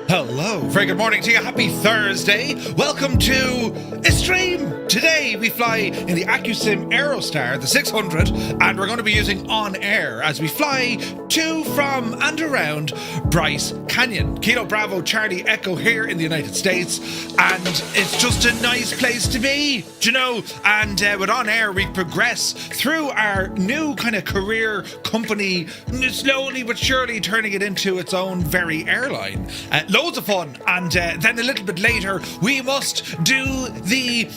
Hello, very good morning to you. Happy Thursday. Welcome to a stream. Today we fly in the Accu-Sim Aerostar, the 600, and we're going to be using OnAir as we fly to, from, and around Bryce Canyon. Kilo Bravo Charlie Echo here in the United States, and it's just a nice place to be, do you know? And with OnAir, we progress through our new kind of career company, slowly but surely turning it into its own very airline. Loads of fun, and then a little bit later we must do the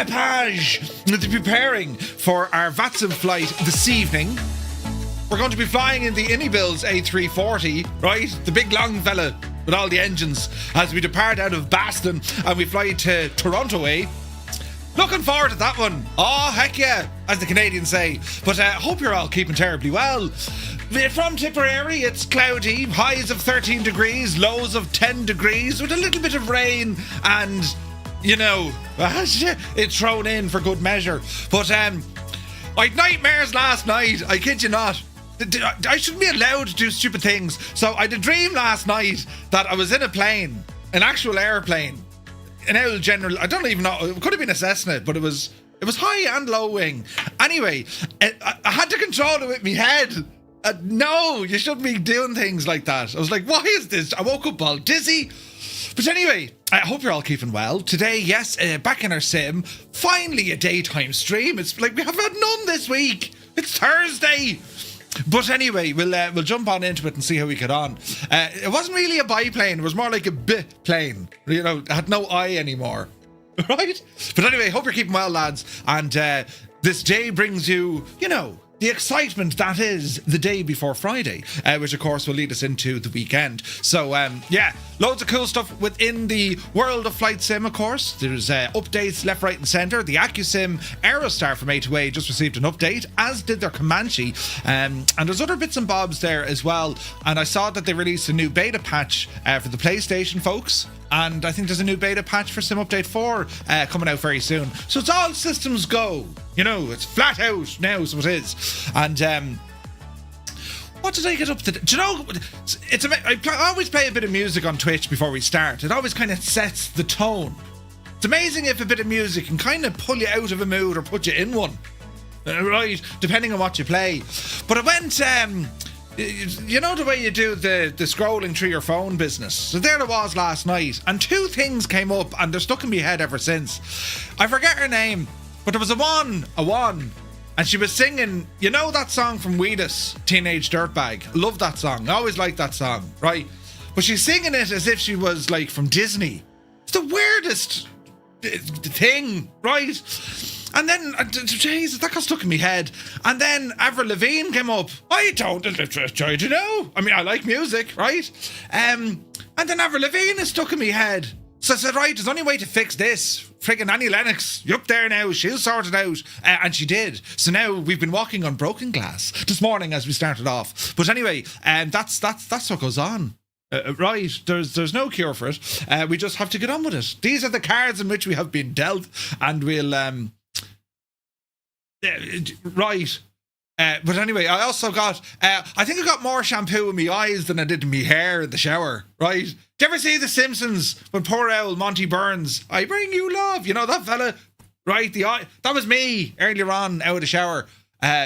the preparing for our VATSIM flight this evening. We're going to be flying in the Inibill's A340, right? The big long fella with all the engines, as we depart out of Boston and we fly to Toronto way. Looking forward to that one. Oh, heck yeah, as the Canadians say. But I hope you're all keeping terribly well. From Tipperary, it's cloudy, highs of 13 degrees, lows of 10 degrees, with a little bit of rain and, you know, it's thrown in for good measure. But I had nightmares last night, I kid you not. I shouldn't be allowed to do stupid things. So I had a dream last night that I was in a plane, an actual airplane, an old general, I don't even know, it could have been a Cessna, but it was high and low wing. Anyway, I had to control it with my head. No, you shouldn't be doing things like that. I was like, why is this? I woke up all dizzy. But anyway, I hope you're all keeping well. Today, yes, back in our sim, finally a daytime stream. It's like we have had none this week. It's Thursday. But anyway, we'll jump on into it and see how we get on. It wasn't really a biplane. It was more like a plane. You know, it had no eye anymore. Right? But anyway, hope you're keeping well, lads. And this day brings you, you know, the excitement that is the day before Friday, which of course will lead us into the weekend. So yeah, loads of cool stuff within the world of flight sim, of course. There's updates left, right and centre. The Accu-Sim Aerostar from A2A just received an update, as did their Comanche, and there's other bits and bobs there as well. And I saw that they released a new beta patch for the PlayStation folks, and I think there's a new beta patch for Sim Update 4 coming out very soon. So it's all systems go. You know, it's flat out now, so it is. And what did I get up to? Do you know, I always play a bit of music on Twitch before we start. It always kind of sets the tone. It's amazing if a bit of music can kind of pull you out of a mood or put you in one. Right, depending on what you play. But I went... you know the way you do the scrolling through your phone business? So there it was last night, and two things came up and they're stuck in my head ever since. I forget her name, but there was a one, and she was singing, you know that song from Weedus, Teenage Dirtbag? Love that song, I always liked that song, right? But she's singing it as if she was like from Disney. It's the weirdest thing, right? And then, Jesus, that got stuck in my head. And then Avril Lavigne came up. I don't you know. I mean, I like music, right? And then Avril Lavigne is stuck in my head. So I said, right, there's only way to fix this. Friggin' Annie Lennox, you're up there now. She'll sort it out. And she did. So now we've been walking on broken glass this morning as we started off. But anyway, that's what goes on. Right, there's no cure for it. We just have to get on with it. These are the cards in which we have been dealt, and we'll right. But anyway, I also got I think I got more shampoo in my eyes than I did in my hair in the shower, right? Do you ever see The Simpsons when poor old Monty Burns, I bring you love, you know that fella, right? That was me earlier on out of the shower.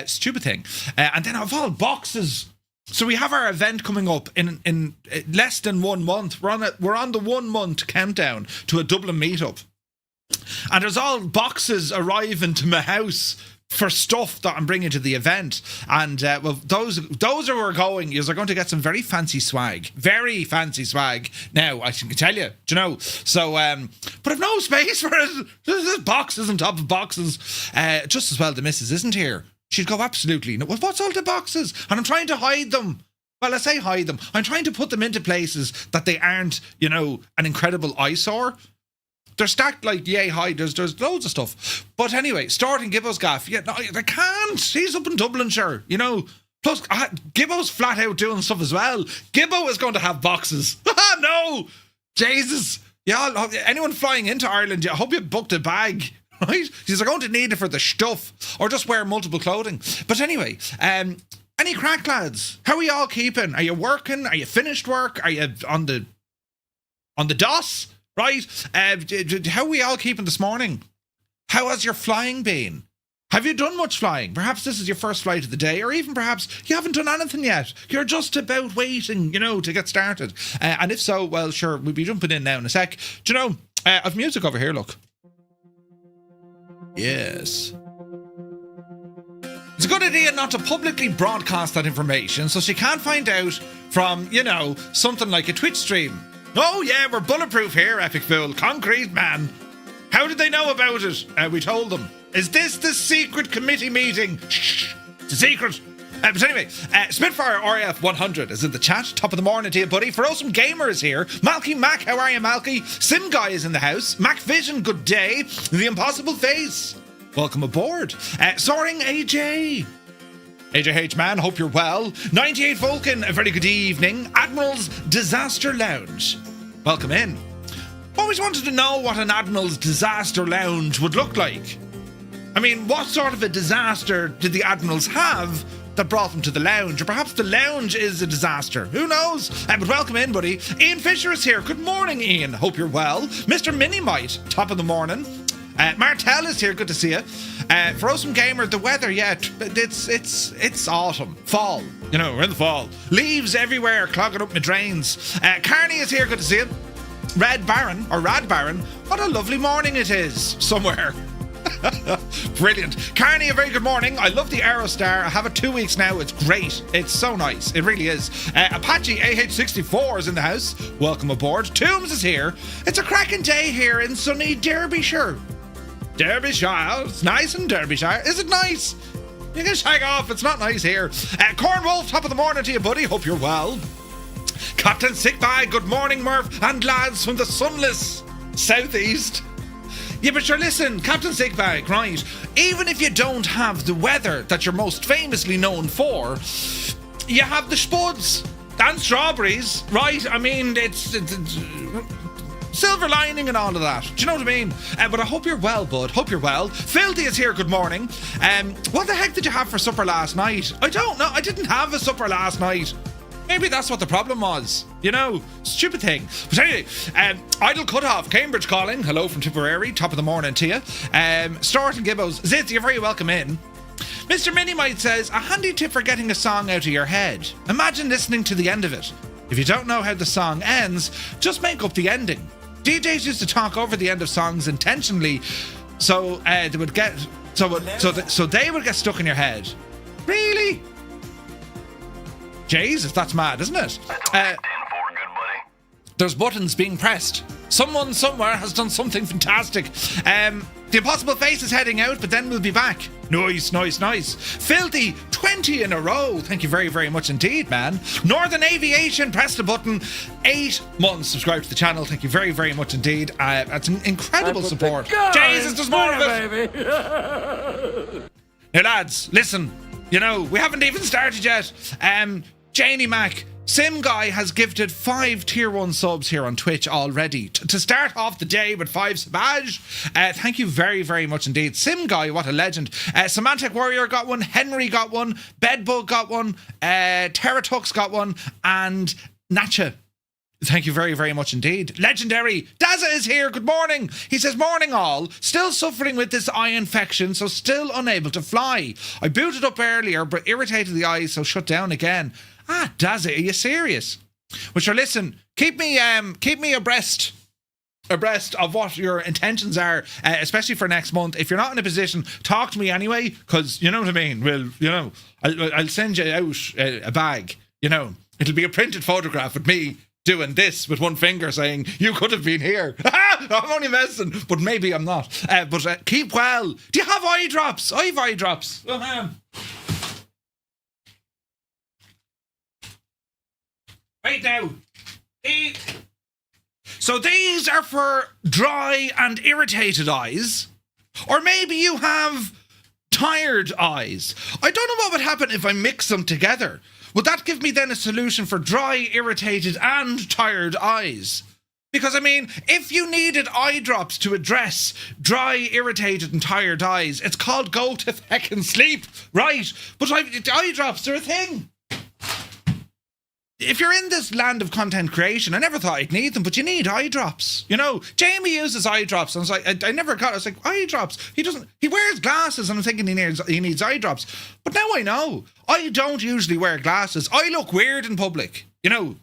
Stupid thing. And then of all boxes, so we have our event coming up in less than 1 month. We're on the 1 month countdown to a Dublin meetup, and there's all boxes arriving to my house for stuff that I'm bringing to the event. And well, those are where we're going. You're going to get some very fancy swag now, I can tell you, do you know? So but I've no space for it. There's boxes on top of boxes. Just as well the missus isn't here. She'd go, absolutely no. Well, what's all the boxes? And I'm trying to hide them. Well, I say hide them, I'm trying to put them into places that they aren't, you know, an incredible eyesore. They're stacked like yay high. There's loads of stuff. But anyway, starting Gibbo's gaff. Yeah, no, I can't. He's up in Dublin, sure. You know. Plus, Gibbo's flat out doing stuff as well. Gibbo is going to have boxes. No, Jesus. Yeah, anyone flying into Ireland, I hope you booked a bag. Right? You're going to need it for the stuff, or just wear multiple clothing. But anyway, any crack, lads? How are you all keeping? Are you working? Are you finished work? Are you on the on the DOS, right? How are we all keeping this morning? How has your flying been? Have you done much flying? Perhaps this is your first flight of the day, or even perhaps you haven't done anything yet. You're just about waiting, to get started. And if so, well, sure, we'll be jumping in now in a sec. Do you know, I've music over here, look. Yes. It's a good idea not to publicly broadcast that information so she can't find out from, something like a Twitch stream. Oh, yeah, we're bulletproof here, Epic Fool. Concrete man. How did they know about it? We told them. Is this the secret committee meeting? Shh, it's a secret. But anyway, Spitfire RAF 100 is in the chat. Top of the morning to you, buddy. For awesome gamers here. Malky Mac, how are you, Malky? Sim Guy is in the house. Mac Vision, good day. The Impossible Face, welcome aboard. Soaring AJ. AJH man, hope you're well. 98 Vulcan, a very good evening. Admiral's Disaster Lounge, welcome in. Always wanted to know what an Admiral's Disaster Lounge would look like. I mean, what sort of a disaster did the Admirals have that brought them to the lounge? Or perhaps the lounge is a disaster. Who knows? But welcome in, buddy. Ian Fisher is here. Good morning, Ian. Hope you're well. Mr. Minimite, top of the morning. Martel is here. Good to see you. For Awesome Gamer, the weather, yeah, it's autumn. Fall. We're in the fall. Leaves everywhere, clogging up my drains. Carney is here. Good to see you. Rad Baron, what a lovely morning it is somewhere. Brilliant. Carney, a very good morning. I love the Aerostar. I have it 2 weeks now. It's great. It's so nice. It really is. Apache AH64 is in the house. Welcome aboard. Toombs is here. It's a cracking day here in sunny Derbyshire. Derbyshire. It's nice in Derbyshire. Is it nice? You can shag off. It's not nice here. Corn Wolf, top of the morning to you, buddy. Hope you're well. Captain Sickbag, good morning, Murph, and lads from the sunless southeast. Yeah, but sure, listen, Captain Sickbag, right? Even if you don't have the weather that you're most famously known for, you have the spuds and strawberries, right? I mean, it's silver lining and all of that. Do you know what I mean? But I hope you're well, bud. Hope you're well. Filthy is here. Good morning. What the heck did you have for supper last night? I don't know. I didn't have a supper last night. Maybe that's what the problem was. Stupid thing. But anyway, Idle Cutoff, Cambridge calling. Hello from Tipperary. Top of the morning to you. Stuart and Gibbos. Zitz, you're very welcome in. Mr. Minimite says, a handy tip for getting a song out of your head. Imagine listening to the end of it. If you don't know how the song ends, just make up the ending. DJs used to talk over the end of songs intentionally, so they would get they would get stuck in your head. Really? Jesus, that's mad, isn't it? There's buttons being pressed. Someone somewhere has done something fantastic. The Impossible Face is heading out, but then we'll be back. Nice. Filthy, 20 in a row. Thank you very, very much indeed, man. Northern Aviation, press the button. 8 months subscribe to the channel. Thank you very, very much indeed. That's an incredible support. Jesus, there's more of it. Now, lads, listen. We haven't even started yet. Janie Mac, Sim Guy has gifted 5 tier 1 subs here on Twitch already. To start off the day with 5 Savage. Thank you very, very much indeed. Sim Guy, what a legend. Semantic Warrior got one. Henry got one. Bedbug got one. Teratux got one. And Natcha. Thank you very, very much indeed. Legendary. Daza is here. Good morning. He says, morning all. Still suffering with this eye infection, so still unable to fly. I booted up earlier, but irritated the eyes, so shut down again. Ah, Daza, are you serious? Well, sure, listen, keep me abreast of what your intentions are, especially for next month. If you're not in a position, talk to me anyway, because you know what I mean. I'll send you out a bag. It'll be a printed photograph with me doing this with one finger saying, you could have been here. I'm only messing, but maybe I'm not. But keep well. Do you have eye drops? I have eye drops. Oh, man. Right now. So these are for dry and irritated eyes. Or maybe you have tired eyes. I don't know what would happen if I mix them together. Would that give me then a solution for dry, irritated and tired eyes? Because, I mean, if you needed eye drops to address dry, irritated and tired eyes, it's called go to feckin' sleep, right? But eye drops are a thing. if you're in this land of content creation, I never thought I'd need them, but you need eye drops. You know, Jamie uses eye drops, and I was like, I never got it. I was like, eye drops? He wears glasses, and I'm thinking he needs eye drops. But now I know. I don't usually wear glasses. I look weird in public. You know,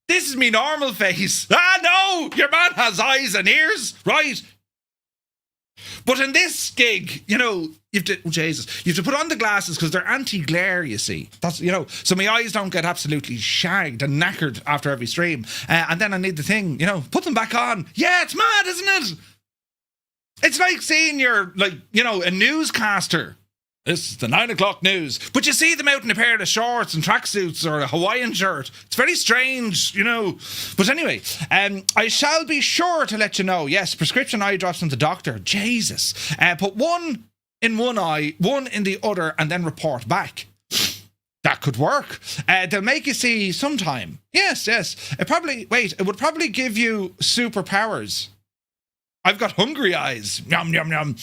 this is me normal face. Ah, no, your man has eyes and ears, right? But in this gig, you know, you have to put on the glasses because they're anti-glare, you see. That's, you know, so my eyes don't get absolutely shagged and knackered after every stream. And then I need the thing, you know, put them back on. Yeah, it's mad, isn't it? It's like seeing a newscaster. This is the 9 o'clock news. But you see them out in a pair of shorts and tracksuits or a Hawaiian shirt. It's very strange, you know. But anyway, I shall be sure to let you know. Yes, prescription eye drops from the doctor. Jesus. Put one in one eye, one in the other, and then report back. That could work. They'll make you see sometime. Yes. It would probably give you superpowers. I've got hungry eyes. Yum, yum, yum.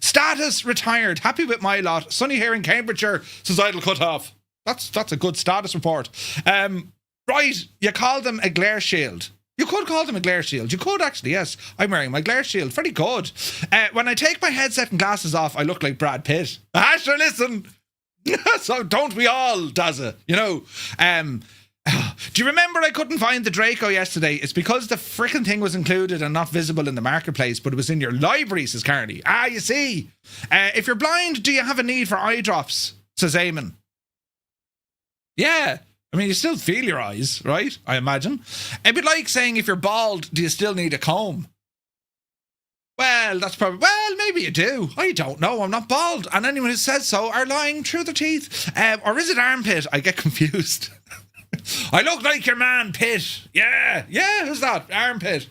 Status retired. Happy with my lot. Sunny here in Cambridgeshire. Societal cut off. That's a good status report. Right, you call them a glare shield. You could call them a glare shield. You could actually, yes. I'm wearing my glare shield. Very good. When I take my headset and glasses off, I look like Brad Pitt. Sure, listen. So don't we all, Dazza? You know. Do you remember I couldn't find the Draco yesterday? It's because the frickin' thing was included and not visible in the marketplace, but it was in your library, says Carney. You see. If you're blind, do you have a need for eye drops? Says Eamon. Yeah. I mean, you still feel your eyes, right? I imagine. It'd be like saying if you're bald, do you still need a comb? Well, maybe you do. I don't know. I'm not bald. And anyone who says so are lying through their teeth. Or is it armpit? I get confused. I look like your man, Pitt. Yeah, who's that? Armpit.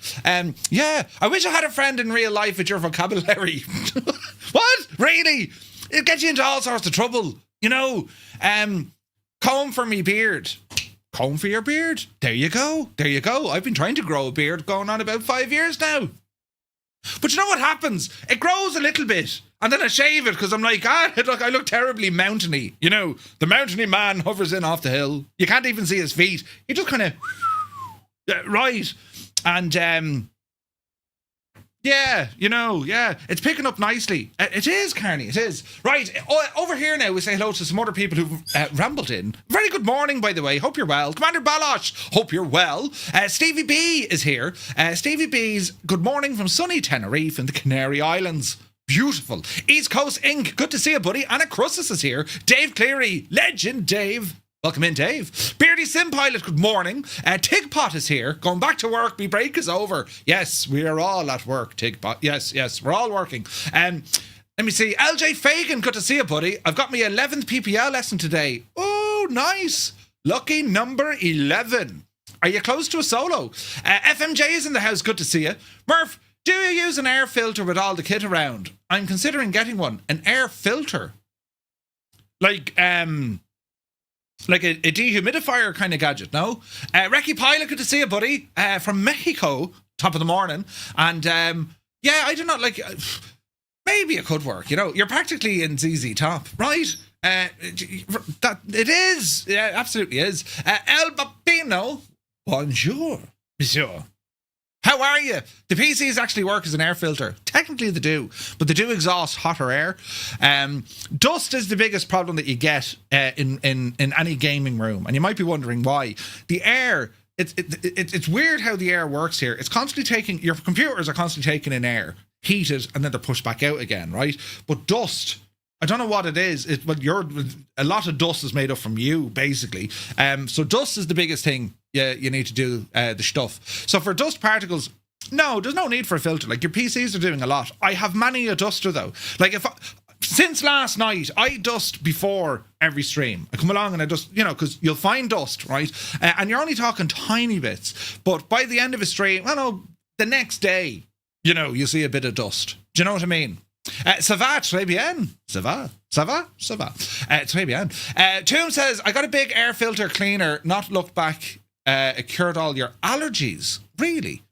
Yeah, I wish I had a friend in real life with your vocabulary. What? Really? It gets you into all sorts of trouble. You know, comb for me beard. Comb for your beard. There you go. I've been trying to grow a beard going on about 5 years now. But you know what happens? It grows a little bit. And then I shave it because I'm like, look, I look terribly mountainy. You know, the mountainy man hovers in off the hill. You can't even see his feet. He just kind of, right. And, it's picking up nicely. It is, Carney, it is. Right, over here now, we say hello to some other people who've rambled in. Very good morning, by the way. Hope you're well. Commander Balosh, hope you're well. Stevie B is here. Stevie B's good morning from sunny Tenerife in the Canary Islands. Beautiful. East Coast Inc. Good to see you, buddy. Anna Crussus is here. Dave Cleary. Legend Dave. Welcome in, Dave. Beardy Sim Pilot, good morning. Tigpot is here. Going back to work. My break is over. Yes, we are all at work, Tigpot. Yes, we're all working. Let me see. LJ Fagan, good to see you, buddy. I've got my 11th PPL lesson today. Oh, nice. Lucky number 11. Are you close to a solo? FMJ is in the house. Good to see you. Murph, do you use an air filter with all the kit around? I'm considering getting one. An air filter? Like a dehumidifier kind of gadget, no? Recce Pilot, good to see you, buddy. From Mexico, top of the morning. And, I do not like... maybe it could work, you know. You're practically in ZZ Top, right? It is. Yeah, absolutely is. El Bambino, bonjour, monsieur. How are you? The PCs actually work as an air filter. Technically they do, but they do exhaust hotter air. Dust is the biggest problem that you get in any gaming room, and you might be wondering why. The air, it's weird how the air works here. It's constantly taking, your computers are constantly taking in air, heated, and then they're pushed back out again, right? But dust, I don't know what it is. A lot of dust is made up from you, basically. So dust is the biggest thing you need to do the stuff. So for dust particles, no, there's no need for a filter. Like, your PCs are doing a lot. I have many a duster though. Like, since last night, I dust before every stream. I come along and I dust, you know, because you'll find dust, right? And you're only talking tiny bits. But by the end of a stream, the next day, you know, you see a bit of dust. Do you know what I mean? Ça va, très bien. Ça va. Très bien. Toom says, I got a big air filter cleaner, not looked back, it cured all your allergies. Really?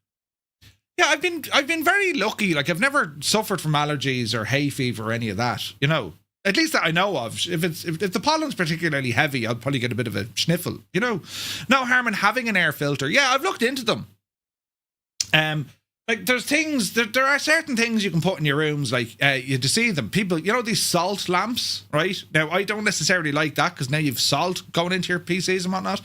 Yeah, I've been very lucky. Like, I've never suffered from allergies or hay fever or any of that, you know. At least that I know of. If the pollen's particularly heavy, I'll probably get a bit of a sniffle. No harm in having an air filter. Yeah, I've looked into them. Like there's things there are certain things you can put in your rooms, like you to see them. People, these salt lamps, right? Now I don't necessarily like that because now you've salt going into your PCs and whatnot.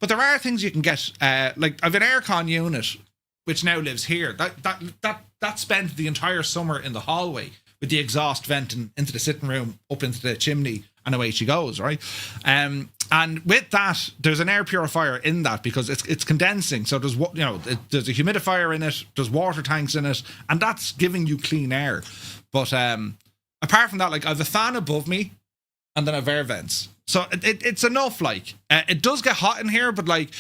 But there are things you can get. Like I've an aircon unit which now lives here. That spent the entire summer in the hallway with the exhaust venting into the sitting room, up into the chimney, and away she goes, right? And with that, there's an air purifier in that because it's condensing. So there's there's a humidifier in it, there's water tanks in it, and that's giving you clean air. But apart from that, like I have a fan above me, and then I have air vents. So it's enough. Like it does get hot in here, but like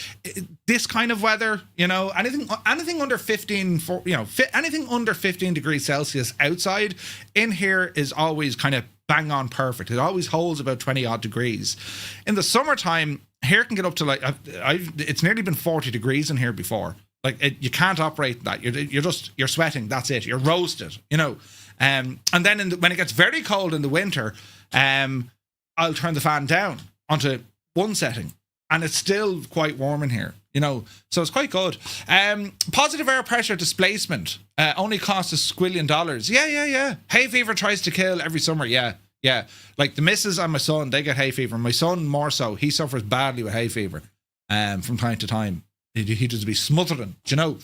this kind of weather, anything under 15, anything under 15 degrees Celsius outside, in here is always kind of bang on perfect. It always holds about 20 odd degrees. In the summertime, here can get up to like it's nearly been 40 degrees in here before. Like you can't operate that. You're sweating. That's it. You're roasted. And then when it gets very cold in the winter, I'll turn the fan down onto one setting, and it's still quite warm in here, so it's quite good. Positive air pressure displacement only costs $1 squillion. Yeah. Hay fever tries to kill every summer. Yeah. Like the missus and my son, they get hay fever. My son more so. He suffers badly with hay fever from time to time. He does be smothering, El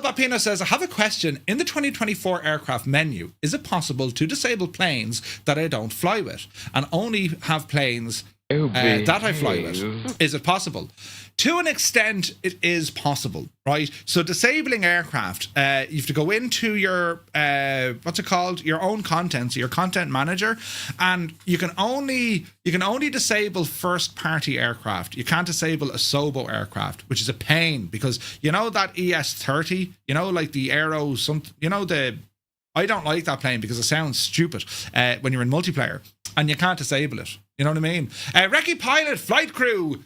Bapino says, I have a question. In the 2024 aircraft menu, is it possible to disable planes that I don't fly with and only have planes that I fly with? Is it possible? To an extent, it is possible, right? So disabling aircraft, you have to go into your, what's it called? Your own content, so your content manager, and you can only disable first-party aircraft. You can't disable a Sobo aircraft, which is a pain because that ES30, like the Aero, I don't like that plane because it sounds stupid when you're in multiplayer, and you can't disable it. You know what I mean? Recce Pilot Flight Crew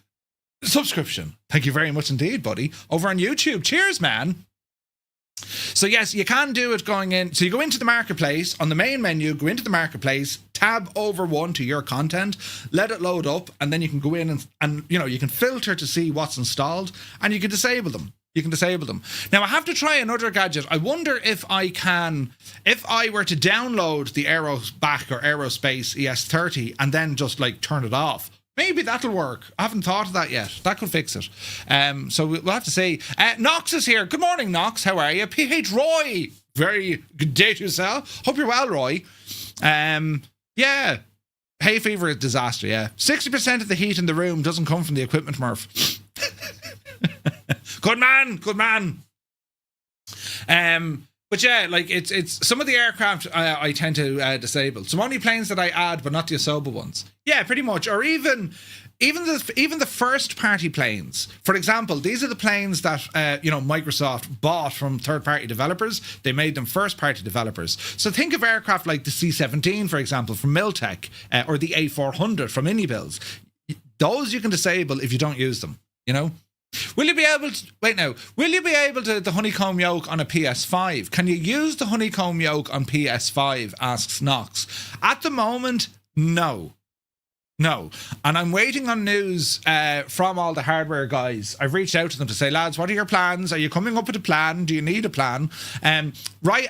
subscription. Thank you very much indeed, buddy. Over on YouTube. Cheers, man. So yes, you can do it going in. So you go into the marketplace on the main menu, go into the marketplace, tab over one to your content, let it load up, and then you can go in and you can filter to see what's installed, and you can disable them. Now I have to try another gadget. I wonder if I were to download the Aerobac or Aerospace ES30 and then just like turn it off. Maybe that'll work. I haven't thought of that yet. That could fix it. So we'll have to see. Knox is here. Good morning, Knox. How are you? PH Roy. Very good day to yourself. Hope you're well, Roy. Yeah. Hay fever is disaster, yeah. 60% of the heat in the room doesn't come from the equipment, Murph. Good man. But yeah, like it's some of the aircraft I tend to disable. Some only planes that I add, but not the Asoba ones. Yeah, pretty much. Or even the first party planes. For example, these are the planes that Microsoft bought from third party developers. They made them first party developers. So think of aircraft like the C-17, for example, from Miltech, or the A400 from Unibills. Those you can disable if you don't use them. Will you be able to the honeycomb yoke on a PS5? Can you use the honeycomb yoke on PS5? Asks Knox. At the moment, no. And I'm waiting on news from all the hardware guys. I've reached out to them to say, lads, what are your plans? Are you coming up with a plan? Do you need a plan? Right,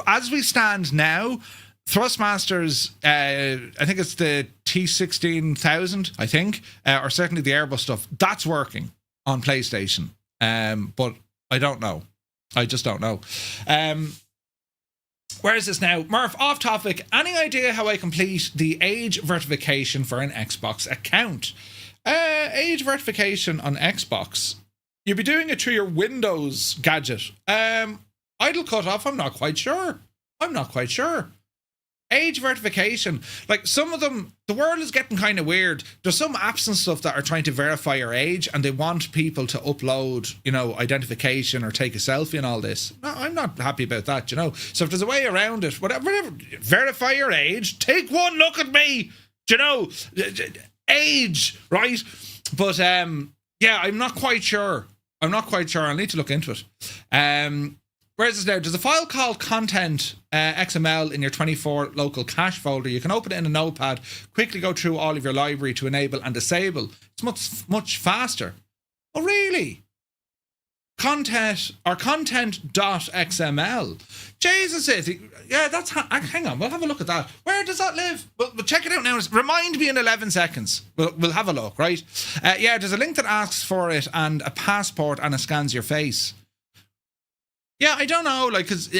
as we stand now, Thrustmasters, I think it's the T16000, I think, or certainly the Airbus stuff, that's working on PlayStation, but I don't know. I just don't know. Where is this now? Murph, off topic. Any idea how I complete the age verification for an Xbox account? Age verification on Xbox. You'll be doing it through your Windows gadget. Idle cutoff, I'm not quite sure. Age verification, like some of them, the world is getting kind of weird. There's some apps and stuff that are trying to verify your age, and they want people to upload, identification or take a selfie and all this. No, I'm not happy about that, So if there's a way around it, whatever, verify your age. Take one look at me, age, right? But yeah, I'm not quite sure. I'll need to look into it. where is this now? There's a file called content XML in your 24 local cache folder. You can open it in a notepad, quickly go through all of your library to enable and disable. It's much faster. Oh, really? Content or content.xml. Jesus, yeah, that's hang on. We'll have a look at that. Where does that live? We'll check it out now. Remind me in 11 seconds. We'll have a look, right? Yeah, there's a link that asks for it and a passport and it scans your face. Yeah, I don't know, like, because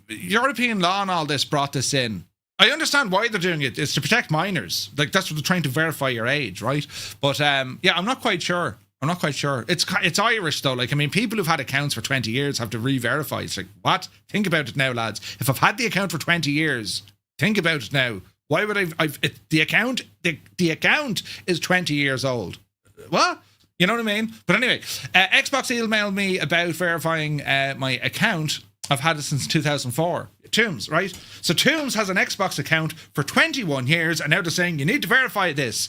European law and all this brought this in. I understand why they're doing it. It's to protect minors. Like, that's what they're trying to verify your age, right? But yeah, I'm not quite sure. It's Irish though. Like, I mean, people who've had accounts for 20 years have to re-verify. It's like, what? Think about it now, lads. If I've had the account for 20 years, think about it now. Why would the account is 20 years old. What? You know what I mean? But anyway, Xbox emailed me about verifying my account. I've had it since 2004. Toombs, right? So Toombs has an Xbox account for 21 years, and now they're saying you need to verify this.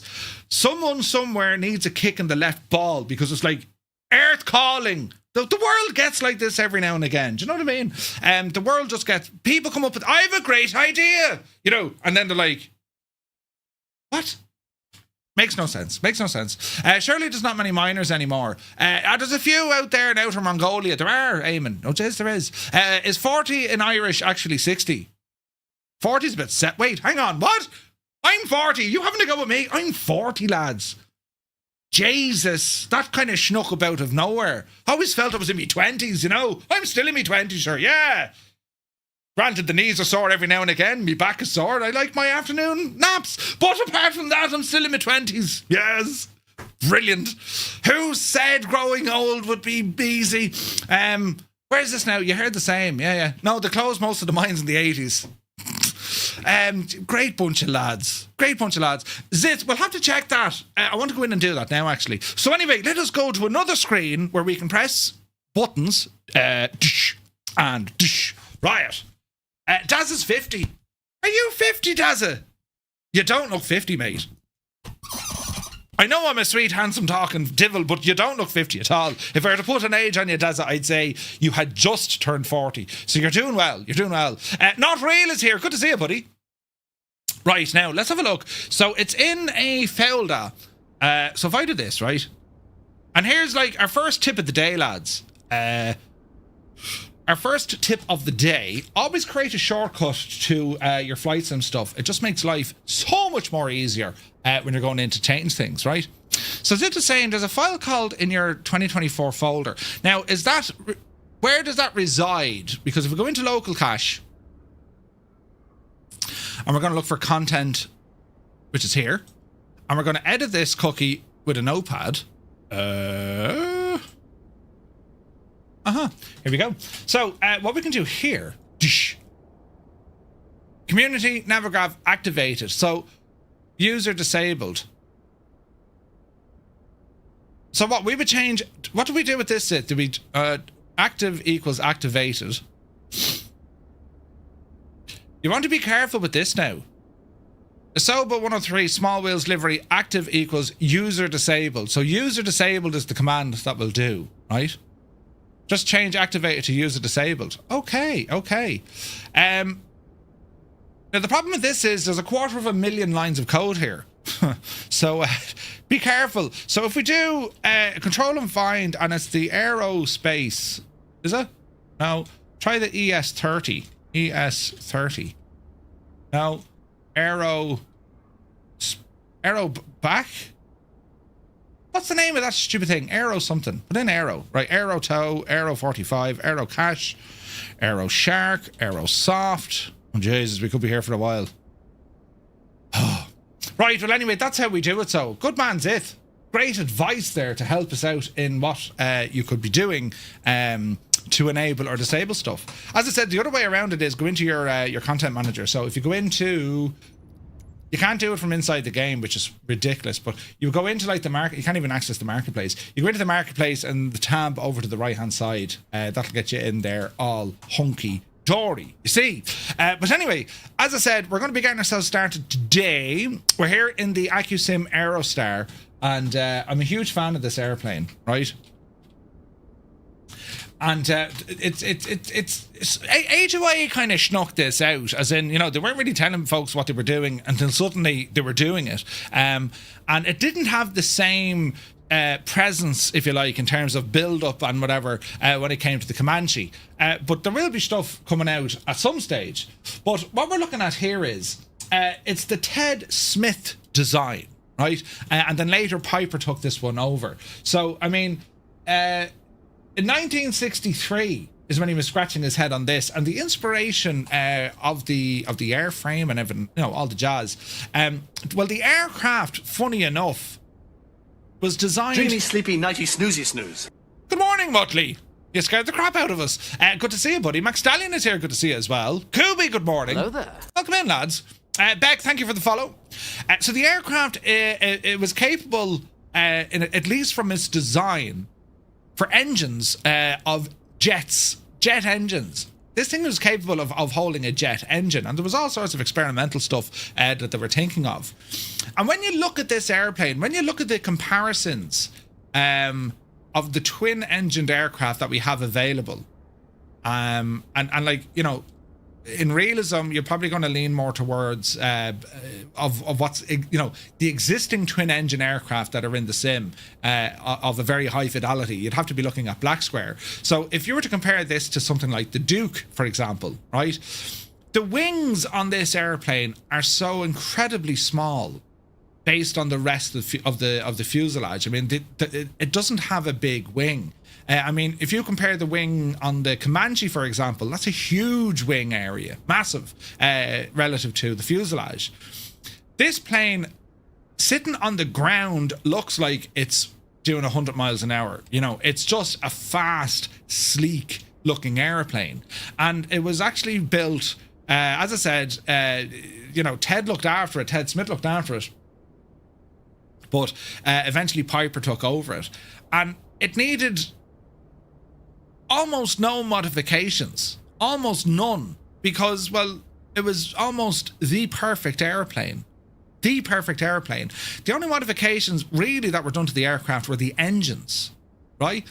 Someone somewhere needs a kick in the left ball because it's like earth calling. The world gets like this every now and again. Do you know what I mean? The world just gets, people come up with, I have a great idea, you know, and then they're like, what? Makes no sense. Surely there's not many miners anymore. There's a few out there in outer Mongolia. There are, Eamon. Oh, jeez, there is. Is 40 in Irish actually 60? 40's a bit set. Wait, hang on. What? I'm 40. You having to go with me? I'm 40, lads. Jesus. That kind of snuck about of nowhere. I always felt I was in my 20s, you know. I'm still in my 20s, sure. Yeah. Granted, the knees are sore every now and again. My back is sore. I like my afternoon naps. But apart from that, I'm still in my 20s. Yes. Brilliant. Who said growing old would be easy? Where's this now? You heard the same. Yeah. No, they closed most of the mines in the 80s. Great bunch of lads. Zit, we'll have to check that. I want to go in and do that now, actually. So anyway, let us go to another screen where we can press buttons. And riot. Daz is 50. Are you 50, Dazza? You don't look 50, mate. I know I'm a sweet, handsome talking divil, but you don't look 50 at all. If I were to put an age on you, Dazza, I'd say you had just turned 40. So you're doing well. Not Real is here. Good to see you, buddy. Right, now, let's have a look. So it's in a folder. So if I do this, right? And here's like our first tip of the day, lads. Our first tip of the day, always create a shortcut to your flight sim stuff. It just makes life so much more easier when you're going in to change things, right? So Zit is saying there's a file called in your 2024 folder. Now, where does that reside? Because if we go into local cache, and we're going to look for content, which is here, and we're going to edit this cookie with a notepad. Here we go. So what we can do here, community Navigraph activated. So user disabled. So what we would change, what do we do with this? Do we active equals activated? You want to be careful with this now. Asoba 103 small wheels livery active equals user disabled. So user disabled is the command that will do, right? Just change activated to user disabled. Okay. Now the problem with this is there's 250,000 lines of code here. So be careful. So if we do control and find, and it's the aerospace, is it? No, try the ES30. No, aero back. What's the name of that stupid thing? Aero something. Put in aero. Right, aero tow, aero 45, aero cache, aero shark, aero soft. Oh, Jesus, we could be here for a while. Right, well, anyway, that's how we do it. So, good man's it. Great advice there to help us out in what you could be doing to enable or disable stuff. As I said, the other way around it is go into your content manager. So if you go into... You can't do it from inside the game, which is ridiculous, but you go into like the market, you can't even access the marketplace. You go into the marketplace and the tab over to the right-hand side, that'll get you in there all hunky-dory, you see. But anyway, as I said, we're going to be getting ourselves started today. We're here in the Accu-Sim Aerostar, and I'm a huge fan of this airplane, right? And A2A kind of snuck this out, as in, they weren't really telling folks what they were doing until suddenly they were doing it. And it didn't have the same presence, if you like, in terms of build-up and whatever when it came to the Comanche. But there will be stuff coming out at some stage. But what we're looking at here is, it's the Ted Smith design, right? And then later Piper took this one over. So, I mean... in 1963 is when he was scratching his head on this, and the inspiration of the airframe and everything, all the jazz. Well, the aircraft, funny enough, was designed. Dreamy, sleepy, nighty, snoozy, snooze. Good morning, Muttley. You scared the crap out of us. Good to see you, buddy. Max Stallion is here. Good to see you as well. Kubi, good morning. Hello there. Welcome in, lads. Beck, thank you for the follow. So the aircraft, it was capable, at least from its design, for engines of jet engines. This thing was capable of holding a jet engine, and there was all sorts of experimental stuff that they were thinking of. And when you look at this airplane, when you look at the comparisons of the twin-engined aircraft that we have available, and like, in realism, you're probably going to lean more towards of what's, the existing twin-engine aircraft that are in the sim of a very high fidelity. You'd have to be looking at Black Square. So if you were to compare this to something like the Duke, for example, right? The wings on this airplane are so incredibly small based on the rest of the fuselage. I mean, it doesn't have a big wing. I mean, if you compare the wing on the Comanche, for example, that's a huge wing area, massive, relative to the fuselage. This plane, sitting on the ground, looks like it's doing 100 miles an hour. It's just a fast, sleek-looking airplane. And it was actually built, as I said, Ted looked after it, Ted Smith looked after it. But eventually Piper took over it. And it needed almost no modifications, almost none, because, well, it was almost the perfect airplane. The perfect airplane. The only modifications really that were done to the aircraft were the engines, right?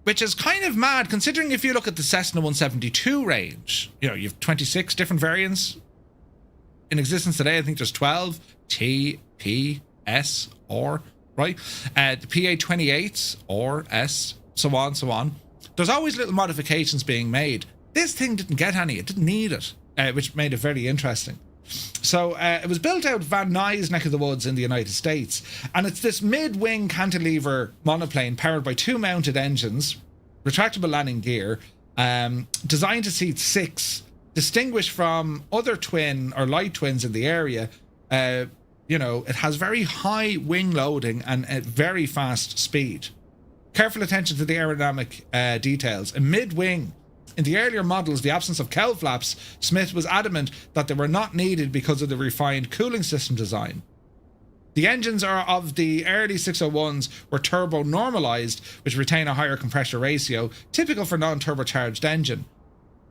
Which is kind of mad, considering if you look at the Cessna 172 range, you have 26 different variants in existence today. I think there's 12, T, P, S, or, right? The PA-28s, or S, so on. There's always little modifications being made. This thing didn't get any. It didn't need it, which made it very interesting. So it was built out Van Nuys neck of the woods in the United States. And it's this mid-wing cantilever monoplane powered by two mounted engines, retractable landing gear, designed to seat 6, distinguished from other twin or light twins in the area. It has very high wing loading and at very fast speed. Careful attention to the aerodynamic details. In mid-wing, in the earlier models, the absence of cowl flaps, Smith was adamant that they were not needed because of the refined cooling system design. The engines of the early 601s were turbo normalized, which retain a higher compressor ratio, typical for non-turbocharged engine.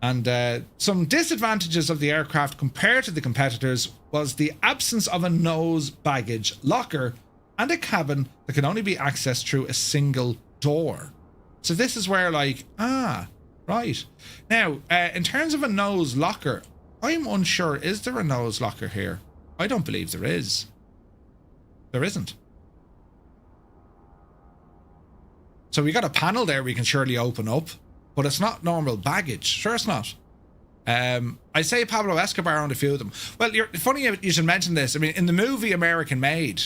And some disadvantages of the aircraft compared to the competitors was the absence of a nose baggage locker and a cabin that can only be accessed through a single door. So this is where, like, right. Now, in terms of a nose locker, I'm unsure. Is there a nose locker here? I don't believe there is. There isn't. So we got a panel there we can surely open up, but it's not normal baggage. Sure it's not. I say Pablo Escobar on a few of them. Well, funny you should mention this. I mean, in the movie American Made,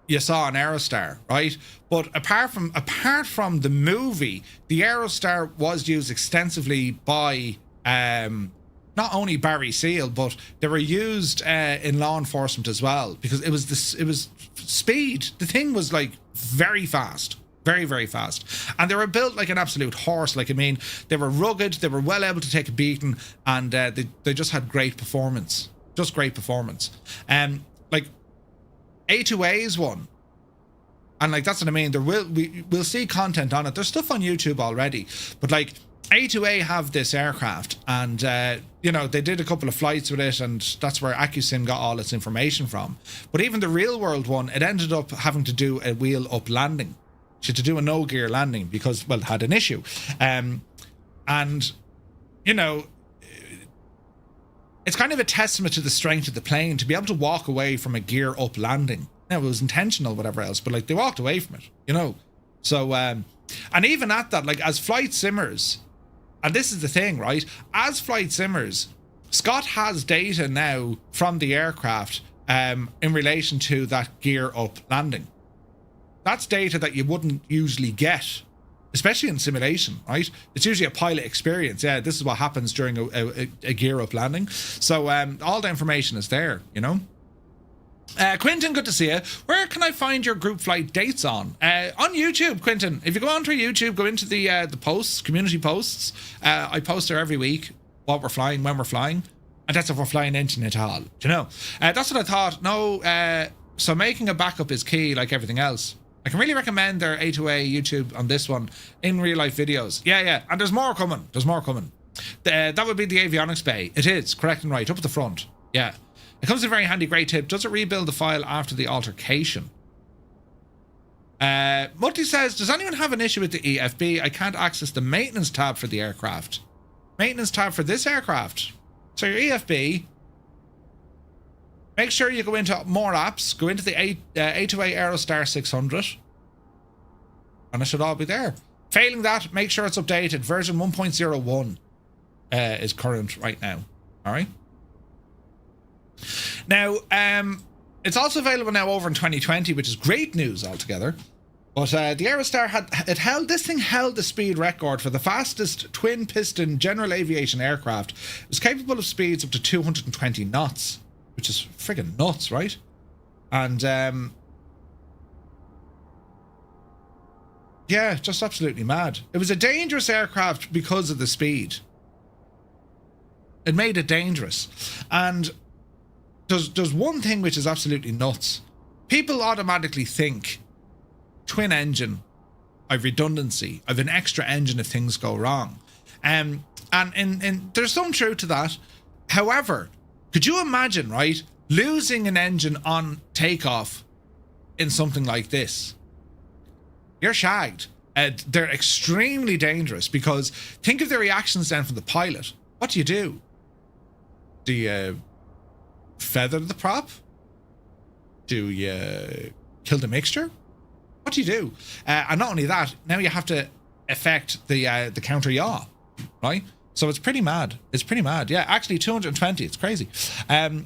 you saw an Aerostar, right? But apart from the movie, the Aerostar was used extensively by not only Barry Seal, but they were used in law enforcement as well, because it was speed. The thing was like very fast. Very, very fast. And they were built like an absolute horse. Like, I mean, they were rugged, they were well able to take a beating, and they just had great performance. Just great performance. Like, A2A's one. And like, that's what I mean. We'll see content on it. There's stuff on YouTube already. But like, A2A have this aircraft, and they did a couple of flights with it, and that's where Accu-Sim got all its information from. But even the real world one, it ended up having to do a wheel up landing. She had to do a no-gear landing because, well, had an issue. And, you know, it's kind of a testament to the strength of the plane to be able to walk away from a gear-up landing. Now, it was intentional, whatever else, but, like, they walked away from it, you know. So, and even at that, like, as flight simmers, and this is the thing, right? As flight simmers, Scott has data now from the aircraft in relation to that gear-up landing. That's data that you wouldn't usually get, especially in simulation, right? It's usually a pilot experience. Yeah, this is what happens during a gear-up landing. So all the information is there, you know? Quinton, good to see you. Where can I find your group flight dates on? On YouTube, Quinton. If you go onto YouTube, go into the posts, community posts. I post there every week what we're flying, when we're flying. And that's if we're flying anything at all. Do you know? That's what I thought. No, so making a backup is key, like everything else. I can really recommend their A2A YouTube on this one in real life videos. Yeah. And there's more coming. That would be the avionics bay. It is, correct and right, up at the front. Yeah. It comes with a very handy great tip. Does it rebuild the file after the altercation? Mutti says, does anyone have an issue with the EFB? I can't access the maintenance tab for the aircraft. Maintenance tab for this aircraft. So your EFB, make sure you go into more apps, go into the A2A Aerostar 600, and it should all be there. Failing that, make sure it's updated. Version 1.01 is current right now. All right. Now, it's also available now over in 2020, which is great news altogether. But the Aerostar held the speed record for the fastest twin-piston general aviation aircraft. It was capable of speeds up to 220 knots, which is friggin' nuts, right? And yeah, just absolutely mad. It was a dangerous aircraft because of the speed. It made it dangerous. And there's one thing which is absolutely nuts. People automatically think twin engine, I've redundancy, I've an extra engine if things go wrong. And there's some truth to that. However, could you imagine, right, losing an engine on takeoff in something like this? You're shagged. They're extremely dangerous because think of the reactions then from the pilot. What do? Do you feather the prop? Do you kill the mixture? What do you do? And not only that, now you have to affect the counter yaw, right? So it's pretty mad. Yeah, actually 220. It's crazy. I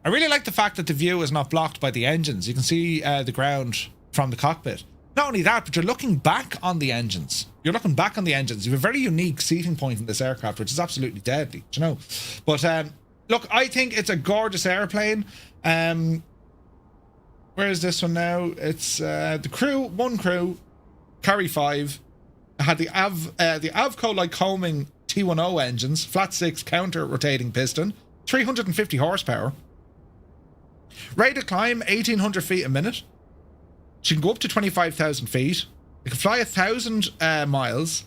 really like the fact that the view is not blocked by the engines. You can see the ground from the cockpit. Not only that, but you're looking back on the engines. You have a very unique seating point in this aircraft, which is absolutely deadly, you know. But look, I think it's a gorgeous airplane. Where is this one now? It's the crew, one crew, carry 5. It had the Avco Lycoming T10 engines, flat 6 counter rotating piston, 350 horsepower. Rate of climb 1,800 feet a minute. She can go up to 25,000 feet. It can fly 1,000 miles,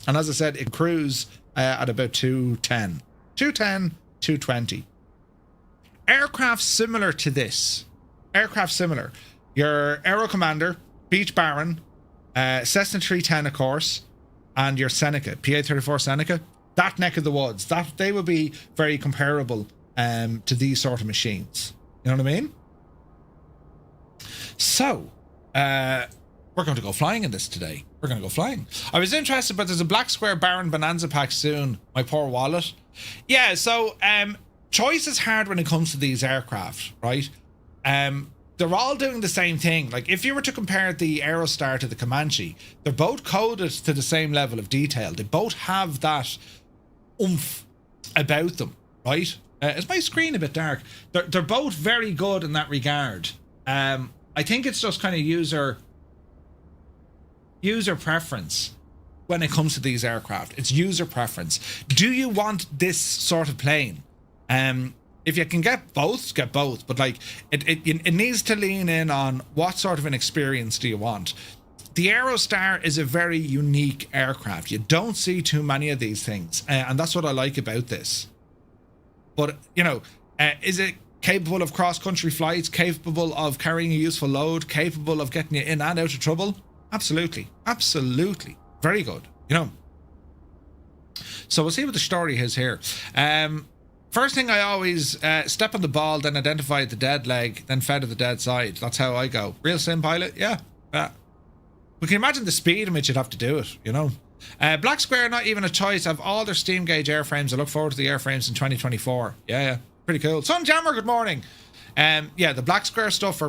and as I said, it can cruise at about 220. Aircraft similar to this. Your Aero Commander, Beech Baron, Cessna 310, of course, and your Seneca, PA-34 Seneca. That neck of the woods. They would be very comparable to these sort of machines. You know what I mean? So, we're going to go flying in this today. I was interested, but there's a Black Square Baron Bonanza pack soon. My poor wallet. Yeah, so choice is hard when it comes to these aircraft, right? They're all doing the same thing. Like if you were to compare the Aerostar to the Comanche, they're both coded to the same level of detail. They both have that oomph about them, right? Is my screen a bit dark? They're both very good in that regard. I think it's just kind of user preference when it comes to these aircraft. It's user preference. Do you want this sort of plane? If you can get both, get both. But like, it needs to lean in on what sort of an experience do you want. The Aerostar is a very unique aircraft. You don't see too many of these things, and that's what I like about this. But you know, is it capable of cross-country flights? Capable of carrying a useful load? Capable of getting you in and out of trouble? Absolutely. Absolutely. Very good. You know. So we'll see what the story is here. First thing, I always step on the ball, then identify the dead leg, then feather the dead side. That's how I go. Real sim pilot? Yeah. We can imagine the speed in which you'd have to do it, you know. Black Square, not even a choice. Have all their steam gauge airframes. I look forward to the airframes in 2024. Yeah. Pretty cool. Sunjammer, good morning. Yeah, the Black Square stuff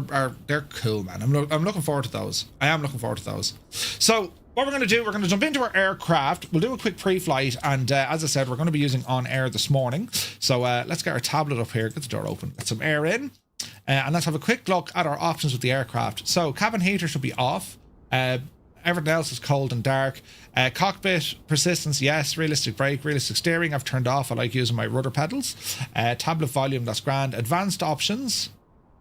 they're cool, man. I'm looking forward to those. I am looking forward to those. So what we're going to do, we're going to jump into our aircraft. We'll do a quick pre-flight, and as I said, we're going to be using OnAir this morning. So let's get our tablet up here, get the door open, get some air in, and let's have a quick look at our options with the aircraft. So cabin heater should be off. Everything else is cold and dark. Cockpit persistence, yes. Realistic brake, realistic steering, I've turned off. I like using my rudder pedals. Tablet volume, that's grand. Advanced options,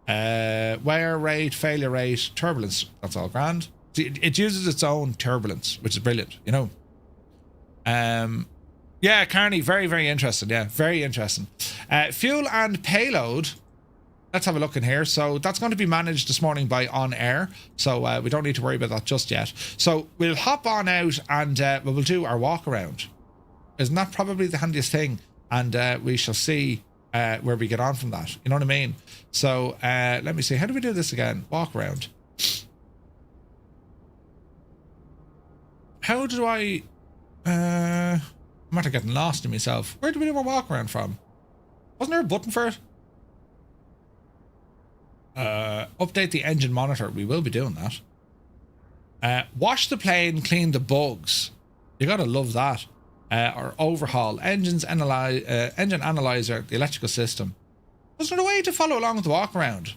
wear rate, failure rate, turbulence, that's all grand. It uses its own turbulence, which is brilliant, you know. Yeah, Carney, very, very interesting. Yeah, very interesting. Fuel and payload. Let's have a look in here. So that's going to be managed this morning by OnAir. So we don't need to worry about that just yet. So we'll hop on out and we'll do our walk around. Isn't that probably the handiest thing? And we shall see where we get on from that. You know what I mean? So let me see. How do we do this again? Walk around. How do I... I'm after getting lost in myself. Where do we do our walk around from? Wasn't there a button for it? Update the engine monitor. We will be doing that. Wash the plane, clean the bugs. You gotta love that. Or overhaul engine analyzer, the electrical system. Was there a way to follow along with the walk around?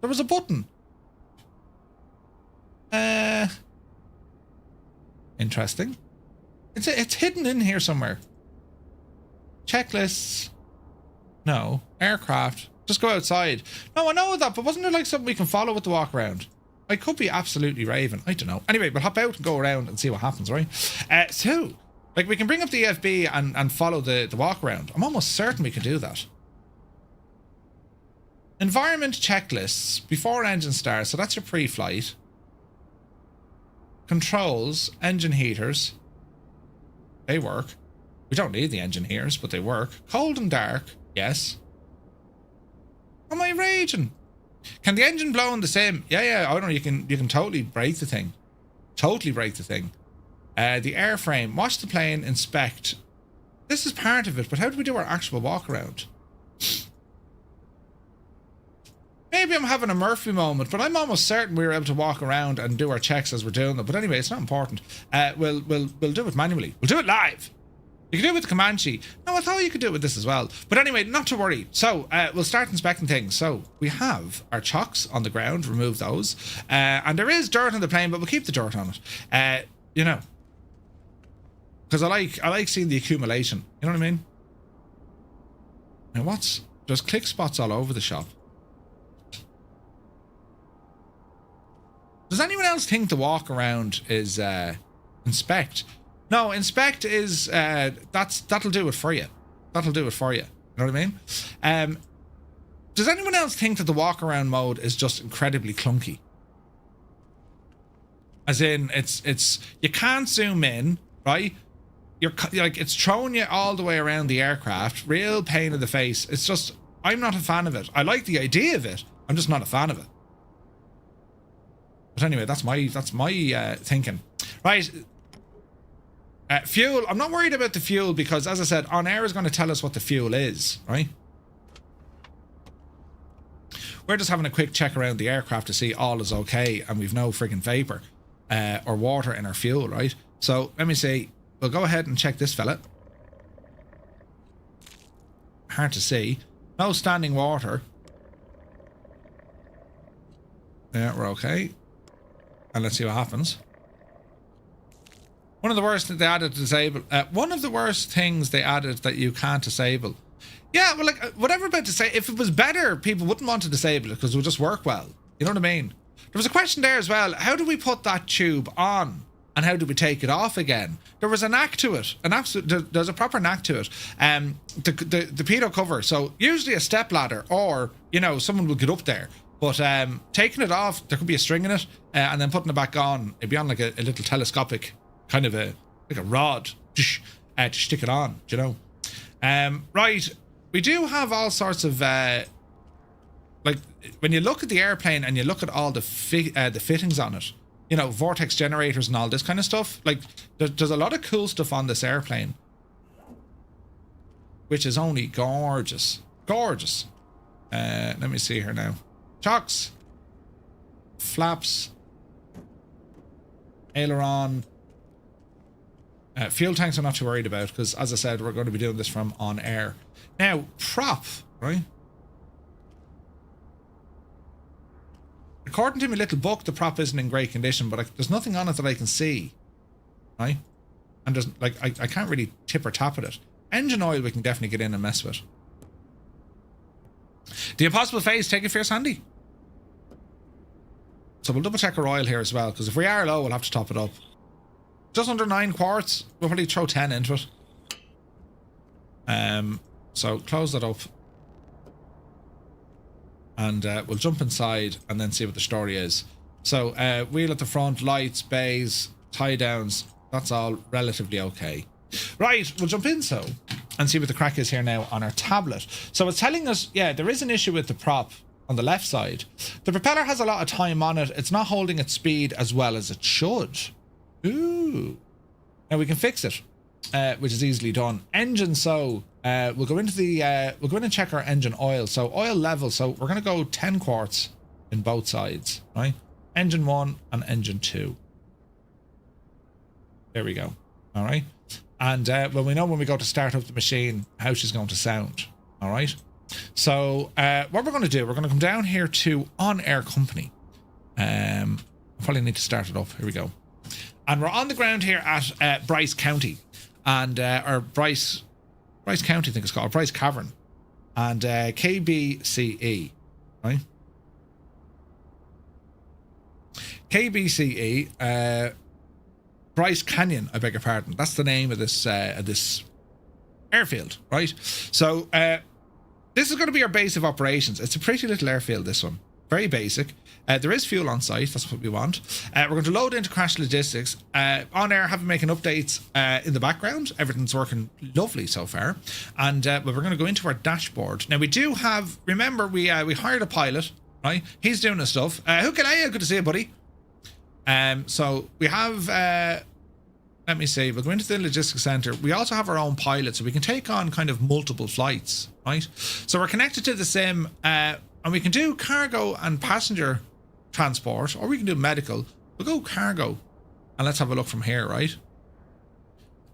There was a button. Interesting. It's hidden in here somewhere. Checklists. No. Aircraft. Just go outside. No, I know that, but wasn't there like something we can follow with the walk around? I could be absolutely raving. I don't know. Anyway, we'll hop out and go around and see what happens, right? So, like, we can bring up the EFB and follow the walk around. I'm almost certain we can do that. Environment checklists before engine start. So that's your pre-flight. Controls, engine heaters. They work. We don't need the engine heaters, but they work. Cold and dark. Yes. Am I raging? Can the engine blow in the same? Yeah. I don't know. You can totally break the thing. Totally break the thing. The airframe. Watch the plane. Inspect. This is part of it, but how do we do our actual walk around? Maybe I'm having a Murphy moment, but I'm almost certain we were able to walk around and do our checks as we're doing them. But anyway, it's not important. We'll do it manually. We'll do it live. You can do it with the Comanche. No, I thought you could do it with this as well. But anyway, not to worry. So we'll start inspecting things. So we have our chocks on the ground. Remove those. And there is dirt on the plane, but we'll keep the dirt on it. You know, because I like seeing the accumulation. You know what I mean? Now there's click spots all over the shop. Does anyone else think the walk around is inspect? No, inspect is that'll do it for you. That'll do it for you. You know what I mean? Does anyone else think that the walk around mode is just incredibly clunky? As in, it's you can't zoom in, right? You're like, it's throwing you all the way around the aircraft. Real pain in the face. It's just, I'm not a fan of it. I like the idea of it. I'm just not a fan of it. But anyway, that's my thinking. Right. Fuel. I'm not worried about the fuel because, as I said, OnAir is going to tell us what the fuel is, right? We're just having a quick check around the aircraft to see all is okay and we've no friggin' vapor or water in our fuel, right? So let me see. We'll go ahead and check this fella. Hard to see. No standing water. Yeah, we're okay. And let's see what happens. One of the worst that they added to disable. One of the worst things they added that you can't disable. Yeah, well, like, whatever about disable. If it was better, people wouldn't want to disable it because it would just work well. You know what I mean? There was a question there as well. How do we put that tube on? And how do we take it off again? There was a knack to it. There's a proper knack to it. The pitot cover. So usually a step ladder, or, you know, someone will get up there. But taking it off, there could be a string in it, and then putting it back on, it'd be on like a little telescopic kind of like a rod to stick it on, do you know? Right, we do have all sorts of like when you look at the airplane and you look at all the fittings on it, you know, vortex generators and all this kind of stuff. Like there's a lot of cool stuff on this airplane, which is only gorgeous, gorgeous. Let me see here now. Chocks, flaps, aileron, fuel tanks I'm not too worried about because, as I said, we're going to be doing this from OnAir. Now, prop, right? According to my little book, the prop isn't in great condition, but there's nothing on it that I can see, right? And there's like I can't really tip or tap at it. Engine oil we can definitely get in and mess with. The impossible phase, take a fierce handy. So we'll double check our oil here as well, because if we are low, we'll have to top it up. Just under 9 quarts. We'll probably throw 10 into it. So close that up. And we'll jump inside and then see what the story is. So wheel at the front, lights, bays, tie downs. That's all relatively okay. Right, we'll jump in and see what the crack is here now on our tablet. So it's telling us, yeah, there is an issue with the prop on the left side. The propeller has a lot of time on it. It's not holding its speed as well as it should. Ooh. Now we can fix it, which is easily done. Engine, so we'll go into the we'll go in and check our engine oil. So oil level, so we're going to go 10 quarts in both sides, right? Engine 1 and engine 2. There we go. All right. And well, we know when we go to start up the machine how she's going to sound. All right. So what we're going to do, we're going to come down here to OnAir Company. I probably need to start it up. Here we go. And we're on the ground here at Bryce County, and or Bryce County, I think it's called, Bryce Cavern, and KBCE, right? KBCE, Bryce Canyon, I beg your pardon. That's the name of this airfield, right? So this is going to be our base of operations. It's a pretty little airfield, this one. Very basic. There is fuel on site. That's what we want. We're going to load into Crash Logistics. OnAir have been making updates in the background. Everything's working lovely so far. And well, we're going to go into our dashboard. Now, we do have... Remember, we hired a pilot, right? He's doing his stuff. Hukalaya, good to see you, buddy. So we have... let me see. We'll go into the logistics center. We also have our own pilot, so we can take on kind of multiple flights, right? So we're connected to the sim, and we can do cargo and passenger transport, or we can do medical. We'll go cargo, and let's have a look from here, right?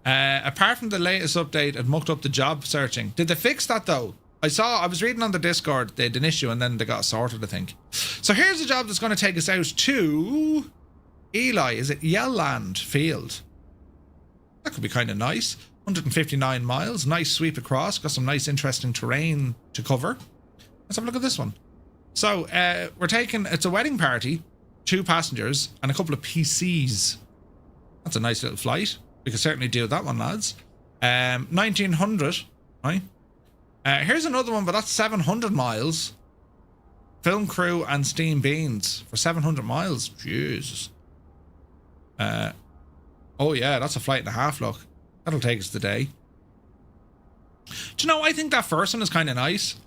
Apart from the latest update, it mucked up the job searching. Did they fix that though? I was reading on the Discord they had an issue, and then they got it sorted, I think. So here's a job that's going to take us out to Eli. Is it Yelland Field? That could be kind of nice. 159 miles, nice sweep across. Got some nice interesting terrain to cover. Let's have a look at this one. So we're taking, it's a wedding party, 2 passengers and a couple of PCs. That's a nice little flight. We can certainly do that one, lads. 1900, right? Here's another one, but that's 700 miles. Film crew and steam beans for 700 miles. Jesus. Oh yeah, that's a flight and a half, look. That'll take us the day. Do you know, I think that first one is kind of nice.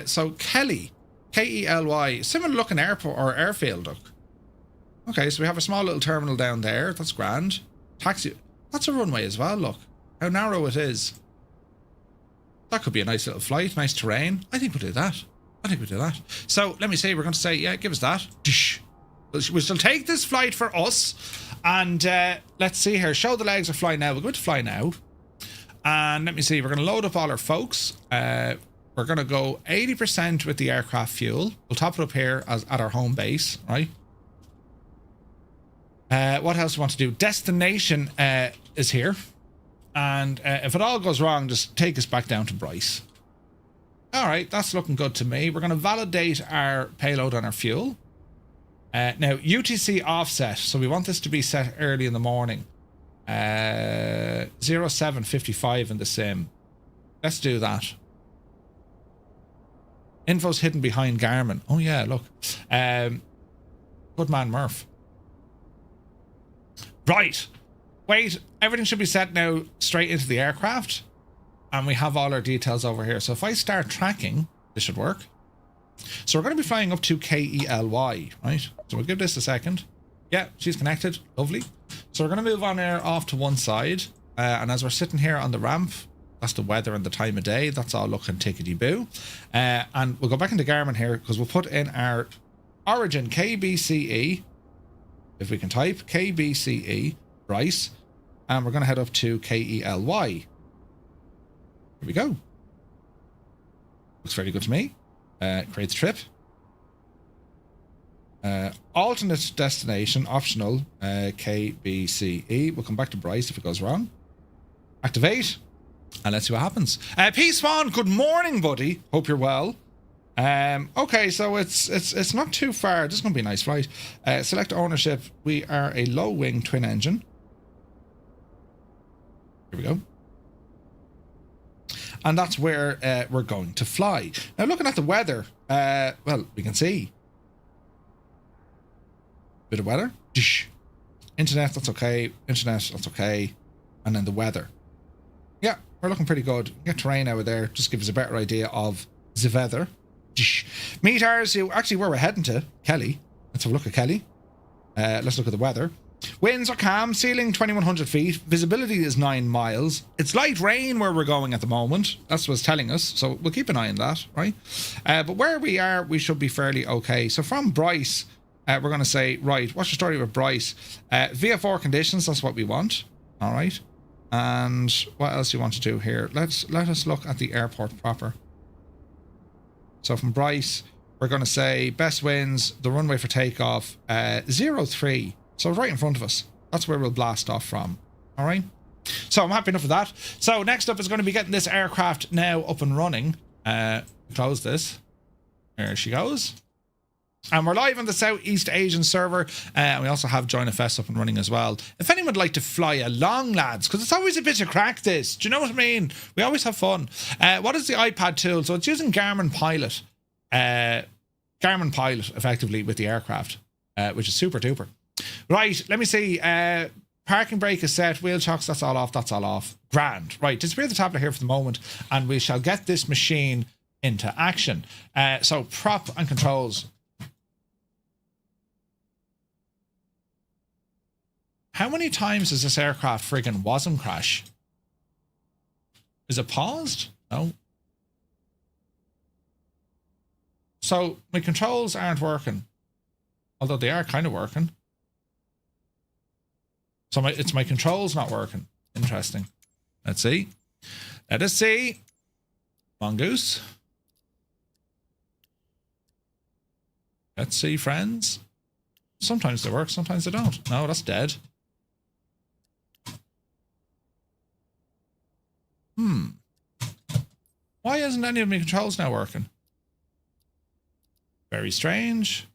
So Kelly, K-E-L-Y, similar looking airport or airfield, look. Okay, so we have a small little terminal down there. That's grand. Taxi, that's a runway as well, look. How narrow it is. That could be a nice little flight, nice terrain. I think we'll do that. So let me say, we're going to say, yeah, give us that. We shall take this flight for us. And let's see here. Show the legs or fly now. We'll go to fly now. And let me see. We're going to load up all our folks. We're going to go 80% with the aircraft fuel. We'll top it up here at our home base, right? What else do we want to do? Destination is here. And if it all goes wrong, just take us back down to Bryce. All right, that's looking good to me. We're going to validate our payload on our fuel. Now, UTC offset. So we want this to be set early in the morning. 0755 in the sim. Let's do that. Info's hidden behind Garmin. Oh yeah, look. Good man, Murph. Right. Wait, everything should be set now straight into the aircraft. And we have all our details over here. So if I start tracking, this should work. So we're going to be flying up to KELY, right? So we'll give this a second. Yeah, she's connected. Lovely. So we're going to move OnAir off to one side. And as we're sitting here on the ramp, that's the weather and the time of day. That's all looking tickety-boo. And we'll go back into Garmin here because we'll put in our origin KBCE. If we can type KBCE, Bryce. And we're going to head up to KELY. Here we go. Looks very good to me. Create the trip. Alternate destination, optional, KBCE. We'll come back to Bryce if it goes wrong. Activate. And let's see what happens. Peace Spawn, good morning, buddy. Hope you're well. Okay, so it's not too far. This is going to be a nice flight. Select ownership. We are a low wing twin engine. Here we go. And that's where we're going to fly. Now, looking at the weather, well, we can see. Bit of weather. Internet, that's okay. Internet, that's okay. And then the weather. Yeah, we're looking pretty good. Get terrain out of there. Just give us a better idea of the weather. Meters, actually where we're heading to, Kelly. Let's have a look at Kelly. Let's look at the weather. Winds are calm, ceiling 2100 feet, visibility is 9 miles. It's light rain where we're going at the moment. That's what it's telling us, so we'll keep an eye on that, right? But where we are, we should be fairly okay. So from Bryce, we're going to say, right, what's your story with Bryce? VFR conditions, that's what we want, all right? And what else do you want to do here? Let us look at the airport proper. So from Bryce, we're going to say best winds, the runway for takeoff, 03. So right in front of us. That's where we'll blast off from. All right. So I'm happy enough with that. So next up is going to be getting this aircraft now up and running. Close this. There she goes. And we're live on the Southeast Asian server. And we also have JoinFS up and running as well. If anyone would like to fly along, lads, because it's always a bit of crack this. Do you know what I mean? We always have fun. What is the iPad tool? So it's using Garmin Pilot. Garmin Pilot, effectively, with the aircraft, which is super duper. Right, let me see. Parking brake is set. Wheel chocks, that's all off. That's all off. Grand. Right, disappear the tablet here for the moment, and we shall get this machine into action. So prop and controls. How many times has this aircraft friggin' WASM crash? Is it paused? No. So my controls aren't working, although they are kind of working. So it's my controls not working. Interesting. Let's see. Let us see. Mongoose. Let's see, friends. Sometimes they work, sometimes they don't. No, that's dead. Why isn't any of my controls now working? Very strange.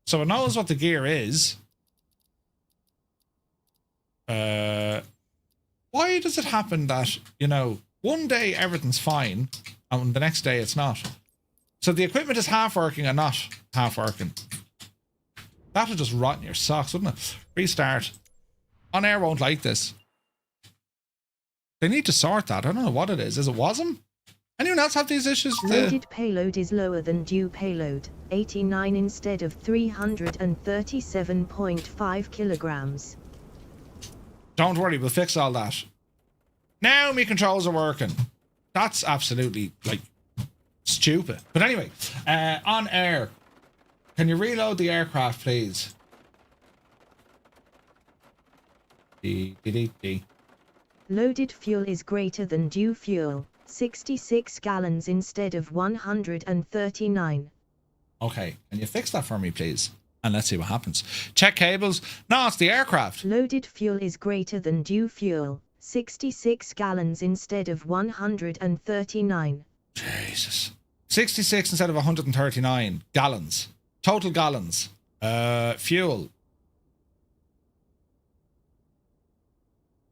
So it knows what the gear is. Why does it happen that, you know, one day everything's fine and the next day it's not? So the equipment is half working and not half working. That would just rot in your socks, wouldn't it? Restart. OnAir won't like this. They need to sort that. I don't know what it is. Is it WASM? Anyone else have these issues? Loaded payload is lower than due payload, 89 instead of 337.5 kilograms. Don't worry, we'll fix all that. Now my controls are working. That's absolutely, like, stupid. But anyway, OnAir. Can you reload the aircraft, please? Loaded fuel is greater than due fuel, 66 gallons instead of 139. Okay, can you fix that for me, please? And let's see what happens. Check cables. No, it's the aircraft. Loaded fuel is greater than due fuel, 66 gallons instead of 139. Jesus. 66 instead of 139 gallons. Total gallons. Fuel.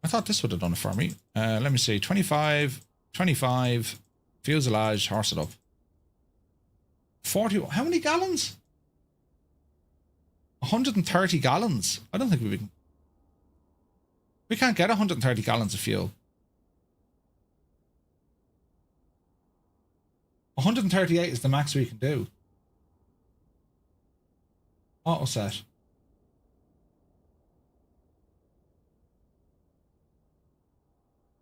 I thought this would have done it for me. Let me see. 25, 25, Fuselage, horse it up. 40. How many gallons? 130 gallons. I don't think we can. We can't get 130 gallons of fuel. 138 is the max we can do. Auto set.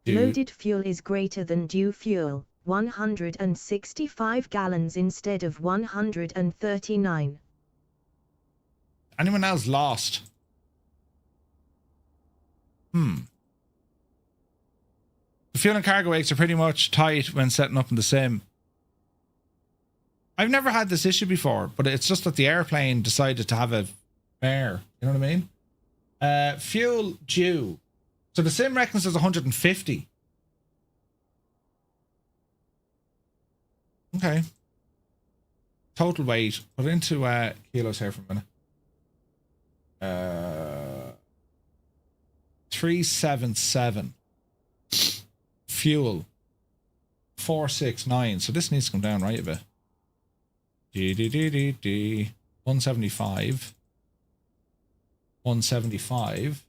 Loaded fuel is greater than due fuel, 165 gallons instead of 139. Anyone else lost? The fuel and cargo wakes are pretty much tight when setting up in the sim. I've never had this issue before, but it's just that the airplane decided to have a fare. You know what I mean? Fuel due. So the sim reckons there's 150. Okay. Total weight. Put it into kilos here for a minute. 377. Fuel 469. So this needs to come down right a bit. 175. 175.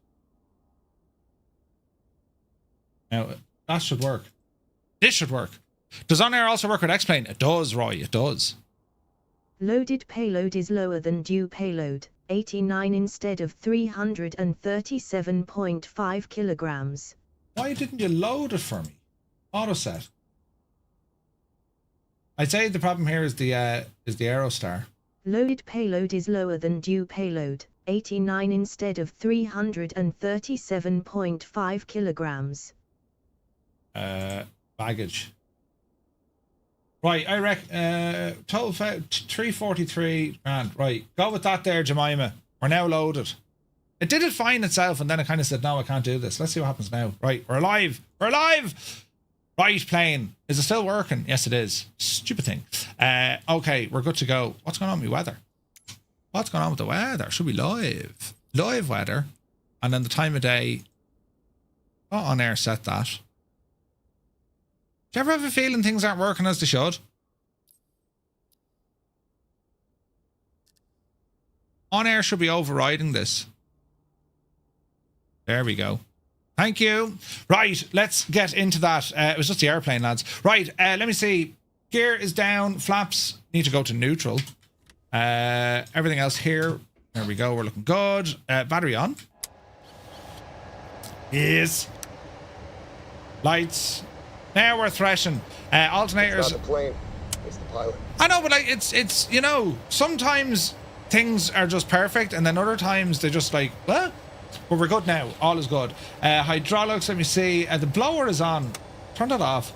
Now that should work. This should work. Does OnAir also work with X-Plane? It does, Roy. It does. Loaded payload is lower than due payload, 89 instead of 337.5 kilograms. Why didn't you load it for me? Auto set. I'd say the problem here is the Aerostar. Loaded payload is lower than due payload, 89 instead of 337.5 kilograms. Baggage. Right, I reckon total 343 grand. Right, go with that there, Jemima. We're now loaded. It did it fine itself, and then it kind of said, no, I can't do this. Let's see what happens now. Right, we're alive. We're alive. Right, plane. Is it still working? Yes, it is. Stupid thing. Okay, we're good to go. What's going on with the weather? What's going on with the weather? Should be live. Live weather. And then the time of day. Oh, OnAir set that. Do you ever have a feeling things aren't working as they should? OnAir should be overriding this. There we go. Thank you. Right, let's get into that. It was just the airplane, lads. Right, let me see. Gear is down. Flaps need to go to neutral. Everything else here. There we go. We're looking good. Battery on. Yes. Lights. Now we're threshing. Alternators. It's not the plane. It's the pilot. I know, but like it's you know, sometimes things are just perfect, and then other times they're just like, what? But we're good now. All is good. Hydraulics. Let me see. The blower is on. Turn that off.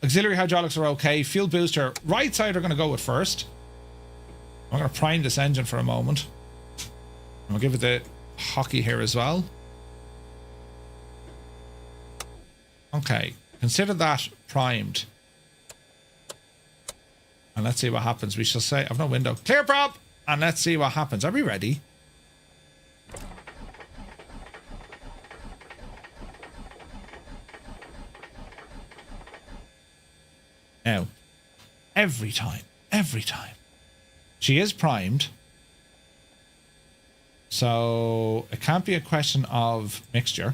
Auxiliary hydraulics are okay. Fuel booster. Right side are going to go with first. I'm going to prime this engine for a moment. I'll give it the hockey here as well. Okay. Consider that primed. And let's see what happens. We shall say, I've no window. Clear prop! And let's see what happens. Are we ready? Now, every time, she is primed. So it can't be a question of mixture.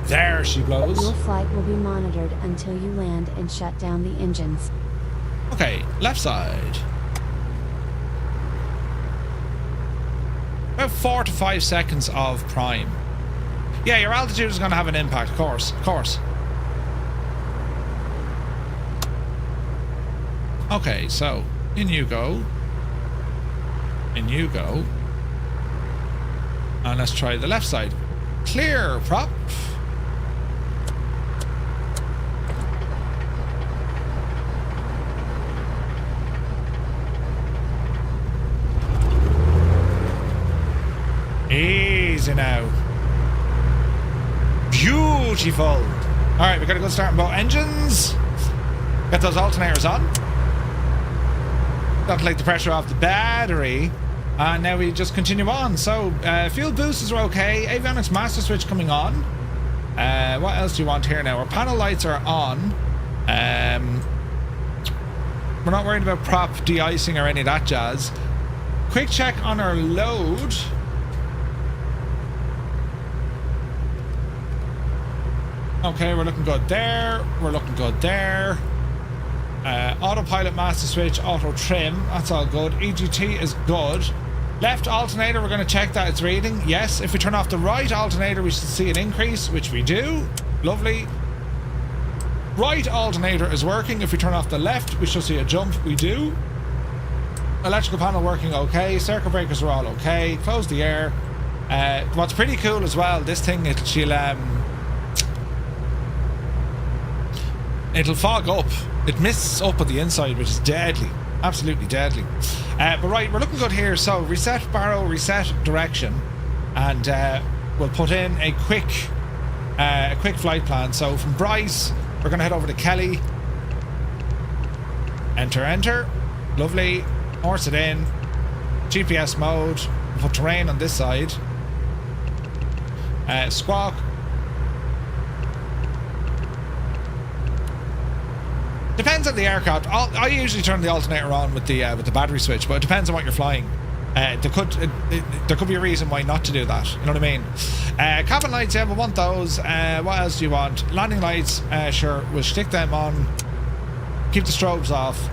There she blows. Your flight will be monitored until you land and shut down the engines. Okay, left side. About 4 to 5 seconds of prime. Yeah, your altitude is going to have an impact, of course, of course. Okay, so in you go. In you go. And let's try the left side. Clear prop. Easy now. Beautiful. All right, we got to go start both engines. Get those alternators on. Got to take the pressure off the battery. And now we just continue on. So, fuel boosters are okay. Avionics master switch coming on. What else do you want here now? Our panel lights are on. We're not worried about prop de-icing or any of that jazz. Quick check on our load. Okay, we're looking good there. We're looking good there. Autopilot master switch, auto trim. That's all good. EGT is good. Left alternator, we're going to check that it's reading. Yes. If we turn off the right alternator, we should see an increase, which we do. Lovely. Right alternator is working. If we turn off the left, we should see a jump. We do. Electrical panel working okay. Circuit breakers are all okay. Close the air. What's pretty cool as well, this thing, it'll fog up. It mists up on the inside, which is deadly. Absolutely deadly. But right, we're looking good here. So reset barrow, reset direction, and we'll put in a quick flight plan. So from Bryce, we're going to head over to Kelly. Enter. Lovely. Horse it in. GPS mode. We'll put terrain on this side. Squawk. Depends on the aircraft. I usually turn the alternator on with the battery switch, but it depends on what you're flying. There could be a reason why not to do that. You know what I mean? Cabin lights, yeah, we want those. What else do you want? Landing lights, sure, we'll stick them on. Keep the strobes off.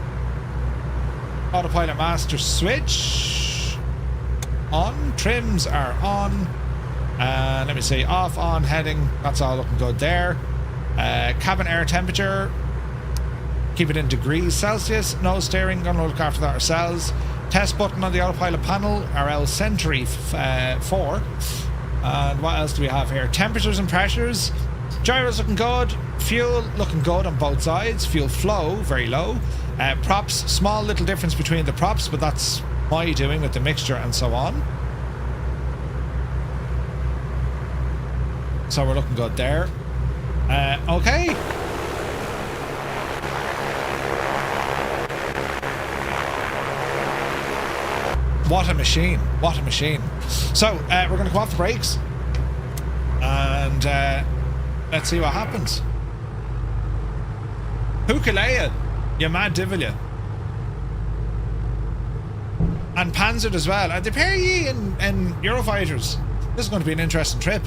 Autopilot master switch on. Trims are on. Let me see, off, on, heading. That's all looking good there. Cabin air temperature. Keep it in degrees Celsius. No steering, gonna look after that ourselves. Test button on the autopilot panel, RL Century 4. And what else do we have here? Temperatures and pressures. Gyros looking good. Fuel looking good on both sides. Fuel flow, very low. Props, small little difference between the props, but that's my doing with the mixture and so on. So we're looking good there. Okay. What a machine. What a machine. So, we're going to come off the brakes. And let's see what happens. Hukalea, you mad divil you. And Panzered as well. They pair ye in Eurofighters. This is going to be an interesting trip.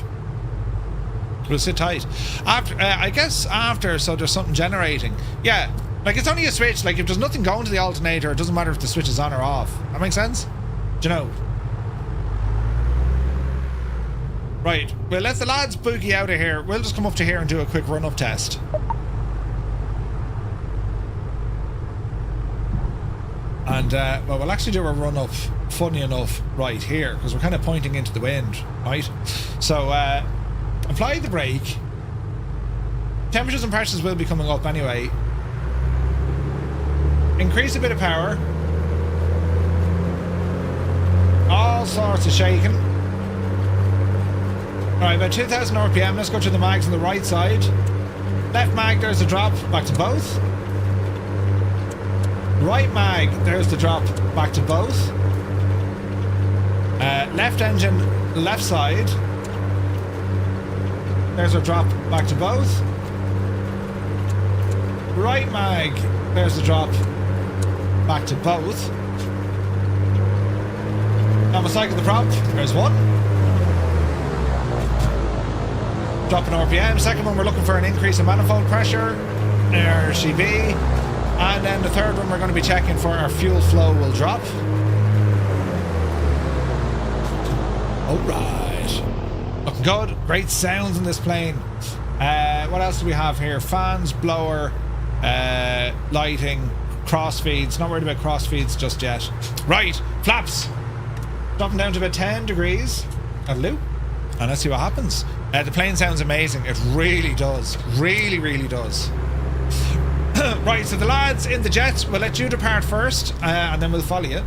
We'll sit tight. After, I guess after, so there's something generating. Yeah, like it's only a switch. Like if there's nothing going to the alternator, it doesn't matter if the switch is on or off. That makes sense? Do you know? Right, well, let the lads boogie out of here. We'll just come up to here and do a quick run-up test. And, well, we'll actually do a run-up, funny enough, right here, because we're kind of pointing into the wind, right? So, apply the brake. Temperatures and pressures will be coming up anyway. Increase a bit of power. All sorts of shaking. Alright, about 2,000 RPM. Let's go to the mags on the right side. Left mag, there's the drop, back to both. Right mag, there's the drop, back to both. Left engine, left side. There's a drop, back to both. Right mag, there's the drop, back to both. Now we'll cycle the prop. There's one. Dropping RPM. Second one, we're looking for an increase in manifold pressure. RCB. And then the third one, we're going to be checking for our fuel flow will drop. Alright. Looking good. Great sounds in this plane. What else do we have here? Fans, blower, lighting, crossfeeds. Not worried about crossfeeds just yet. Right. Flaps. Dropping down to about 10 degrees. Hello. And let's see what happens. The plane sounds amazing. It really does. Really, really does. Right, so the lads in the jets, we'll let you depart first, and then we'll follow you.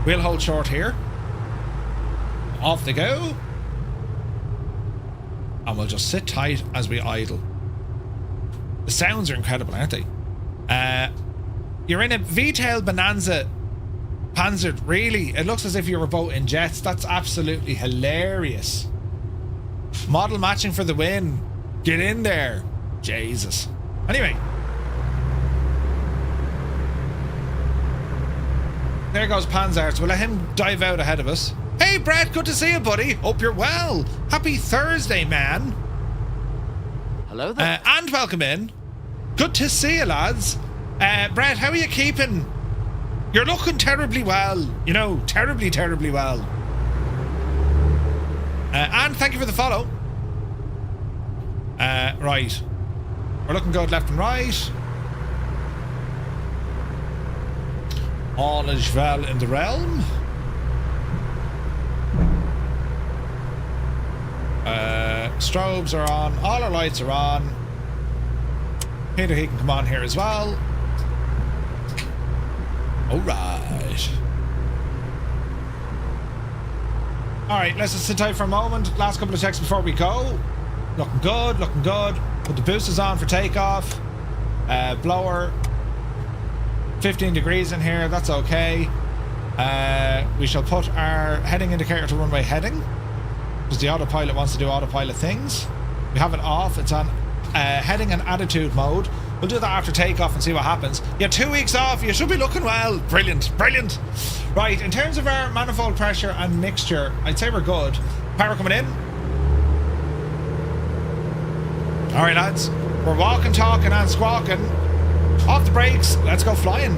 We'll hold short here. Off they go. And we'll just sit tight as we idle. The sounds are incredible, aren't they? You're in a V-tail Bonanza Panzer, really? It looks as if you were both in jets. That's absolutely hilarious. Model matching for the win. Get in there. Jesus. Anyway. There goes Panzers. We'll let him dive out ahead of us. Hey, Brett, good to see you, buddy. Hope you're well. Happy Thursday, man. Hello there. And welcome in. Good to see you, lads. Brett, how are you keeping? You're looking terribly well. You know, terribly, terribly well. And thank you for the follow. Right. We're looking good left and right. All is well in the realm. Strobes are on. All our lights are on. Peter, he can come on here as well. Alright. Alright, let's just sit tight for a moment. Last couple of checks before we go. Looking good, looking good. Put the boosters on for takeoff. Blower. 15 degrees in here, that's okay. We shall put our heading indicator to runway heading, because the autopilot wants to do autopilot things. We have it off, it's on heading and attitude mode. We'll do that after takeoff and see what happens. Yeah, 2 weeks off, you should be looking well. Brilliant, brilliant. Right, in terms of our manifold pressure and mixture, I'd say we're good. Power coming in. Alright lads, we're walking, talking and squawking. Off the brakes, let's go flying.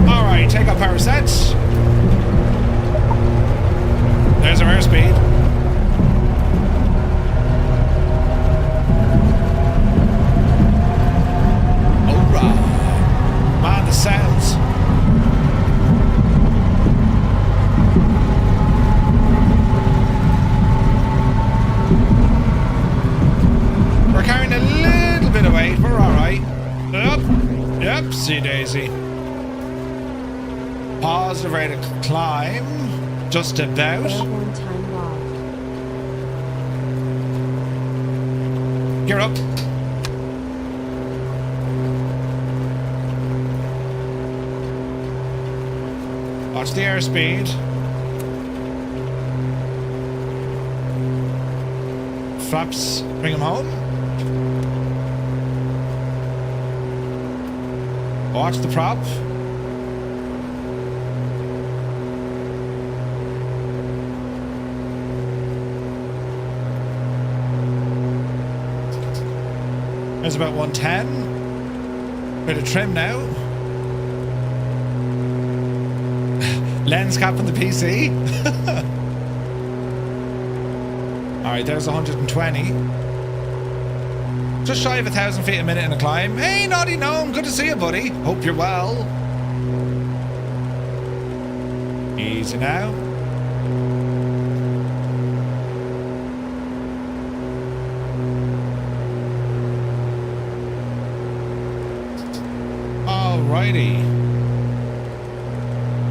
Alright, take up power sets. There's our airspeed. Alright. Man, the sounds. We're carrying a little bit of weight, we're alright. Yep, see Daisy. Positive rate of climb, just about. Airborne time logged. Gear up. Watch the airspeed. Flaps, bring them home. Watch the prop. There's about 110. Bit of trim now. Lens cap on the PC. Alright, there's 120. Just shy of 1,000 feet a minute in a climb. Hey, Naughty Gnome, good to see you, buddy. Hope you're well. Easy now. Alrighty.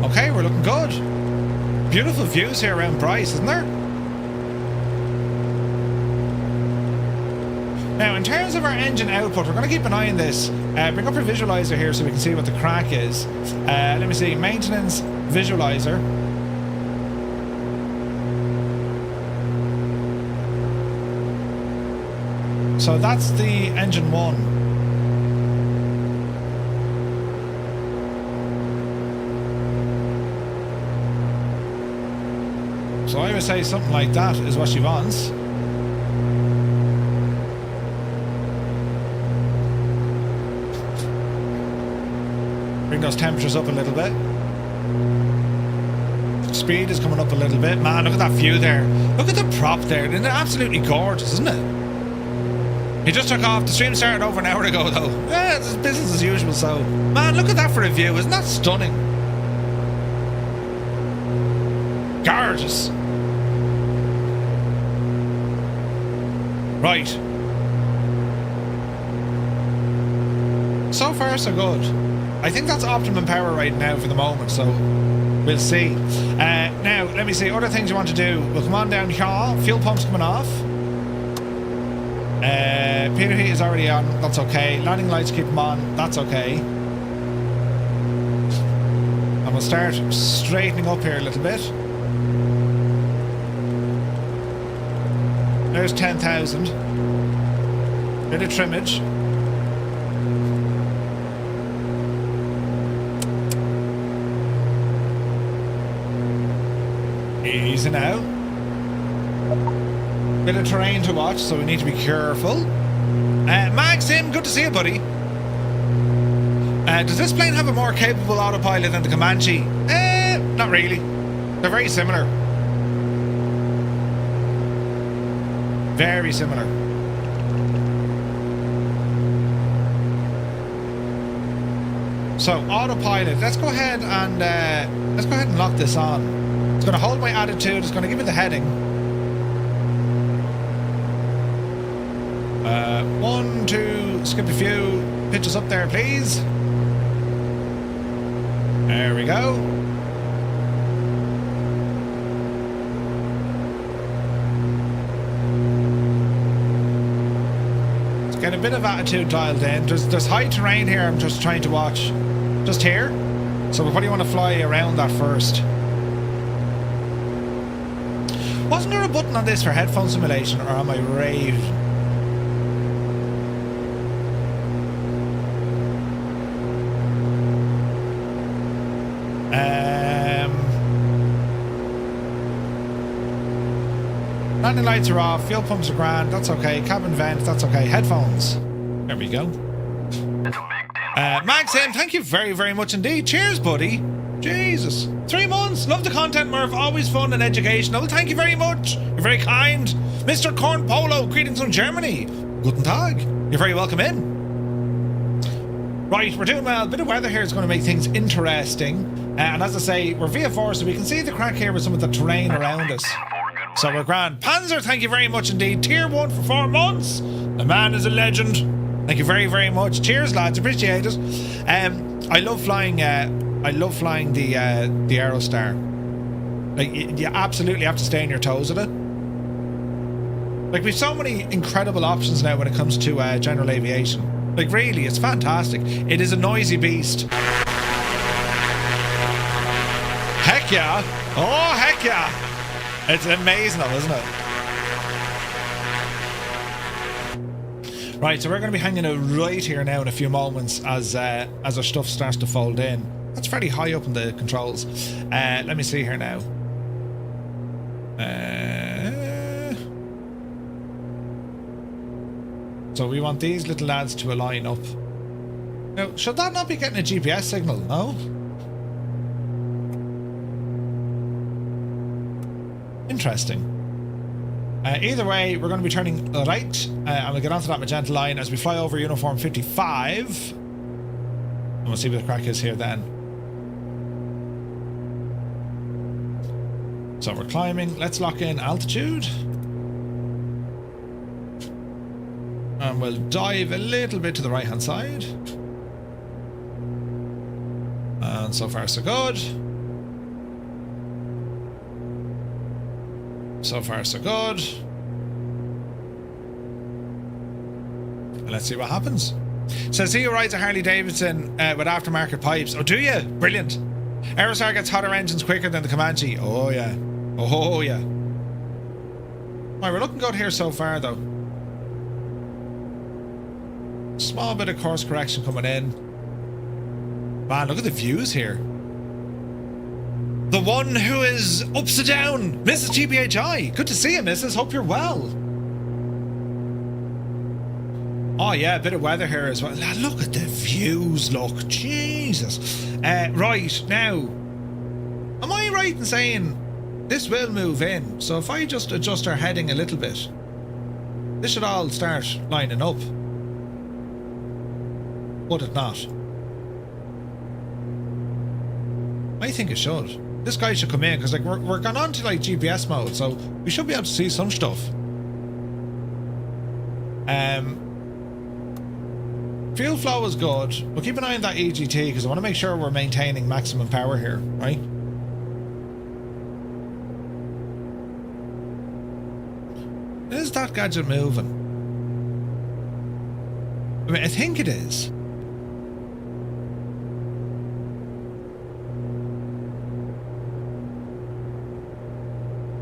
Okay, we're looking good. Beautiful views here around Bryce, isn't there? Now, in terms of our engine output, we're going to keep an eye on this. Bring up our visualizer here so we can see what the crack is. Let me see. Maintenance visualizer. So that's the engine one. So I would say something like that is what she wants. Bring those temperatures up a little bit. Speed is coming up a little bit. Man, look at that view there. Look at the prop there. Isn't it absolutely gorgeous, isn't it? He just took off. The stream started over an hour ago, though. Yeah, it's business as usual, so... Man, look at that for a view. Isn't that stunning? Gorgeous. Right. So far, so good. I think that's optimum power right now for the moment, so we'll see. Now, let me see. Other things you want to do. We'll come on down here. Fuel pump's coming off. Pitot heat is already on. That's okay. Landing lights, keep them on. That's okay. And we'll start straightening up here a little bit. There's 10,000. Bit of trimmage. Easy now. Bit of terrain to watch, so we need to be careful. Maxim, good to see you, buddy. Does this plane have a more capable autopilot than the Comanche? Not really. They're very similar. Very similar. So autopilot. Let's go ahead and lock this on. It's going to hold my attitude. It's going to give me the heading. 1, 2. Skip a few pitches up there, please. There we go. Let's get a bit of attitude dialed in. There's high terrain here. I'm just trying to watch. Just here. So we probably want to fly around that first. Wasn't there a button on this for headphone simulation, or am I raved? Landing lights are off, fuel pumps are grand, that's okay. Cabin vent, that's okay. Headphones. There we go. Maxim, thank you very, very much indeed. Cheers, buddy. Jesus. 3 months. Love the content, Merv. Always fun and educational. Thank you very much. You're very kind. Mr. Corn Polo, greetings from Germany. Guten Tag. You're very welcome in. Right, we're doing well. A bit of weather here is going to make things interesting. And as I say, we're VF4, so we can see the crack here with some of the terrain around us. So we're grand. Panzer, thank you very much indeed. Tier 1 for 4 months. The man is a legend. Thank you very, very much. Cheers, lads. Appreciate it. I love flying the Aerostar. Like, you absolutely have to stay on your toes with it. Like, we've so many incredible options now when it comes to general aviation. Like, really, it's fantastic. It is a noisy beast. Heck yeah. Oh, heck yeah. It's amazing, isn't it? Right, so we're going to be hanging out right here now in a few moments as our stuff starts to fold in. That's fairly high up in the controls. Let me see here now. So we want these little lads to align up. Now, should that not be getting a GPS signal? No? Interesting. Either way, we're going to be turning right, and we'll get onto that magenta line as we fly over uniform 55. And we'll see what the crack is here then. So we're climbing. Let's lock in altitude. And we'll dive a little bit to the right-hand side. And so far, so good. So far, so good. And let's see what happens. So, see who rides a Harley Davidson with aftermarket pipes. Oh, do you? Brilliant. Aerostar gets hotter engines quicker than the Comanche. Oh, yeah. Oh, yeah. Right, we're looking good here so far, though. Small bit of course correction coming in. Man, look at the views here. The one who is upside down, Mrs. GBHI. Good to see you, Mrs. Hope you're well. Oh yeah, a bit of weather here as well. Look at the views, look. Jesus. Right, now, am I right in saying this will move in? So if I just adjust our heading a little bit, this should all start lining up. Would it not? I think it should. This guy should come in because like we're gone on to like GPS mode, so we should be able to see some stuff. Fuel flow is good. We'll keep an eye on that EGT because I want to make sure we're maintaining maximum power here, right? Is that gadget moving? I mean, I think it is.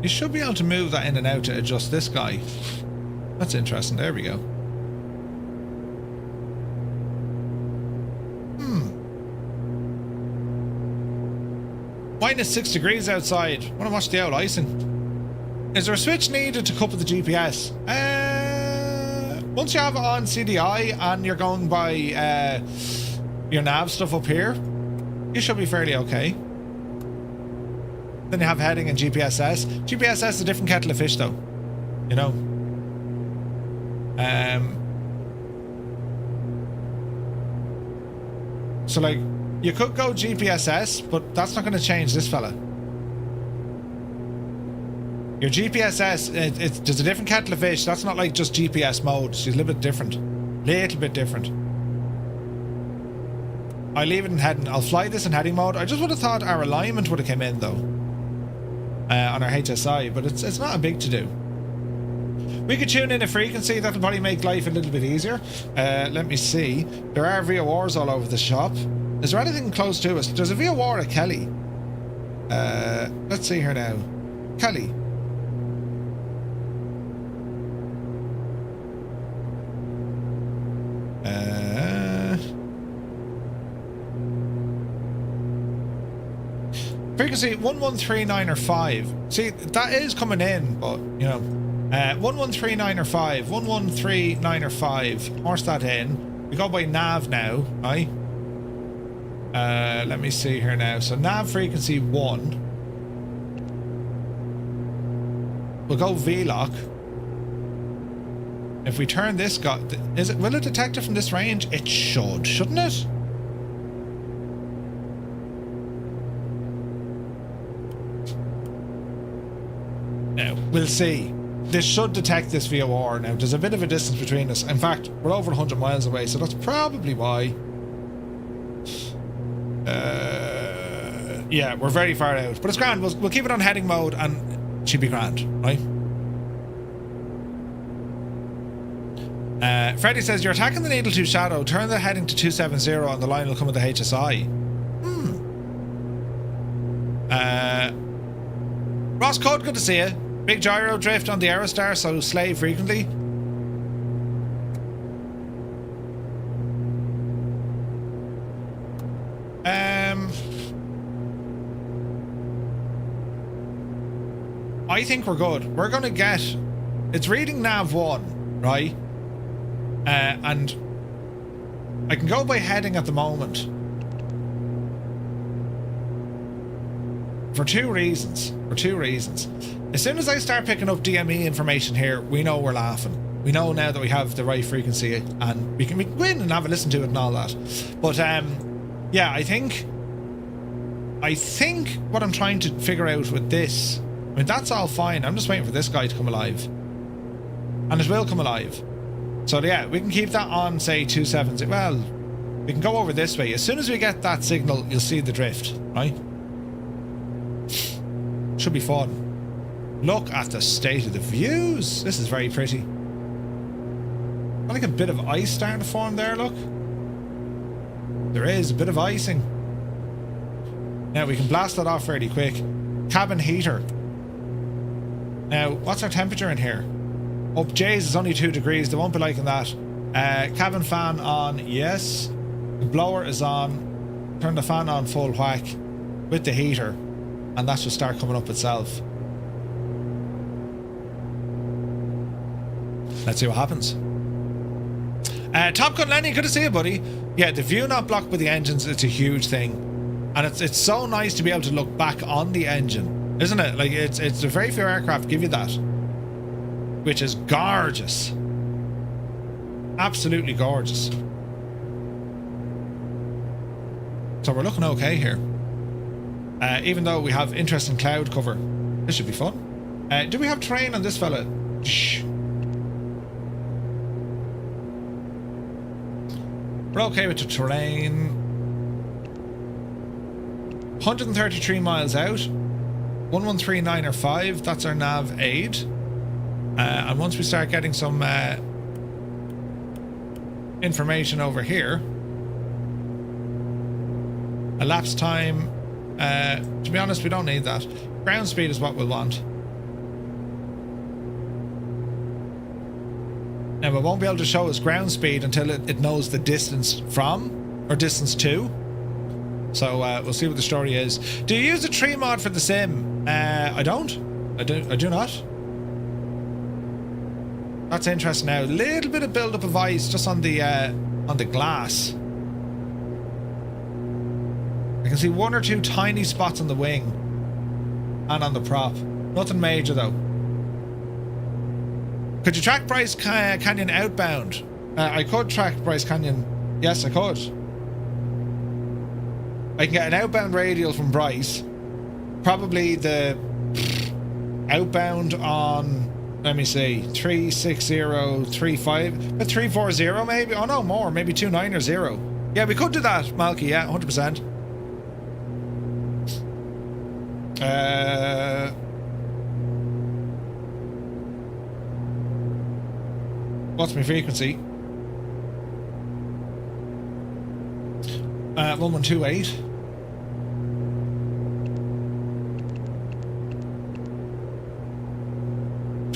You should be able to move that in and out to adjust this guy. That's interesting. There we go. -6 degrees outside. Want to watch the owl icing. Is there a switch needed to couple the GPS? Once you have it on CDI and you're going by your nav stuff up here, you should be fairly okay. Then you have heading and GPSS. GPSS is a different kettle of fish though. You know. So like, you could go GPSS, but that's not going to change this fella. Your GPSS, there's a different kettle of fish. That's not like just GPS mode. She's a little bit different. Little bit different. I leave it in heading. I'll fly this in heading mode. I just would have thought our alignment would have come in though. On our HSI, but it's not a big to do. We could tune in a frequency. That'll probably make life a little bit easier. Let me see. There are VORs all over the shop. Is there anything close to us? There's a VOR at Kelly. Let's see here now. Kelly. Frequency 1139 or 5. See, that is coming in, but you know, 1139 or 5, 1139 or 5. Horse that in. We go by nav now, right? Let me see here now. So nav frequency 1. We'll go VLOC. If we turn this guy, will it detect it from this range? It should, shouldn't it? Now, we'll see. This should detect this VOR. Now, there's a bit of a distance between us. In fact, we're over 100 miles away, so that's probably why. Yeah, we're very far out. But it's grand. We'll keep it on heading mode and it should be grand, right? Freddie says, you're attacking the needle to shadow. Turn the heading to 270 and the line will come with the HSI. Ross Code, good to see you. Big gyro drift on the Aerostar, so slave frequently. I think we're good. We're going to get... It's reading nav 1, right? And I can go by heading at the moment. For two reasons. As soon as I start picking up DME information here, we know we're laughing. We know now that we have the right frequency and we can go in and have a listen to it and all that. But yeah, I think what I'm trying to figure out with this, I mean, that's all fine. I'm just waiting for this guy to come alive. And it will come alive. So yeah, we can keep that on, say, 270. Well, we can go over this way. As soon as we get that signal, you'll see the drift, right? Should be fun. Look at the state of the views. This is very pretty. Got like a bit of ice starting to form there, look. There is a bit of icing. Now we can blast that off fairly quick. Cabin heater. Now, what's our temperature in here? Up J's is only 2 degrees. They won't be liking that. Cabin fan on, yes. The blower is on. Turn the fan on full whack with the heater. And that should start coming up itself. Let's see what happens. Top Gun Lenny, good to see you, buddy. Yeah, the view not blocked by the engines, it's a huge thing. And it's so nice to be able to look back on the engine, isn't it? Like, it's a very few aircraft give you that. Which is gorgeous. Absolutely gorgeous. So we're looking okay here. Even though we have interesting cloud cover. This should be fun. Do we have terrain on this fella? Shh. We're okay with the terrain. 133 miles out. 1139 or 5. That's our nav aid. And once we start getting some information over here. Elapsed time. To be honest, we don't need that. Ground speed is what we'll want. Now, we won't be able to show us ground speed until it knows the distance from or distance to. So we'll see what the story is. Do you use the tree mod for the sim? I don't. I do not. That's interesting. Now, a little bit of build-up of ice just on the glass. I can see one or two tiny spots on the wing and on the prop. Nothing major though. Could you track Bryce Canyon outbound? I could track Bryce Canyon. Yes, I could. I can get an outbound radial from Bryce. Probably the outbound on, let me see, 36035, but 340 maybe? Oh no, more, maybe 290. Yeah, we could do that, Malky, yeah, 100%. What's my frequency? 1128.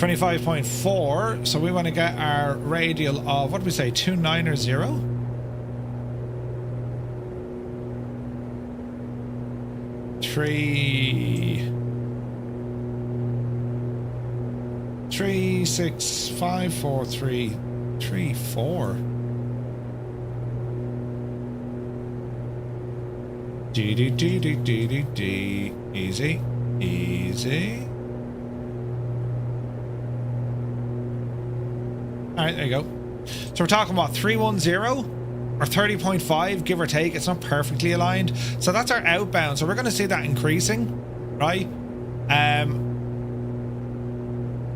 .4, so we want to get our radial of, what did we say, 290? Three 6 5 4 3 3 4. D. Easy. Alright, there you go. So we're talking what, 310 or 30.5, give or take. It's not perfectly aligned. So that's our outbound. So we're going to see that increasing, right?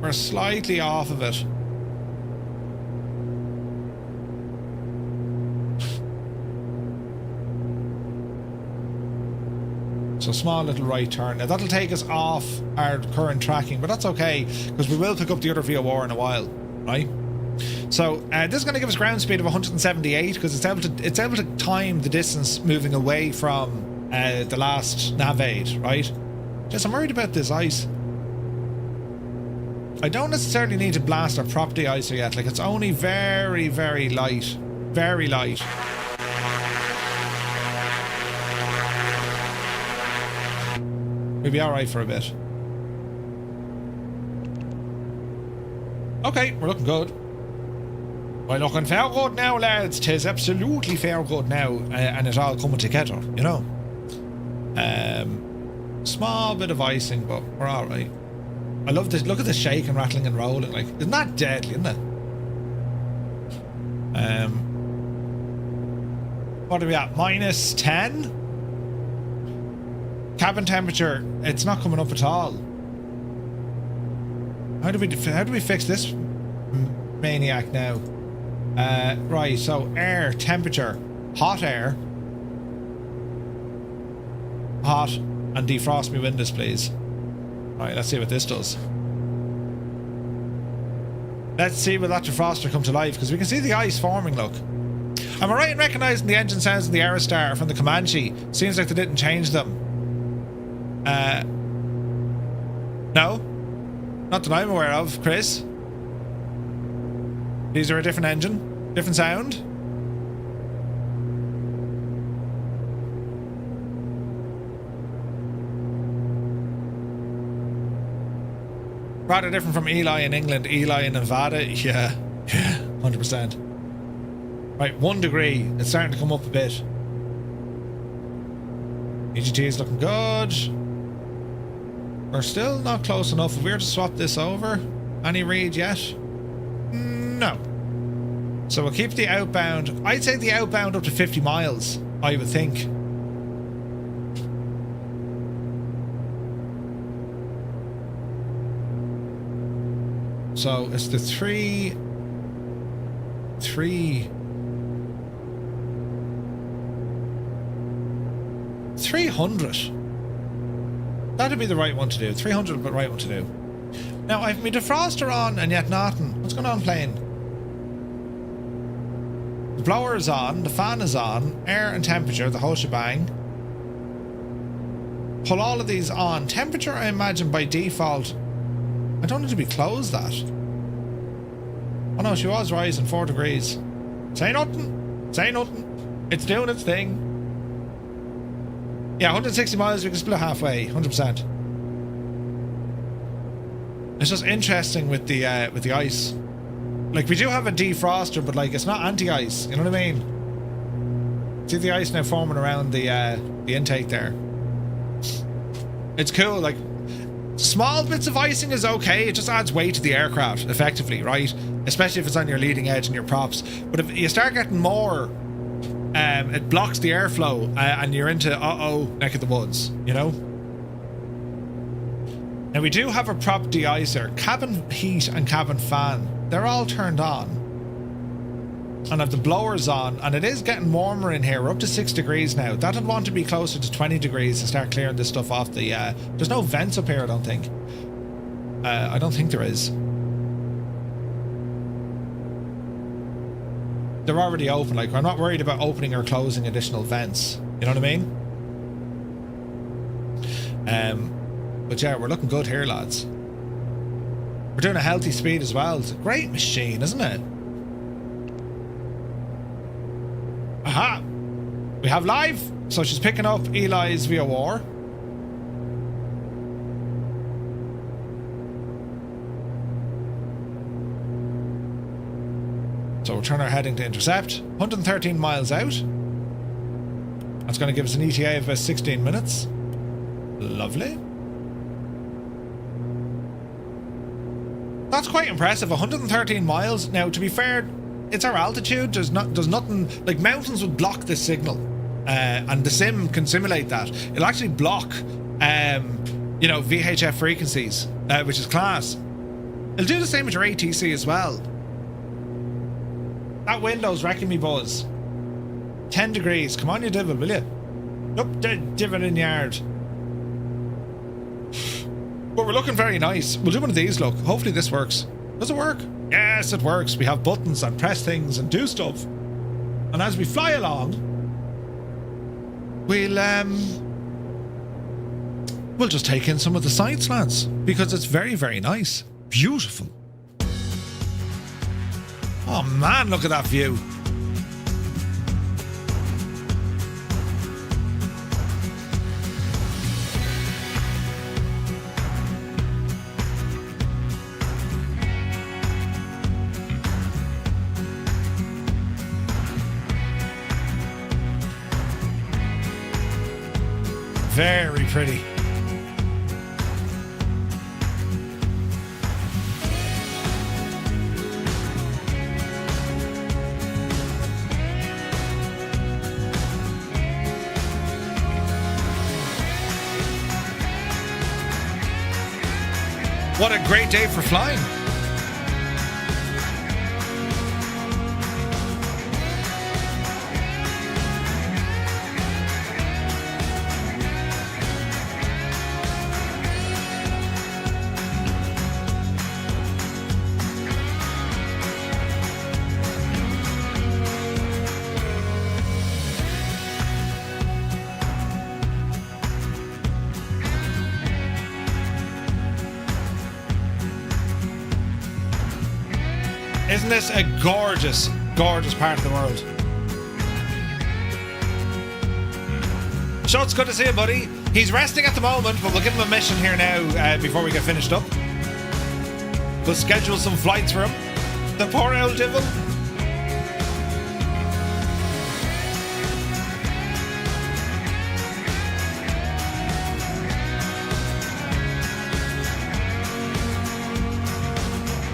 We're slightly off of it. So small little right turn. Now that'll take us off our current tracking, but that's okay because we will pick up the other VOR in a while, right? So this is going to give us ground speed of 178 because it's able to time the distance moving away from the last nav aid, right? Just I'm worried about this ice. I don't necessarily need to blast our prop de-icer yet. Like, it's only very, very light. Very light. We'll be alright for a bit. Okay, we're looking good. We're looking fair good now, lads. 'Tis absolutely fair good now. And it's all coming together, you know. Small bit of icing, but we're alright. I love this. Look at the shaking, rattling and rolling. Like, isn't that deadly, isn't it? What are we at? -10? Cabin temperature. It's not coming up at all. How do we fix this maniac now? Right, so air temperature. Hot air. Hot. And defrost me windows, please. Alright, let's see what this does. Let's see will that defroster come to life, because we can see the ice forming, look. Am I right in recognising the engine sounds in the Aerostar from the Comanche? Seems like they didn't change them. No? Not that I'm aware of, Chris. These are a different engine? Different sound? Rather different from Eli in England, Eli in Nevada. Yeah, 100%. Right, 1 degree. It's starting to come up a bit. EGT is looking good. We're still not close enough. If we were to swap this over, any read yet? No. So we'll keep the outbound. I'd say the outbound up to 50 miles, I would think. So it's the 300. That'd be the right one to do. 300 but right one to do. Now I've my defroster on and yet nothing. What's going on, plane? The blower is on, the fan is on, air and temperature, the whole shebang. Pull all of these on. Temperature, I imagine, by default, I don't need to be closed that. Oh no, she was rising 4 degrees. Say nothing. Say nothing. It's doing its thing. Yeah, 160 miles, we can split halfway, 100%. It's just interesting with the ice. Like, we do have a defroster, but like, it's not anti-ice. You know what I mean? See the ice now forming around the intake there. It's cool. Like, small bits of icing is okay. It just adds weight to the aircraft, effectively, right? Especially if it's on your leading edge and your props. But if you start getting more, it blocks the airflow, and you're into neck of the woods. You know. Now we do have a prop de-icer, cabin heat and cabin fan. They're all turned on. And have the blowers on, and it is getting warmer in here. We're up to 6 degrees now. That'd want to be closer to 20 degrees to start clearing this stuff off the... there's no vents up here, I don't think. I don't think there is. They're already open. Like, I'm not worried about opening or closing additional vents. You know what I mean? But yeah, we're looking good here, lads. We're doing a healthy speed as well. It's a great machine, isn't it? Aha! We have live! So she's picking up Eli's VOR. So we'll turn our heading to intercept. 113 miles out. That's going to give us an ETA of about 16 minutes. Lovely. That's quite impressive. 113 miles. Now, to be fair, it's our altitude. There's nothing like mountains would block this signal, and the sim can simulate that. It'll actually block, you know, VHF frequencies, which is class. It'll do the same with your ATC as well. That window's wrecking me, buzz. 10 degrees. Come on, you divot, will you? Up the divot in yard. But we're looking very nice. We'll do one of these, look. Hopefully this works. Does it work? Yes, it works. We have buttons and press things and do stuff. And as we fly along, we'll just take in some of the sights, lads, because it's very, very nice. Beautiful. Oh man, look at that view. Very pretty. What a great day for flying. Isn't this a gorgeous, gorgeous part of the world? Schultz, good to see you, buddy. He's resting at the moment, but we'll give him a mission here now before we get finished up. We'll schedule some flights for him. The poor old devil.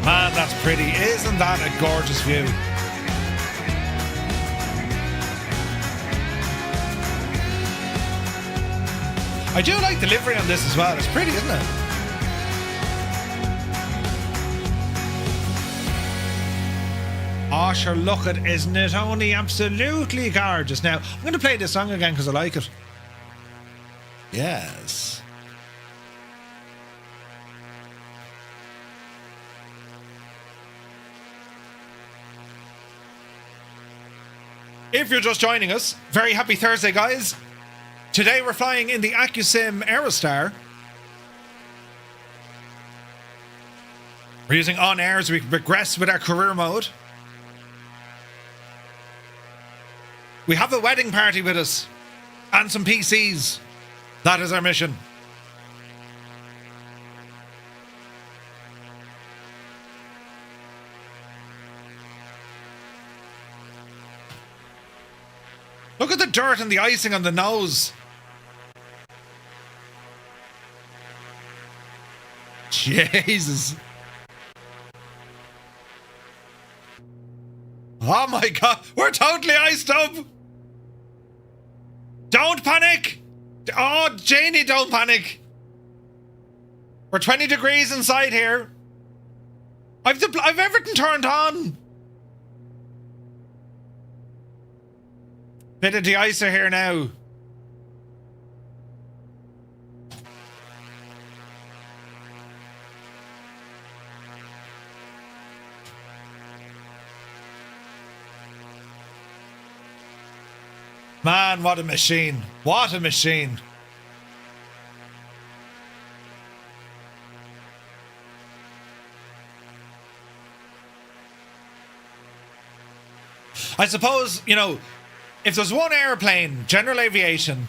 Man, that's pretty. Isn't that a gorgeous view? I do like the livery on this as well. It's pretty, isn't it? Oh, sure, look it. Isn't it only absolutely gorgeous? Now, I'm going to play this song again because I like it. Yes. If you're just joining us, very happy Thursday, guys. Today we're flying in the Accu-Sim Aerostar. We're using OnAir as we progress with our career mode. We have a wedding party with us and some PCs. That is our mission. Look at the dirt and the icing on the nose. Jesus. Oh my God, we're totally iced up. Don't panic. Oh, Janie, don't panic. We're 20 degrees inside here. I've everything turned on. Bit of de-icer here now. Man, what a machine. What a machine. I suppose, you know, if there's one airplane, general aviation,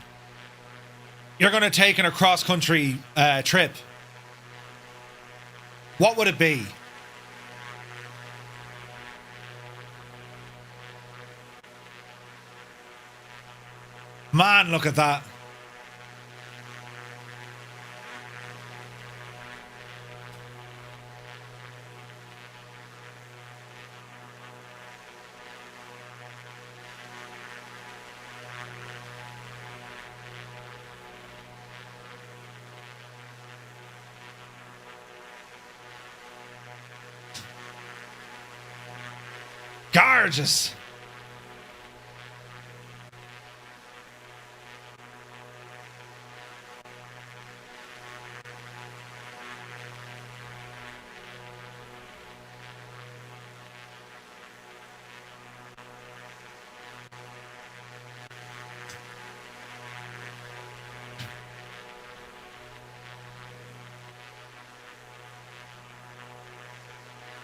you're going to take in a cross-country trip, what would it be? Man, look at that. Gorgeous.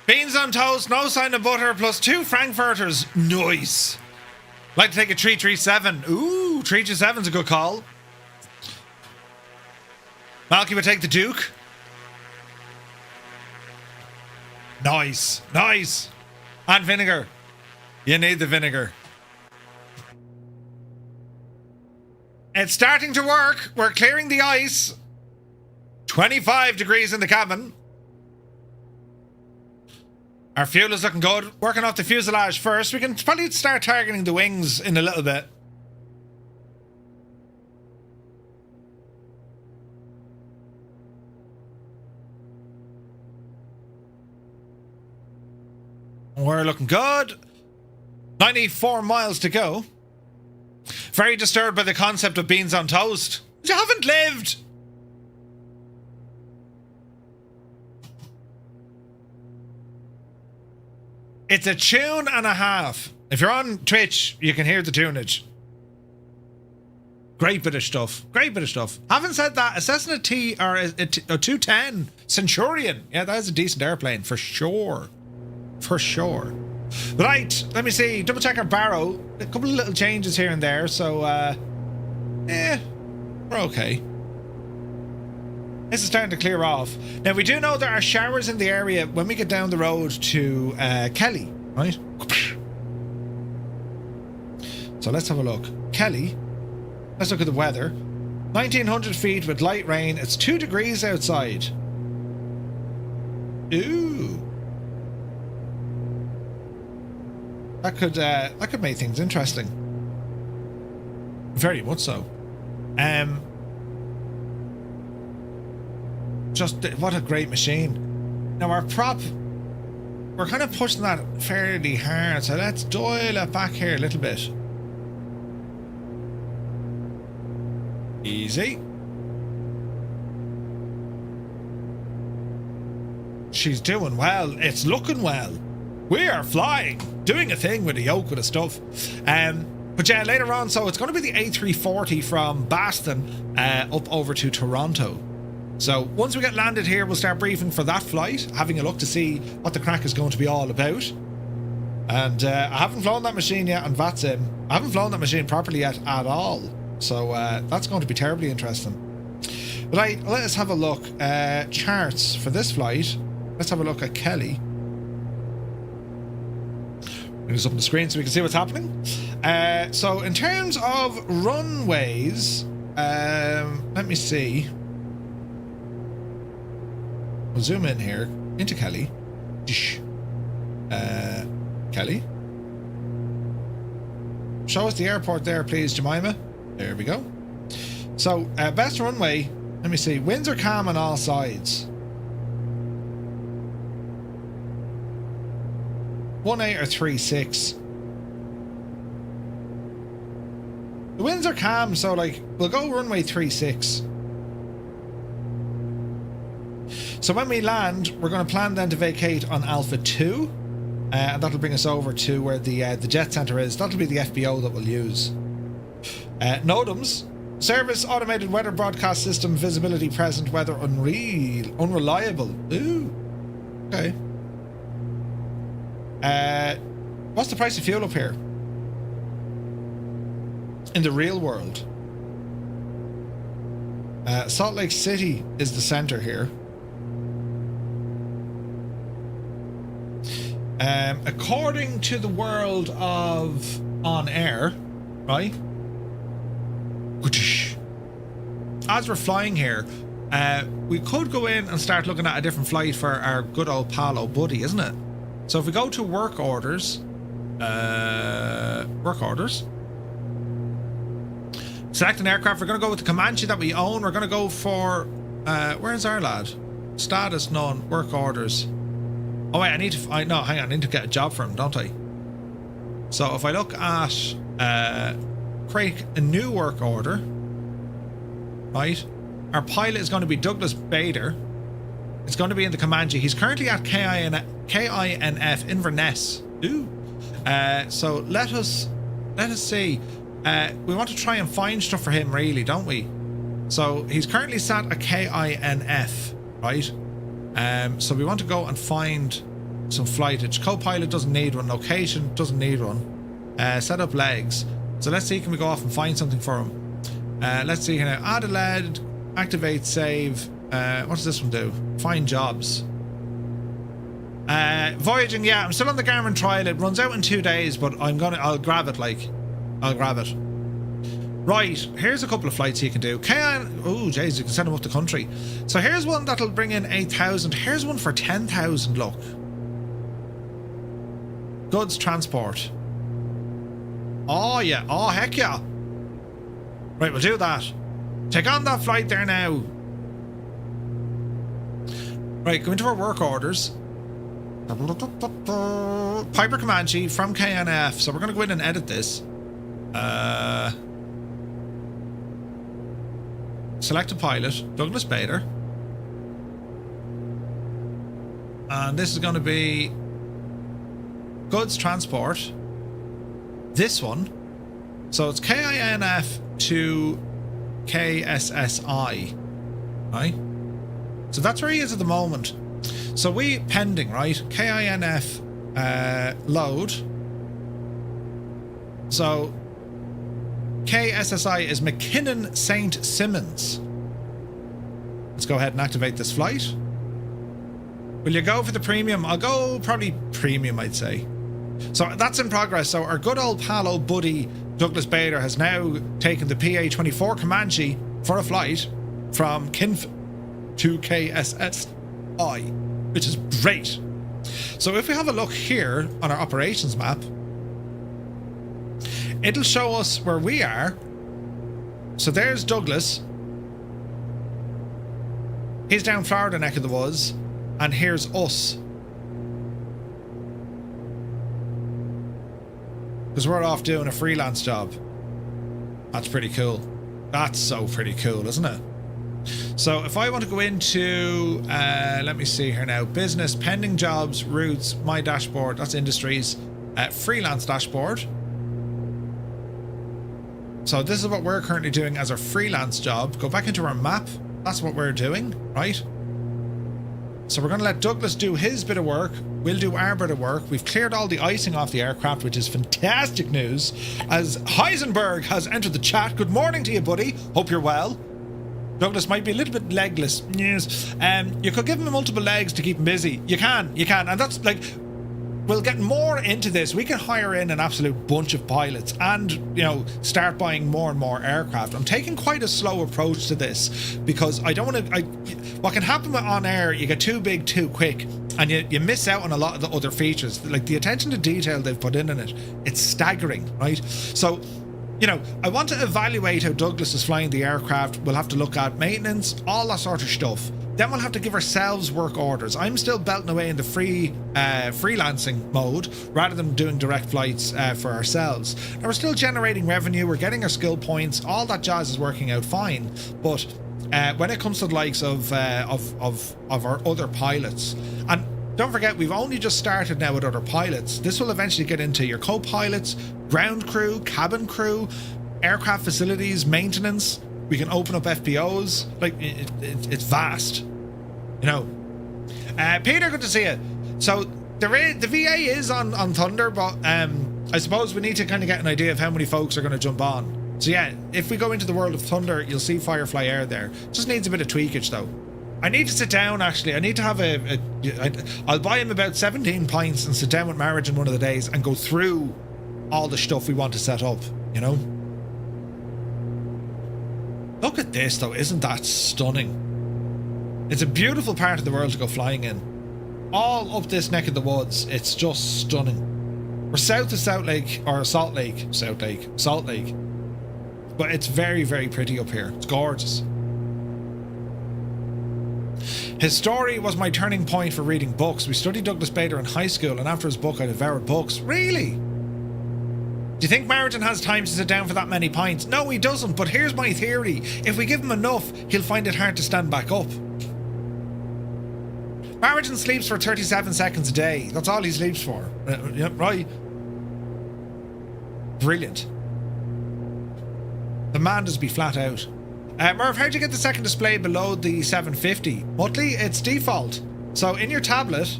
Beans on toast, no sign of butter, plus 2 frankfurters. Nice. Like to take a 337. Ooh, 337's a good call. Malky would take the Duke. Nice, nice. And vinegar. You need the vinegar. It's starting to work. We're clearing the ice. 25 degrees in the cabin. Our fuel is looking good. Working off the fuselage first. We can probably start targeting the wings in a little bit. We're looking good. 94 miles to go. Very disturbed by the concept of beans on toast. You haven't lived. It's a tune and a half. If you're on Twitch, you can hear the tunage. Great bit of stuff. Great bit of stuff. Haven't said that. A Cessna T or a 210 Centurion. Yeah, that is a decent airplane for sure. For sure. Right, let me see. Double check our barrow. A couple of little changes here and there. So, we're okay. This is starting to clear off. Now, we do know there are showers in the area when we get down the road to Kelly, right? So let's have a look. Kelly, let's look at the weather. 1,900 feet with light rain. It's 2 degrees outside. Ooh. That could make things interesting. Very much so. Just what a great machine. Now our prop, we're kind of pushing that fairly hard, so let's dial it back here a little bit. Easy. She's doing well. It's looking well. We are flying, doing a thing with the yoke with the stuff. But yeah, later on, so it's going to be the A340 from Boston up over to Toronto. So once we get landed here, we'll start briefing for that flight, having a look to see what the crack is going to be all about. And I haven't flown that machine yet on VATSIM. I haven't flown that machine properly yet at all. So that's going to be terribly interesting. But let us have a look. Charts for this flight. Let's have a look at Kelly. Bring this up on the screen so we can see what's happening. So in terms of runways, let me see. We'll zoom in here into Kelly. Kelly, show us the airport there, please, Jemima. There we go. So best runway. Let me see. Winds are calm on all sides. 1.8 or 3.6. The winds are calm, so like we'll go runway 3.6. So when we land, we're going to plan then to vacate on Alpha 2, and that'll bring us over to where the jet center is. That'll be the FBO that we'll use. NOTAMs. Service automated weather broadcast system visibility present weather unreliable. Ooh. Okay. What's the price of fuel up here? In the real world. Salt Lake City is the center here. According to the world of OnAir, right? As we're flying here, we could go in and start looking at a different flight for our good old pal Buddy, isn't it? So if we go to work orders, select an aircraft. We're going to go with the Comanche that we own. We're going to go for where's our lad? Status none. Work orders. Oh wait, I need to. Hang on. I need to get a job for him, don't I? So if I look at create a new work order, right? Our pilot is going to be Douglas Bader. It's going to be in the Comanche. He's currently at KINF Inverness. Ooh. So let us see. We want to try and find stuff for him, really, don't we? So he's currently sat at KINF, right? So we want to go and find some flightage. Co-pilot doesn't need one. Location doesn't need one. Set up legs. So let's see, can we go off and find something for him? Let's see here now. Add a lead, activate, save. What does this one do? Find jobs. Voyaging, yeah, I'm still on the Garmin trial. It runs out in 2 days, but I'll grab it, I'll grab it. Right, here's a couple of flights you can do. Oh, jeez, you can send them up the country. So here's one that'll bring in 8,000. Here's one for 10,000, look. Goods transport. Oh, yeah. Oh, heck yeah. Right, we'll do that. Take on that flight there now. Right, go into our work orders. Piper Comanche from KNF. So we're going to go in and edit this. Select a pilot, Douglas Bader. And this is going to be goods transport. This one. So it's KINF to KSSI. Right? So that's where he is at the moment. So we pending, right? KINF load. So KSSI is McKinnon St. Simons. Let's go ahead and activate this flight. Will you go for the premium? I'll go probably premium, I'd say. So that's in progress. So our good old pal buddy Douglas Bader has now taken the PA-24 Comanche for a flight from KINF to KSSI, which is great. So if we have a look here on our operations map, it'll show us where we are. So there's Douglas. He's down Florida neck of the woods. And here's us. Because we're off doing a freelance job. That's pretty cool. That's so pretty cool, isn't it? So if I want to go into, let me see here now, business, pending jobs, routes, my dashboard, that's industries, freelance dashboard. So this is what we're currently doing as our freelance job. Go back into our map. That's what we're doing, right? So we're going to let Douglas do his bit of work. We'll do our bit of work. We've cleared all the icing off the aircraft, which is fantastic news. As Heisenberg has entered the chat. Good morning to you, buddy. Hope you're well. Douglas might be a little bit legless. Yes. You could give him multiple legs to keep him busy. You can. And that's like... We'll get more into this. We can hire in an absolute bunch of pilots and, you know, start buying more and more aircraft. I'm taking quite a slow approach to this because I don't want to... What can happen with On Air, you get too big too quick and you miss out on a lot of the other features. Like the attention to detail they've put in it, it's staggering, right? So, you know, I want to evaluate how Douglas is flying the aircraft. We'll have to look at maintenance, all that sort of stuff. Then we'll have to give ourselves work orders. I'm still belting away in the freelancing mode rather than doing direct flights for ourselves. Now we're still generating revenue. We're getting our skill points. All that jazz is working out fine. But when it comes to the likes of our other pilots, and don't forget, we've only just started now with other pilots. This will eventually get into your co-pilots, ground crew, cabin crew, aircraft facilities, maintenance. We can open up FBOs. Like, it's vast. You know. Peter, good to see you. So, the VA is on Thunder, but I suppose we need to kind of get an idea of how many folks are going to jump on. So, yeah, if we go into the world of Thunder, you'll see Firefly Air there. Just needs a bit of tweakage, though. I need to sit down, actually. I need to have I'll buy him about 17 pints and sit down with Marriage in one of the days and go through all the stuff we want to set up, you know? Look at this, though. Isn't that stunning? It's a beautiful part of the world to go flying in. All up this neck of the woods. It's just stunning. We're south of Salt Lake. But it's very, very pretty up here. It's gorgeous. His story was my turning point for reading books. We studied Douglas Bader in high school, and after his book, I devoured books. Really? Do you think Marriton has time to sit down for that many pints? No, he doesn't, but here's my theory. If we give him enough, he'll find it hard to stand back up. Marriton sleeps for 37 seconds a day. That's all he sleeps for. Yeah, right. Brilliant. The man does be flat out. Merv, how'd you get the second display below the 750? Mutley, it's default. So in your tablet,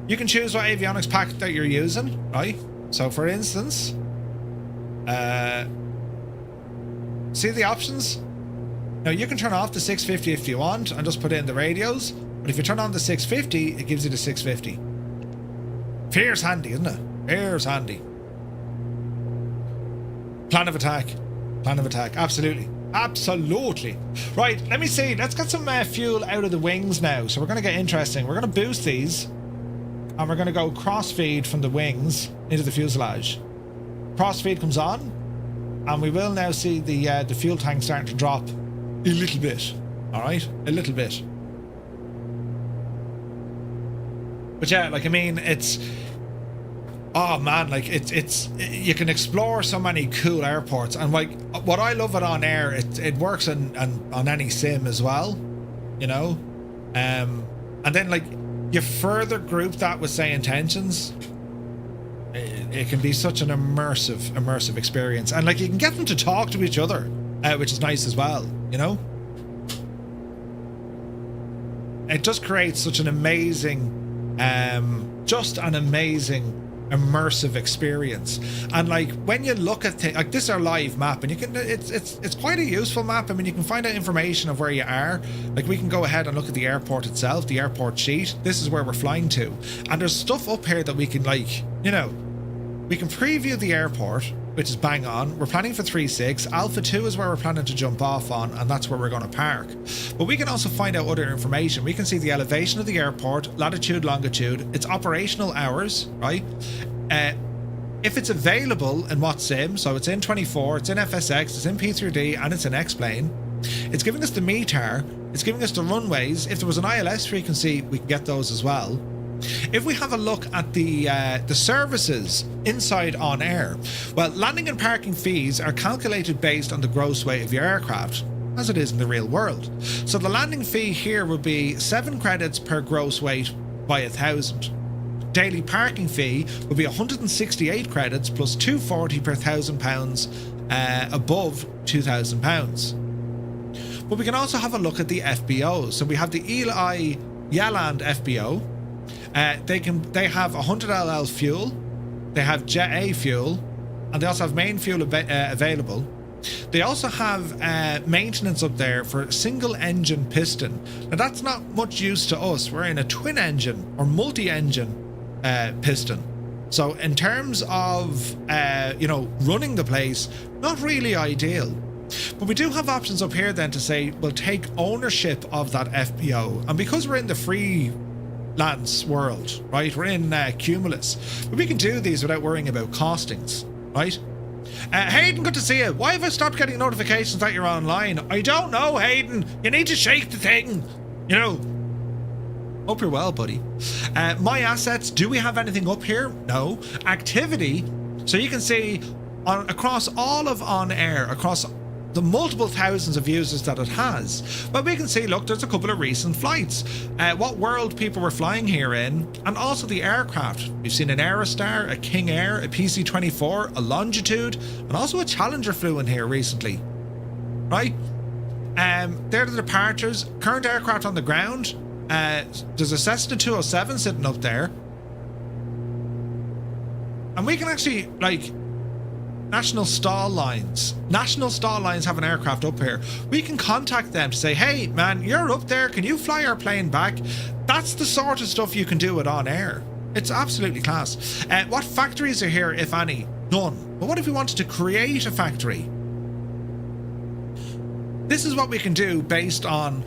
you can choose what avionics pack that you're using, right? So for instance, see the options? Now you can turn off the 650 if you want and just put in the radios. But if you turn on the 650, it gives you the 650. Fierce handy, isn't it? Fierce handy. Plan of attack. Absolutely. Absolutely. Right, let me see. Let's get some fuel out of the wings now. So we're going to get interesting. We're going to boost these. And we're going to go crossfeed from the wings into the fuselage. Crossfeed comes on. And we will now see the fuel tank starting to drop a little bit. Alright? A little bit. But yeah, like, I mean, it's... Oh man, like it's you can explore so many cool airports, and like what I love it on air, it works on any sim as well, you know, and then like you further group that with say intentions, it can be such an immersive experience, and like you can get them to talk to each other, which is nice as well, you know. It just creates such an amazing, immersive experience. And like when you look at things like this is our live map, and you can it's quite a useful map. I mean, you can find out information of where you are. Like we can go ahead and look at the airport itself, the airport sheet. This is where we're flying to, and there's stuff up here that we can, like, you know, we can preview the airport, which is bang on. We're planning for 3-6. Alpha 2 is where we're planning to jump off on, and that's where we're going to park. But we can also find out other information. We can see the elevation of the airport, latitude, longitude, its operational hours, right? If it's available in what sim, so it's in 24, it's in FSX, it's in P3D, and it's in X-Plane. It's giving us the METAR, it's giving us the runways. If there was an ILS frequency, we can get those as well. If we have a look at the services inside On Air, well, landing and parking fees are calculated based on the gross weight of your aircraft. as it is in the real world. So the landing fee here would be 7 credits per gross weight by 1,000. Daily parking fee would be 168 credits plus 240 per £1,000 above £2,000. But we can also have a look at the FBOs. So we have the Eli Yelland FBO. They have 100 LL fuel, they have Jet A fuel, and they also have main fuel available. They also have maintenance up there for single engine piston. Now that's not much use to us. We're in a twin engine or multi-engine piston. So in terms of running the place, not really ideal. But we do have options up here then to say we'll take ownership of that FBO, and because we're in the freelance world, right, we're in Cumulus, but we can do these without worrying about costings, right? Hayden, good to see you. Why have I stopped getting notifications that you're online? I don't know, Hayden. You need to shake the thing, Hope you're well, buddy. My assets, do we have anything up here? No. Activity, so you can see across all of OnAir, across the multiple thousands of users that it has, but we can see, look, there's a couple of recent flights, what world people were flying here in, and also the aircraft. We've seen an Aerostar, a King Air, a PC-24, a Longitude, and also a Challenger flew in here recently, right? They're the departures. Current aircraft on the ground, there's a Cessna 207 sitting up there, and we can actually, National Stall Lines have an aircraft up here. We can contact them to say, hey man, you're up there, can you fly our plane back? That's the sort of stuff you can do with OnAir. It's absolutely class. What factories are here, if any? None. But what if we wanted to create a factory? This is what we can do based on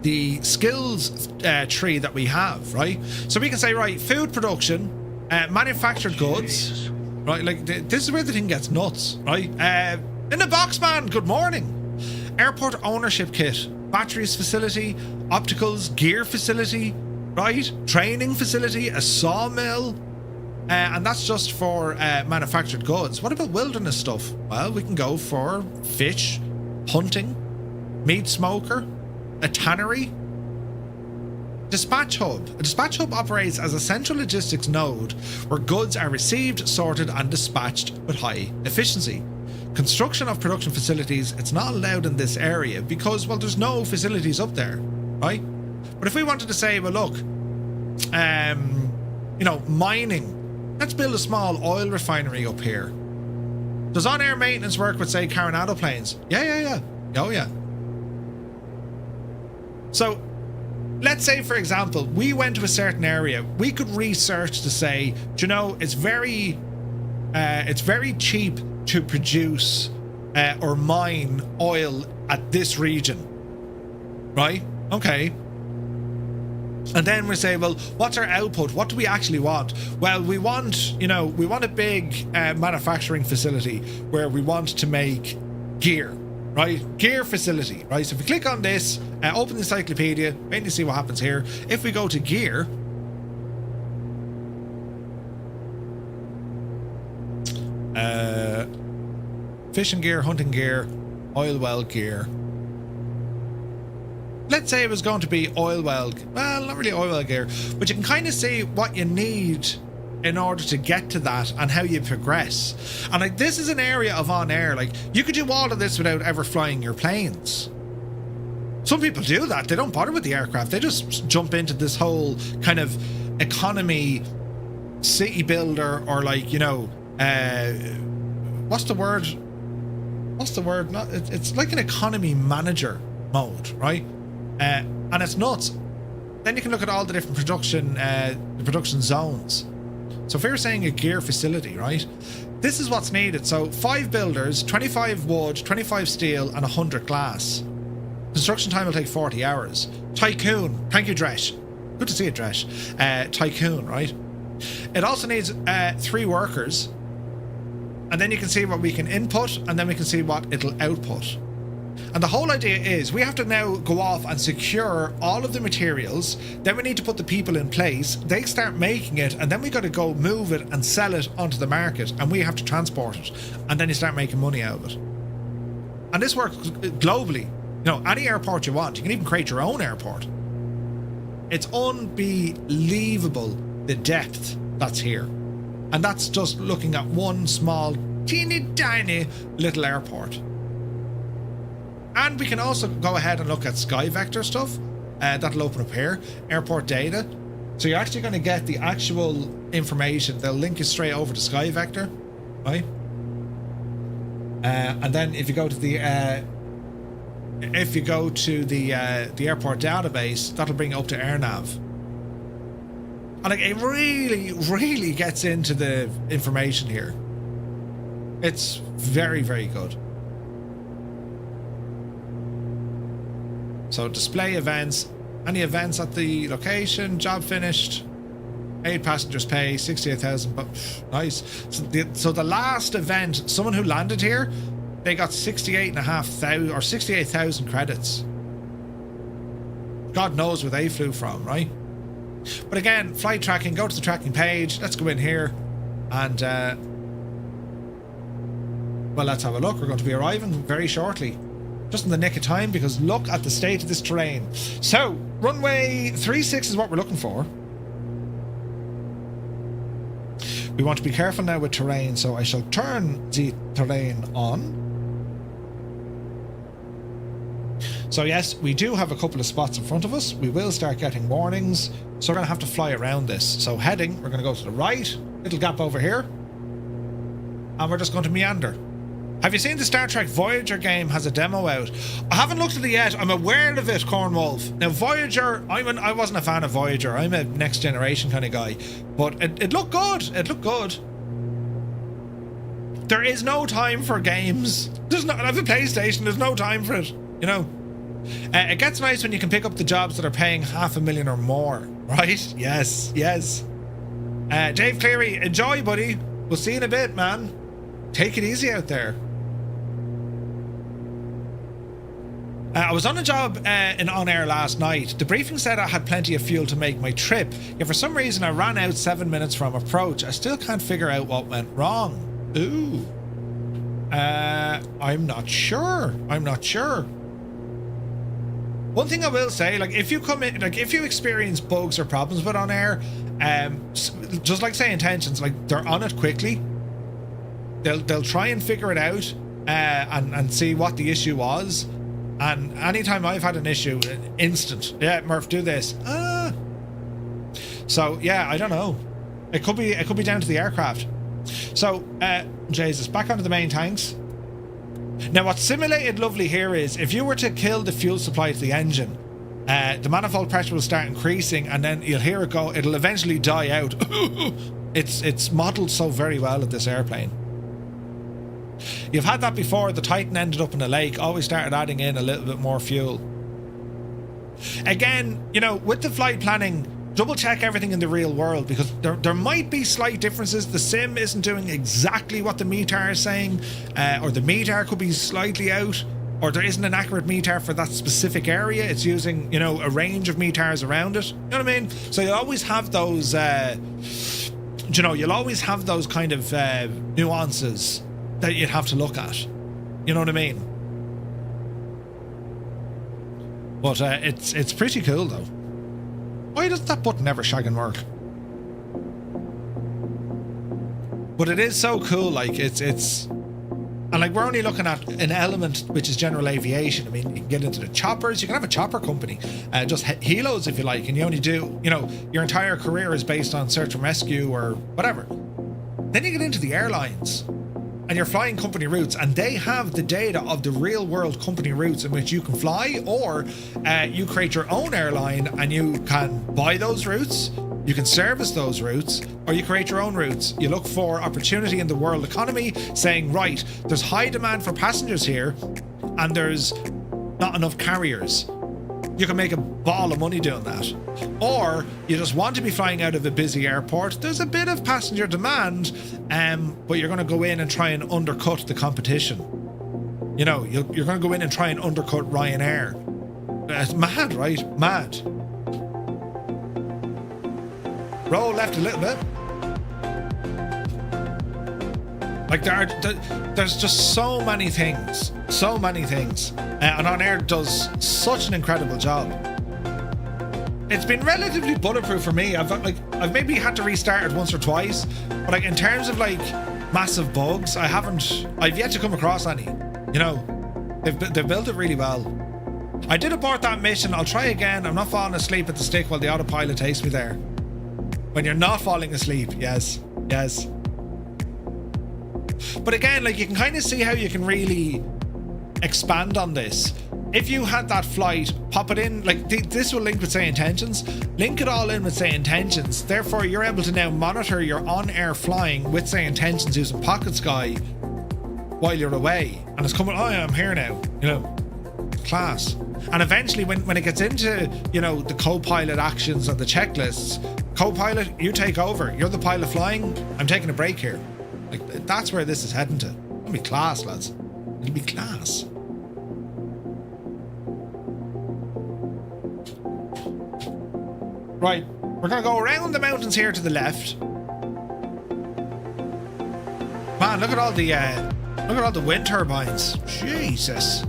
the skills tree that we have, right? So we can say, right, food production, manufactured goods, right? This is where the thing gets nuts, right? In the box, man, good morning. Airport ownership kit, batteries facility, opticals, gear facility, right? Training facility, a sawmill, and that's just for manufactured goods. What about wilderness stuff? Well, we can go for fish, hunting, meat smoker, a tannery. Dispatch hub. A dispatch hub operates as a central logistics node where goods are received, sorted and dispatched with high efficiency. Construction of production facilities, it's not allowed in this area because, well, there's no facilities up there, right? But if we wanted to say, well, look, mining, let's build a small oil refinery up here. Does OnAir maintenance work with, say, Coronado planes? Yeah. Oh, yeah. So, let's say, for example, we went to a certain area. We could research to say, it's very cheap to produce or mine oil at this region, right? Okay. And then we say, well, what's our output? What do we actually want? Well, we want a big manufacturing facility where we want to make gear. Right, gear facility, right? So if we click on this, open the encyclopedia, wait to see what happens here. If we go to gear, fishing gear, hunting gear, oil well gear. Let's say it was going to be oil well, not really oil well gear, but you can kind of see what you need in order to get to that and how you progress. And this is an area of OnAir, you could do all of this without ever flying your planes. Some people do that. They don't bother with the aircraft. They just jump into this whole kind of economy city builder, or what's the word? It's like an economy manager mode, right? And it's nuts. Then you can look at all the different production zones. So if we were saying a gear facility, right? This is what's needed. So 5 builders, 25 wood, 25 steel, and 100 glass. Construction time will take 40 hours. Tycoon. Thank you, Dresh. Good to see you, Dresh. Tycoon, right? It also needs 3 workers. And then you can see what we can input, and then we can see what it'll output. And the whole idea is we have to now go off and secure all of the materials. Then we need to put the people in place. They start making it, and then we got to go move it and sell it onto the market, and we have to transport it. And then you start making money out of it. And this works globally. any airport you want. You can even create your own airport. It's unbelievable the depth that's here. And that's just looking at one small, teeny tiny little airport. And we can also go ahead and look at Sky Vector stuff. That'll open up here. Airport data. So you're actually going to get the actual information. They'll link you straight over to Sky Vector, right? And then if you go to the airport database, that'll bring you up to AirNav. And like, it really, really gets into the information here. It's very, very good. So display events. Any events at the location, job finished, 8 passengers pay, 68,000, but nice. So the last event, someone who landed here, they got 68,500 or 68,000 credits. God knows where they flew from, right? But again, flight tracking, go to the tracking page. Let's go in here and, well, let's have a look. We're going to be arriving very shortly. Just in the nick of time, because look at the state of this terrain. So, runway 36 is what we're looking for. We want to be careful now with terrain, so I shall turn the terrain on. So yes, we do have a couple of spots in front of us. We will start getting warnings, so we're going to have to fly around this. So heading, we're going to go to the right, little gap over here, and we're just going to meander. Have you seen the Star Trek Voyager game has a demo out? I haven't looked at it yet. I'm aware of it, Cornwolf. Now, Voyager, I wasn't a fan of Voyager. I'm a next generation kind of guy. But it looked good. It looked good. There is no time for games. I have a PlayStation. There's no time for it. It gets nice when you can pick up the jobs that are paying $500,000 or more. Right? Yes. Yes. Dave Cleary, enjoy, buddy. We'll see you in a bit, man. Take it easy out there. I was on a job in OnAir last night. The briefing said I had plenty of fuel to make my trip, yet for some reason I ran out 7 minutes from approach. I still can't figure out what went wrong. Ooh. I'm not sure. One thing I will say, like, if you come in, like, if you experience bugs or problems with OnAir, just like say intentions, like, they're on it quickly. They'll try and figure it out and see what the issue was. And anytime I've had an issue, instant. Yeah, Murph, do this. So yeah, I don't know. It could be down to the aircraft. So Jesus, back onto the main tanks. Now, what's simulated lovely here is if you were to kill the fuel supply to the engine, the manifold pressure will start increasing, and then you'll hear it go. It'll eventually die out. It's modelled so very well at this airplane. You've had that before. The Titan ended up in a lake. Always started adding in a little bit more fuel. Again, with the flight planning, double check everything in the real world, because there might be slight differences. The sim isn't doing exactly what the METAR is saying, or the METAR could be slightly out, or there isn't an accurate METAR for that specific area. It's using, a range of METARs around it. You know what I mean? So you'll always have those, you'll always have those kind of nuances that you'd have to look at. You know what I mean? But it's pretty cool though. Why doesn't that button ever shagging work? But it is so cool, like it's and like we're only looking at an element which is general aviation. I mean, you can get into the choppers, you can have a chopper company, just helos if you like, and you only do, your entire career is based on search and rescue or whatever. Then you get into the airlines. And you're flying company routes, and they have the data of the real world company routes in which you can fly, or you create your own airline and you can buy those routes, you can service those routes, or you create your own routes. You look for opportunity in the world economy, saying, right, there's high demand for passengers here and there's not enough carriers. You can make a ball of money doing that. Or you just want to be flying out of a busy airport. There's a bit of passenger demand, but you're going to go in and try and undercut the competition. You're going to go in and try and undercut Ryanair. It's mad, right? Mad. Roll left a little bit. Like there's just so many things, and OnAir does such an incredible job. It's been relatively bulletproof for me. I've maybe had to restart it once or twice, but like in terms of like massive bugs, I've yet to come across any. You know, they've built it really well. I did abort that mission. I'll try again. I'm not falling asleep at the stick while the autopilot takes me there. When you're not falling asleep, yes. But again, like you can kind of see how you can really expand on this. If you had that flight, pop it in, like this will link with say intentions, link it all in with say intentions. Therefore, you're able to now monitor your on-air flying with say intentions using Pocket Sky while you're away. And it's coming, oh yeah, I'm here now, you know, class. And eventually when it gets into, you know, the co-pilot actions and the checklists, co-pilot, you take over. You're the pilot flying, I'm taking a break here. Like that's where this is heading to. It'll be class, lads. It'll be class. Right, we're gonna go around the mountains here to the left. Man, look at all the wind turbines. Jesus.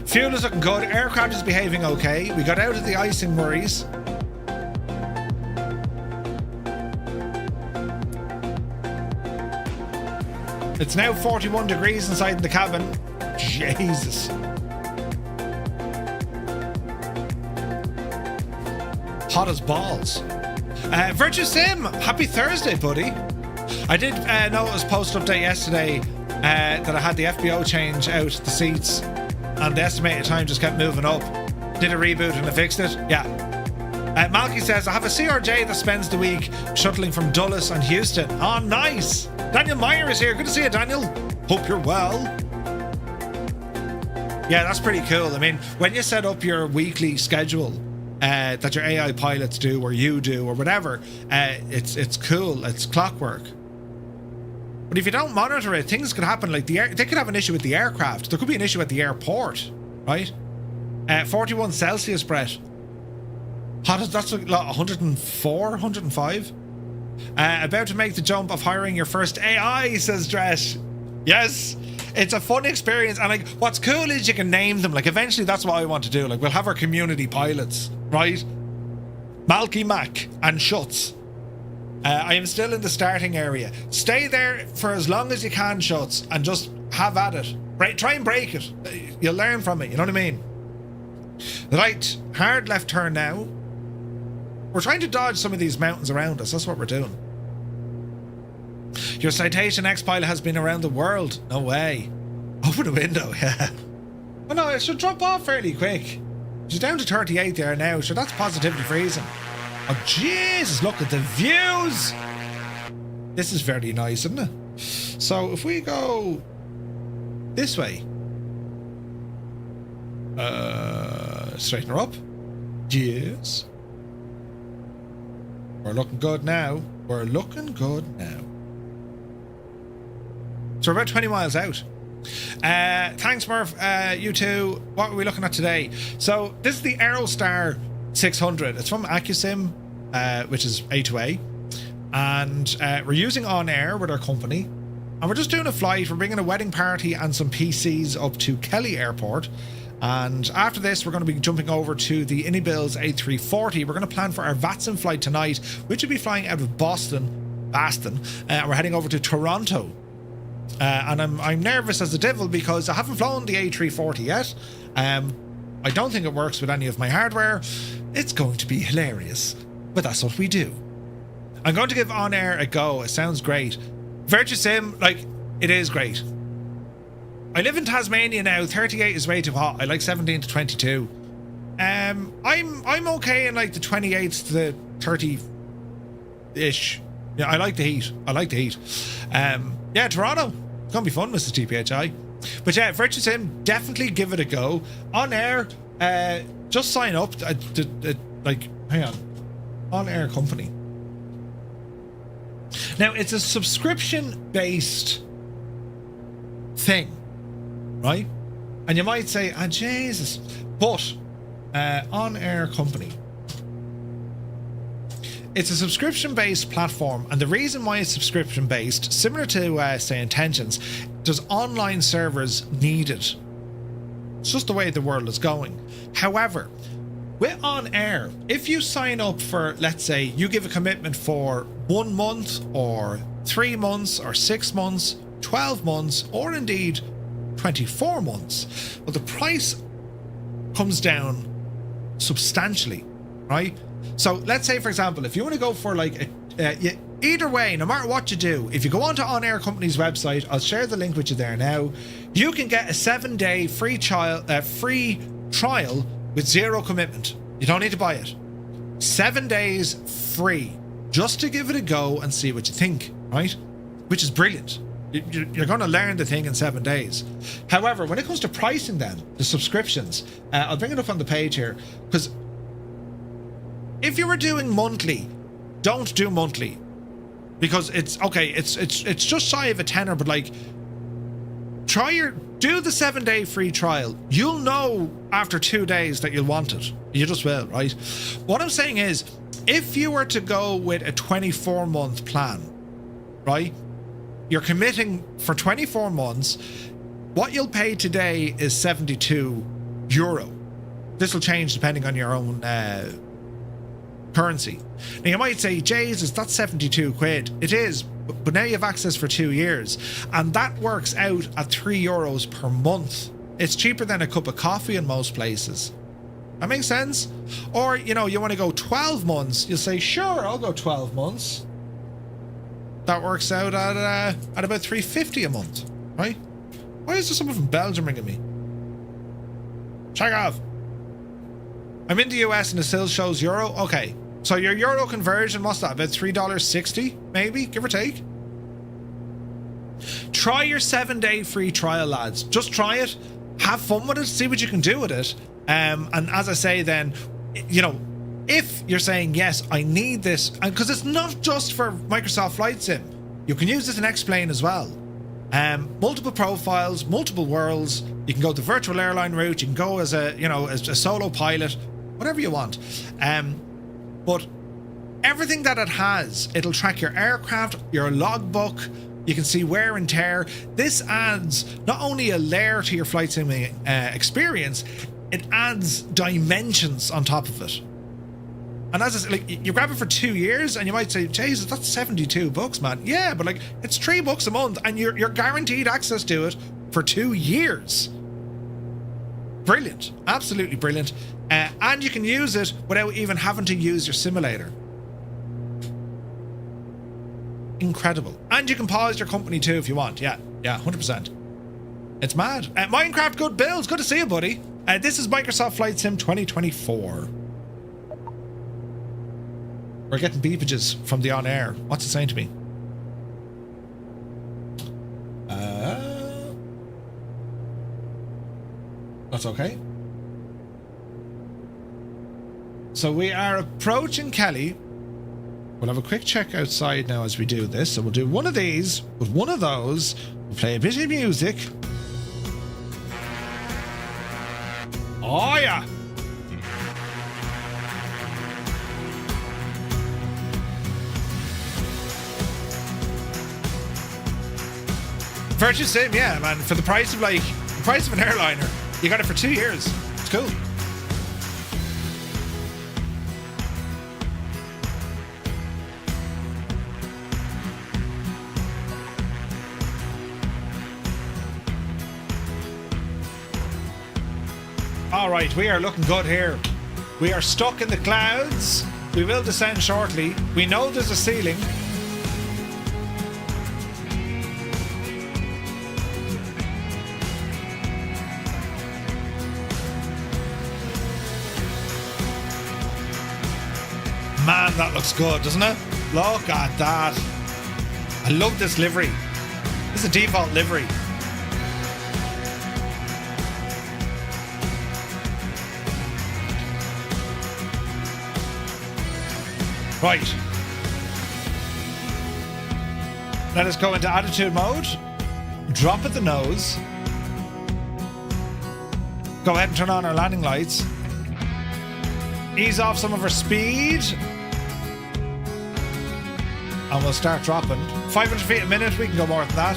Fuel is looking good. Aircraft is behaving okay. We got out of the icing worries. It's now 41 degrees inside the cabin. Jesus. Hot as balls. Virtue Sim, happy Thursday, buddy. I did notice post update yesterday that I had the FBO change out the seats and the estimated time just kept moving up. Did a reboot and I fixed it. Yeah. Malky says, I have a CRJ that spends the week shuttling from Dulles and Houston. Oh, nice. Daniel Meyer is here. Good to see you, Daniel. Hope you're well. Yeah, that's pretty cool. I mean, when you set up your weekly schedule that your AI pilots do or you do or whatever, it's cool. It's clockwork. But if you don't monitor it, things could happen. Like they could have an issue with the aircraft. There could be an issue at the airport, right? 41 Celsius, Brett. That's like 104, 105. About to make the jump of hiring your first AI, says Dresh. Yes, it's a fun experience. And like, what's cool is you can name them. Like, eventually that's what I want to do. Like, we'll have our community pilots, right? Malky Mac and Schutz. I am still in the starting area. Stay there for as long as you can, Schutz, and just have at it. Try and break it. You'll learn from it, you know what I mean? Right, hard left turn now. We're trying to dodge some of these mountains around us. That's what we're doing. Your Citation X pilot has been around the world. No way. Open a window, yeah. Oh no, it should drop off fairly quick. She's down to 38 there now, so that's positivity freezing. Oh Jesus, look at the views. This is very nice, isn't it? So if we go this way, straighten her up. Yes. We're looking good now. We're looking good now. So we're about 20 miles out. Thanks, Murph. You two. What are we looking at today? So this is the Aerostar 600. It's from Accu-Sim, which is A2A. And we're using OnAir with our company. And we're just doing a flight. We're bringing a wedding party and some PCs up to Kelly Airport. And after this, we're going to be jumping over to the Inibill's A340. We're going to plan for our VATSIM flight tonight, which will be flying out of Boston. And we're heading over to Toronto. And I'm nervous as the devil because I haven't flown the A340 yet. I don't think it works with any of my hardware. It's going to be hilarious, but that's what we do. I'm going to give OnAir a go. It sounds great. Virtue Sim, like, it is great. I live in Tasmania now. 38 is way too hot. I like 17 to 22. I'm okay in like the 28 to the 30-ish. Yeah, I like the heat. Yeah, Toronto. It's gonna be fun, Mrs. TPHI. But yeah, Virtue Sim, definitely give it a go. OnAir, just sign up. Like, hang on. OnAir Company. Now, it's a subscription-based thing, right? And you might say, ah, Jesus. But OnAir Company it's a subscription-based platform, and the reason why it's subscription-based, similar to say Intentions, there's online servers needed. It's just the way the world is going. However, with OnAir, if you sign up for, let's say, you give a commitment for 1 month or 3 months or 6 months, 12 months, or indeed 24 months, well, the price comes down substantially, right? So let's say, for example, if you want to go for like either way, no matter what you do, if you go onto OnAir Company's website, I'll share the link with you there now, you can get a 7-day free trial with 0 commitment. You don't need to buy it. 7 days free, just to give it a go and see what you think, right? Which is brilliant. You're going to learn the thing in 7 days. However, when it comes to pricing then, the subscriptions, I'll bring it up on the page here, because if you were doing monthly, don't do monthly, because it's okay. It's just shy of a tenner, but like, do the 7-day free trial. You'll know after 2 days that you'll want it. You just will, right? What I'm saying is, if you were to go with a 24-month plan, right? You're committing for 24 months. What you'll pay today is €72. This will change depending on your own currency. Now you might say, Jesus, that's 72 quid. It is, but now you have access for 2 years, and that works out at €3 per month. It's cheaper than a cup of coffee in most places. That makes sense? Or, you know, you want to go 12 months, you'll say, sure, I'll go 12 months. That works out at about $3.50 a month, right? Why is there someone from Belgium ringing me? Takeoff. I'm in the US and it still shows euro. Okay, so your euro conversion, what's that? About $3.60, maybe, give or take. Try your 7-day free trial, lads. Just try it. Have fun with it. See what you can do with it. And as I say, then, you know, if you're saying, yes, I need this, and because it's not just for Microsoft Flight Sim, you can use this in X-Plane as well. Multiple profiles, multiple worlds. You can go the virtual airline route. You can go as a solo pilot, whatever you want. But everything that it has, it'll track your aircraft, your logbook. You can see wear and tear. This adds not only a layer to your flight sim experience, it adds dimensions on top of it. And as I said, like, you grab it for 2 years, and you might say, Jesus, that's $72, man. Yeah, but like, it's $3 a month, and you're guaranteed access to it for 2 years. Brilliant, absolutely brilliant. And you can use it without even having to use your simulator. Incredible. And you can pause your company too if you want. Yeah, 100%. It's mad. Minecraft, good builds. Good to see you, buddy. This is Microsoft Flight Sim 2024. We're getting beepages from the OnAir. What's it saying to me? That's okay. So we are approaching Kelly. We'll have a quick check outside now as we do this. So we'll do one of these with one of those. We'll play a bit of music. Oh yeah. Virtual Sim, yeah, man. For the price of an airliner, you got it for 2 years. It's cool. All right, we are looking good here. We are stuck in the clouds. We will descend shortly. We know there's a ceiling. Man, that looks good, doesn't it? Look at that. I love this livery. This is a default livery. Right. Let us go into attitude mode. Drop at the nose. Go ahead and turn on our landing lights. Ease off some of our speed. and we'll start dropping. 500 feet a minute, we can go more than that.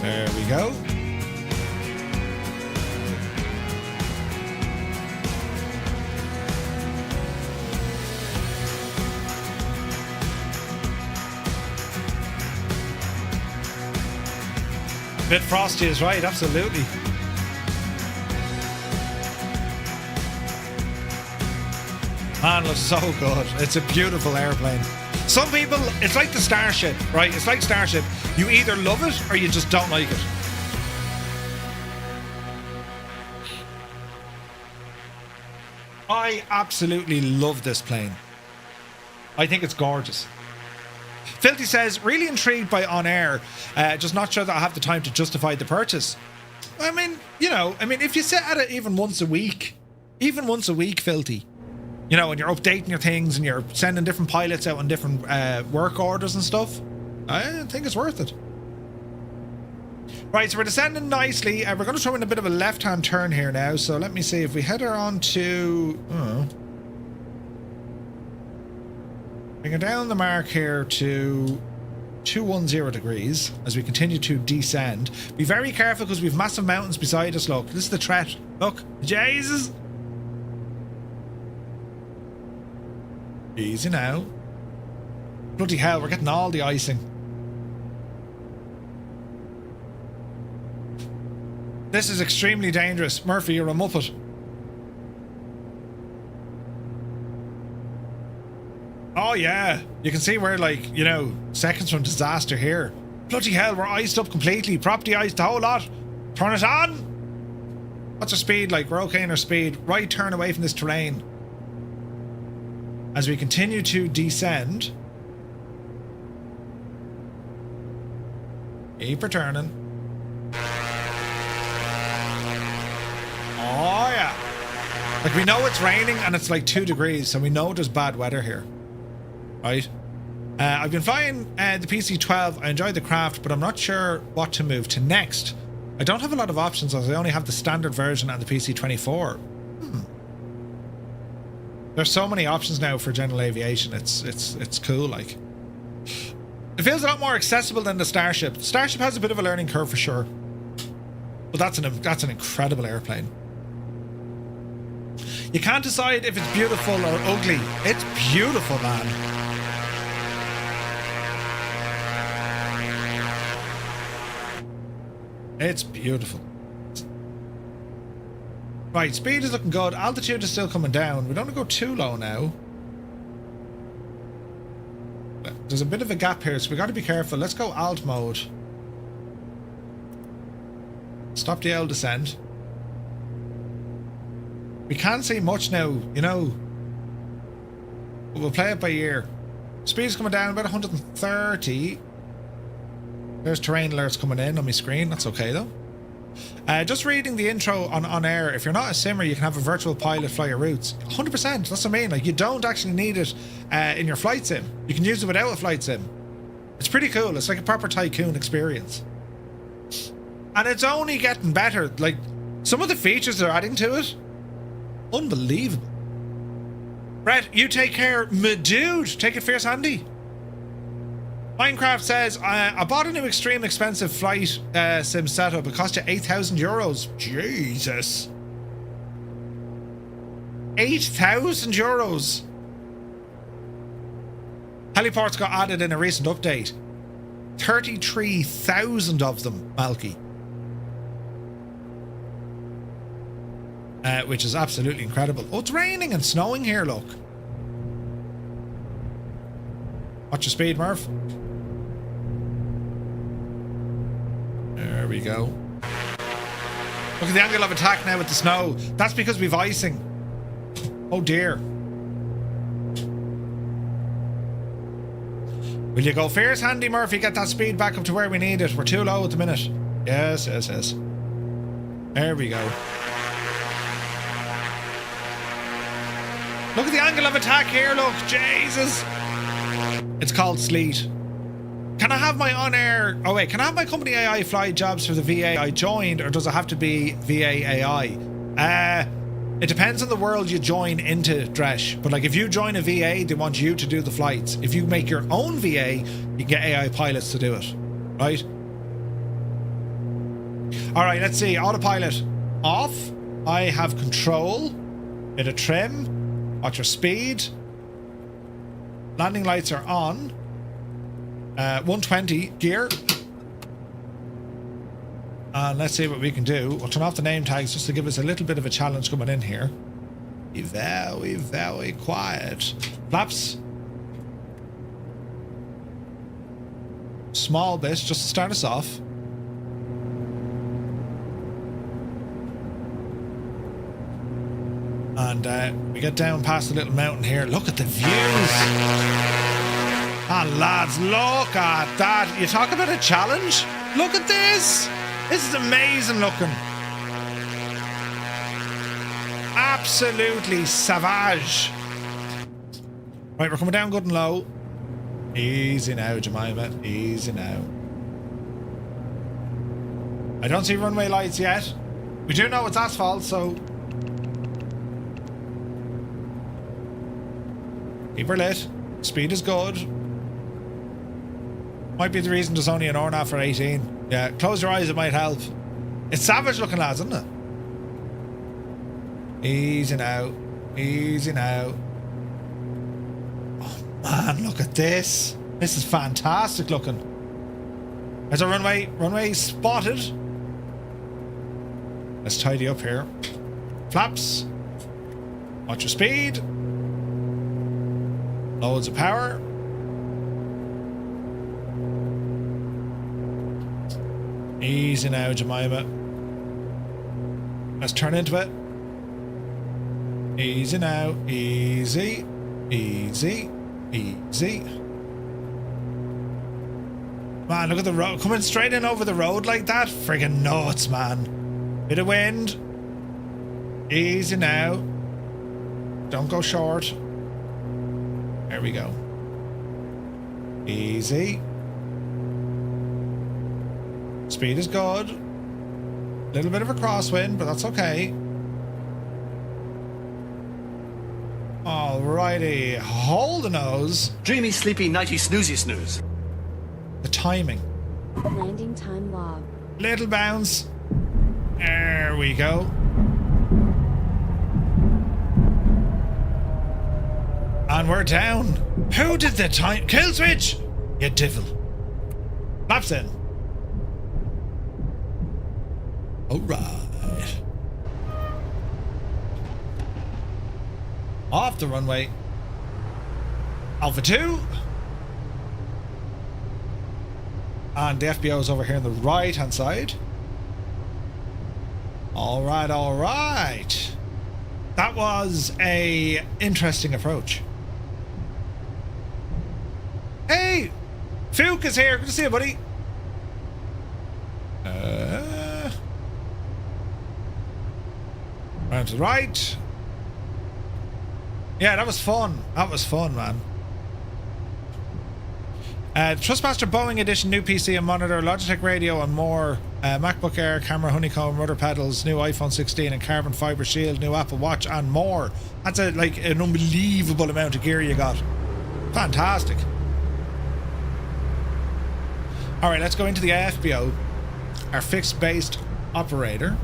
There we go. Bit frosty is right, absolutely. Man, looks so good. It's a beautiful airplane. Some people, it's like the Starship, right? It's like Starship. You either love it or you just don't like it. I absolutely love this plane. I think it's gorgeous. Filthy says, really intrigued by OnAir, just not sure that I have the time to justify the purchase. I mean, you know, if you sit at it even once a week, Filthy, you know, and you're updating your things and you're sending different pilots out on different work orders and stuff, I think it's worth it. Right, so we're descending nicely. We're going to throw in a bit of a left-hand turn here now. So let me see if we head her on to... bring her down the mark here to 210 degrees as we continue to descend. Be very careful because we've massive mountains beside us, look. This is the threat. Look. Jesus. Easy now. Bloody hell, we're getting all the icing. This is extremely dangerous. Murphy, you're a muppet. Oh yeah, you can see we're like, you know, seconds from disaster here. Bloody hell, we're iced up completely. Property iced, the whole lot. Turn it on. What's our speed like? We're okay in our speed. Right turn away from this terrain. As we continue to descend. Keep her turning. Oh yeah. Like we know it's raining and it's like 2 degrees, so we know there's bad weather here. Right? I've been flying the PC-12. I enjoyed the craft, but I'm not sure what to move to next. I don't have a lot of options as I only have the standard version and the PC-24. There's so many options now for general aviation. It's cool, like. It feels a lot more accessible than the Starship. The Starship has a bit of a learning curve for sure. But that's an incredible airplane. You can't decide if it's beautiful or ugly. It's beautiful, man. It's beautiful. Right, speed is looking good. Altitude is still coming down. We don't want to go too low now. There's a bit of a gap here, so we got to be careful. Let's go alt mode. Stop the L descent. We can't see much now, you know. But we'll play it by ear. Speed is coming down about 130. There's terrain alerts coming in on my screen. That's okay though. Just reading the intro on OnAir. If you're not a simmer, you can have a virtual pilot fly your routes. 100%. That's what I mean. Like, you don't actually need it in your flight sim. You can use it without a flight sim. It's pretty cool. It's like a proper tycoon experience. And it's only getting better. Like, some of the features they're adding to it, unbelievable. Brett, you take care, my dude. Take it fierce handy. Minecraft says, I bought a new extreme expensive flight sim setup. It cost you €8,000. Jesus. €8,000. Heliports got added in a recent update. 33,000 of them, Malky. Which is absolutely incredible. Oh, it's raining and snowing here, look. Watch your speed, Murph. There we go. Look at the angle of attack now with the snow. That's because we've icing. Oh dear. Will you go fierce handy, Murphy? Get that speed back up to where we need it. We're too low at the minute. Yes. There we go. Look at the angle of attack here, look. Jesus. It's called sleet. Can I have my OnAir... Oh wait, can I have my company AI fly jobs for the VA I joined, or does it have to be VA AI? It depends on the world you join into Dresh. But like if you join a VA, they want you to do the flights. If you make your own VA, you can get AI pilots to do it. Right? Alright, let's see. Autopilot off. I have control. Bit of trim. Watch your speed. Landing lights are on. 120 gear. And let's see what we can do. We'll turn off the name tags just to give us a little bit of a challenge coming in here. Be very, very quiet. Flaps. Small bit just to start us off. And we get down past the little mountain here. Look at the views. Ah, lads, look at that. You talk about a challenge? Look at this. This is amazing looking. Absolutely savage. Right, we're coming down good and low. Easy now, Jemima. Easy now. I don't see runway lights yet. We do know it's asphalt, so... keep her lit. Speed is good. Might be the reason there's only an RNAV for 18. Yeah, close your eyes, it might help. It's savage looking, lads, isn't it? Easy now. Easy now. Oh man, look at this. This is fantastic looking. There's a runway. Runway spotted. Let's tidy up here. Flaps. Watch your speed. Loads of power. Easy now, Jemima. Let's turn into it. Easy now. Easy. Easy. Easy. Man, look at the road. Coming straight in over the road like that. Friggin' nuts, man. Bit of wind. Easy now. Don't go short. There we go. Easy. Speed is good. Little bit of a crosswind, but that's okay. Alrighty. Hold the nose. Dreamy, sleepy, nighty, snoozy, snooze. The timing. Landing time log. Little bounce. There we go. And we're down. Who did the time? Kill switch! You devil. Flaps in. Alright. Off the runway. Alpha 2. And the FBO is over here on the right hand side. Alright, alright. That was a interesting approach. Hey! Fook is here. Good to see you, buddy. Round to the right. Yeah, that was fun. That was fun, man. Trustmaster Boeing Edition, new PC and monitor, Logitech radio and more. MacBook Air, camera, honeycomb, rudder pedals, new iPhone 16 and carbon fiber shield, new Apple Watch and more. That's like an unbelievable amount of gear you got. Fantastic. Alright, let's go into the FBO, our fixed-based operator.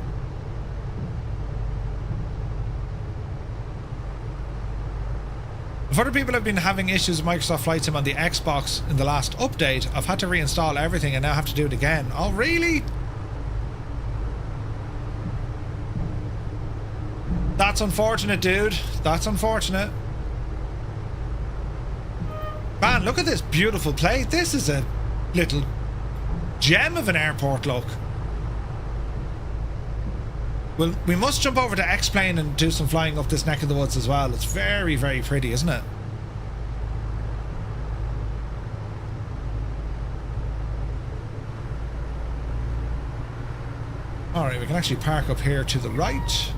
If other people have been having issues with Microsoft Flight Sim on the Xbox in the last update, I've had to reinstall everything and now have to do it again. Oh, really? That's unfortunate, dude. That's unfortunate. Man, look at this beautiful plate. This is a little gem of an airport, look. Well, we must jump over to X-Plane and do some flying up this neck of the woods as well. It's very, very pretty, isn't it? Alright, we can actually park up here to the right.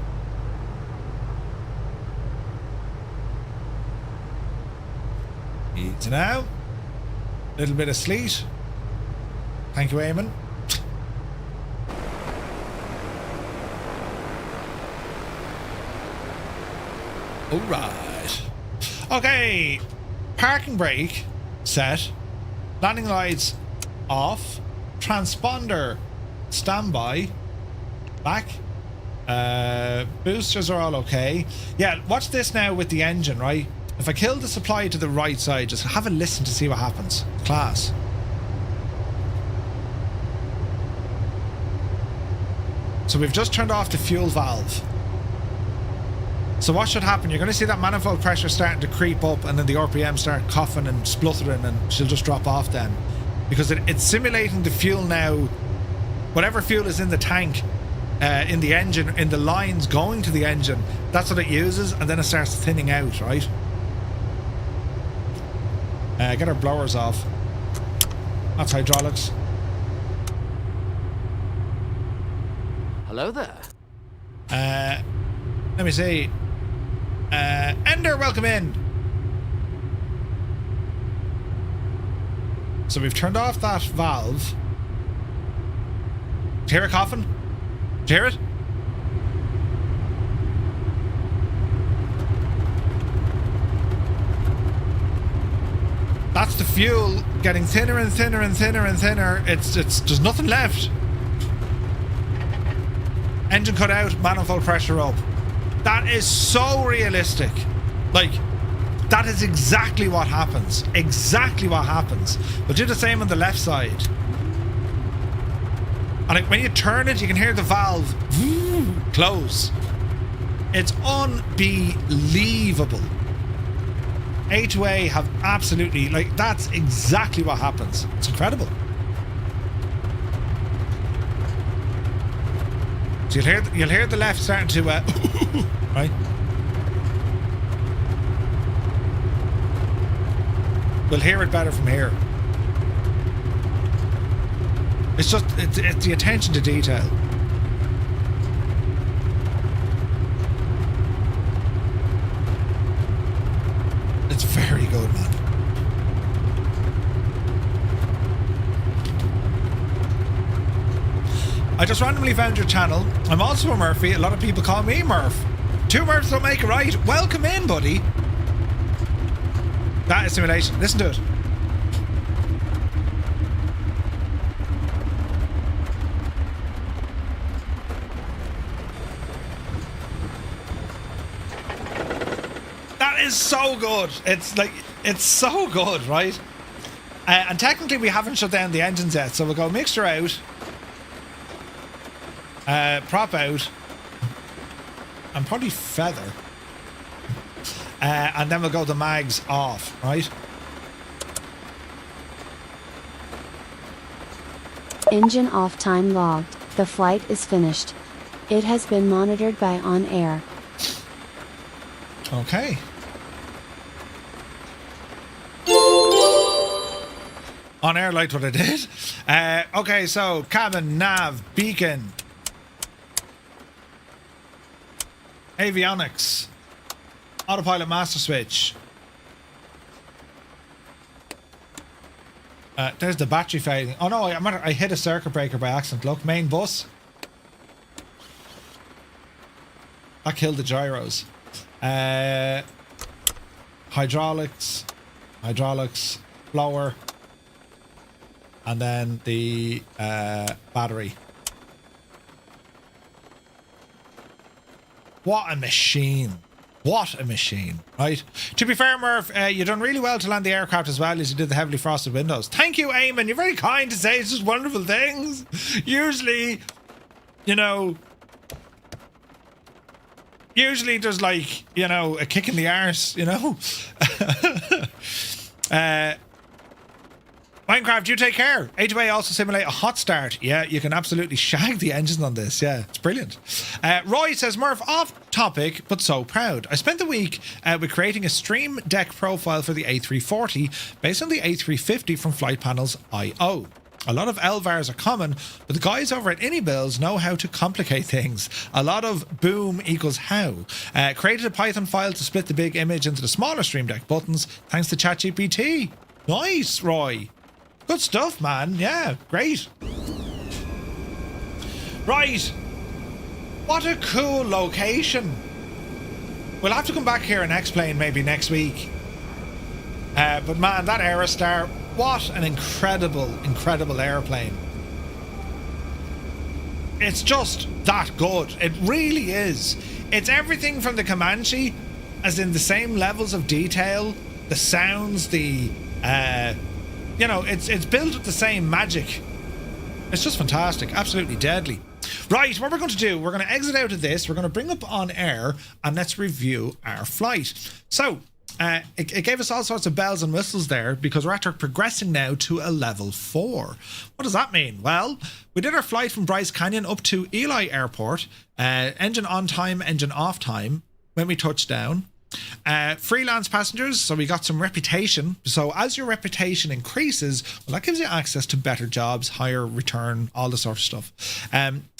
Easy now. Little bit of sleet. Thank you, Eamon. All right. Okay. Parking brake set. Landing lights off. Transponder standby. Back. Boosters are all okay. Yeah, watch this now with the engine, right? If I kill the supply to the right side, just have a listen to see what happens. Class. So we've just turned off the fuel valve. So what should happen? You're going to see that manifold pressure starting to creep up, and then the RPM start coughing and spluttering, and she'll just drop off then. Because it's simulating the fuel now. Whatever fuel is in the tank, in the engine, in the lines going to the engine, that's what it uses, and then it starts thinning out, right? Get our blowers off. That's hydraulics. Hello there. Let me see. Ender, welcome in. So we've turned off that valve. Do you hear it coughing? Do you hear it? That's the fuel getting thinner and thinner and thinner and thinner. It's there's nothing left. Engine cut out, manifold pressure up. That is so realistic. Like, that is exactly what happens. Exactly what happens. We'll do the same on the left side. And like, when you turn it, you can hear the valve close. It's unbelievable. A2A have absolutely, like, that's exactly what happens. It's incredible. So you'll hear the left starting to right. We'll hear it better from here. It's just it's the attention to detail. It's very good, man. I just randomly found your channel. I'm also a Murphy. A lot of people call me Murph. Two Murphs don't make a right. Welcome in, buddy. That is simulation. Listen to it. That is so good. It's like, it's so good, right? And technically we haven't shut down the engines yet, so we'll go mixture out. Prop out, and probably feather, and then we'll go the mags off, right? Engine off time logged. The flight is finished. It has been monitored by OnAir. Okay. OnAir liked what I did. Okay, so cabin, nav, beacon, avionics, autopilot master switch. There's the battery fading. Oh no, I hit a circuit breaker by accident. Look, main bus. That killed the gyros. Hydraulics, blower, and then the battery. What a machine. What a machine, right? To be fair, Murph, you done really well to land the aircraft as well as you did the heavily frosted windows. Thank you, Eamon. You're very kind to say such wonderful things. Usually, you know, there's like, you know, a kick in the arse, you know? Minecraft, you take care. A2A also simulate a hot start. Yeah, you can absolutely shag the engines on this. Yeah, it's brilliant. Roy says, Murph, off topic, but so proud. I spent the week with creating a stream deck profile for the A340 based on the A350 from Flight Panels IO. A lot of LVARs are common, but the guys over at InnyBuilds know how to complicate things. A lot of boom equals how. Created a Python file to split the big image into the smaller stream deck buttons, thanks to ChatGPT. Nice, Roy. Good stuff, man. Yeah, great. Right. What a cool location. We'll have to come back here and explain maybe next week. But man, that Aerostar, what an incredible airplane. It's just that good. It really is. It's everything from the Comanche, as in the same levels of detail, the sounds, the it's built with the same magic. It's just fantastic, absolutely deadly. Right, what we're going to do, we're going to exit out of this, we're going to bring up On Air, and let's review our flight. So, it gave us all sorts of bells and whistles there, because we're actually progressing now to a level 4. What does that mean? Well, we did our flight from Bryce Canyon up to Ely Airport, engine on time, engine off time, when we touched down. Freelance passengers, so we got some reputation. So as your reputation increases, well, that gives you access to better jobs, higher return, all the sort of stuff.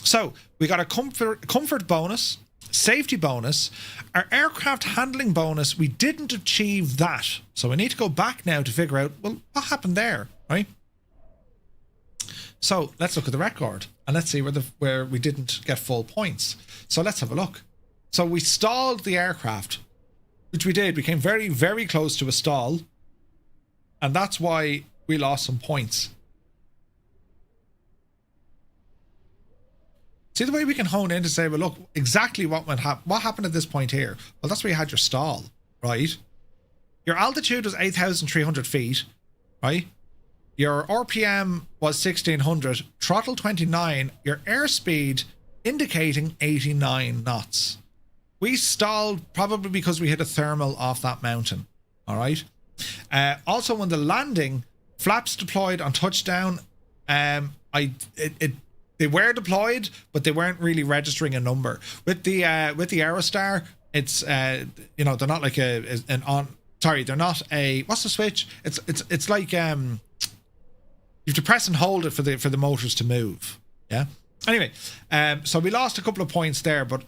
So we got a comfort bonus, safety bonus, our aircraft handling bonus. We didn't achieve that, so we need to go back now to figure out, well, what happened there, right? So let's look at the record and let's see where we didn't get full points. So let's have a look. So we stalled the aircraft, which we did. We came very, very close to a stall, and that's why we lost some points. See the way we can hone in to say, well, look, exactly what happened at this point here? Well, that's where you had your stall, right? Your altitude was 8,300 feet, right? Your RPM was 1,600, throttle 29, your airspeed indicating 89 knots. We stalled probably because we hit a thermal off that mountain. All right. Also, when the landing, flaps deployed on touchdown. They were deployed, but they weren't really registering a number. With the Aerostar, it's they're not like they're not a, what's the switch? It's like you have to press and hold it for the motors to move. Yeah. Anyway, so we lost a couple of points there, but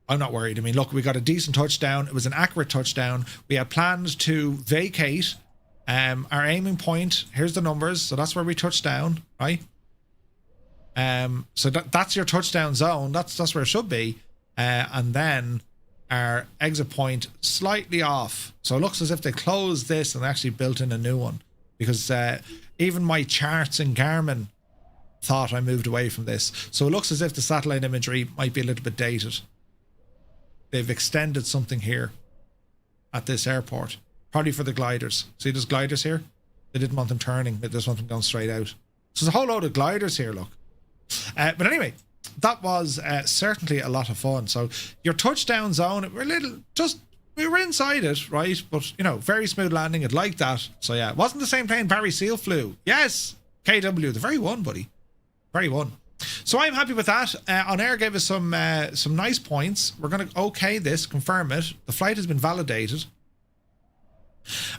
I'm not worried. I mean, look, we got a decent touchdown. It was an accurate touchdown. We had plans to vacate. Our aiming point, here's the numbers. So that's where we touched down, right? So that's your touchdown zone. That's where it should be. And then our exit point slightly off. So it looks as if they closed this and actually built in a new one, because even my charts in Garmin thought I moved away from this. So it looks as if the satellite imagery might be a little bit dated. They've extended something here at this airport, probably for the gliders. See, there's gliders here. They didn't want them turning. They just want them going straight out. So there's a whole load of gliders here, look. But anyway, that was certainly a lot of fun. So your touchdown zone, we were inside it, right? But, very smooth landing. It liked that. So yeah, it wasn't the same plane Barry Seal flew. Yes, KW, the very one, buddy. Very one. So I'm happy with that. On Air gave us some nice points. We're going to okay this, confirm it. The flight has been validated.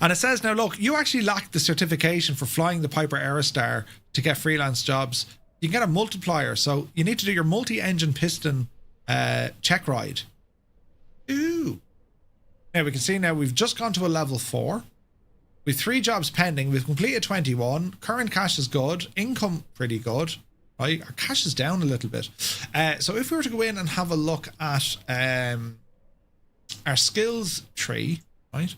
And it says now, look, you actually lack the certification for flying the Piper Aerostar to get freelance jobs. You can get a multiplier, so you need to do your multi-engine piston check ride. Ooh. Now we can see now we've just gone to a level 4. We've 3 jobs pending. We've completed 21. Current cash is good. Income pretty good. Right, our cash is down a little bit. So if we were to go in and have a look at our skills tree, right?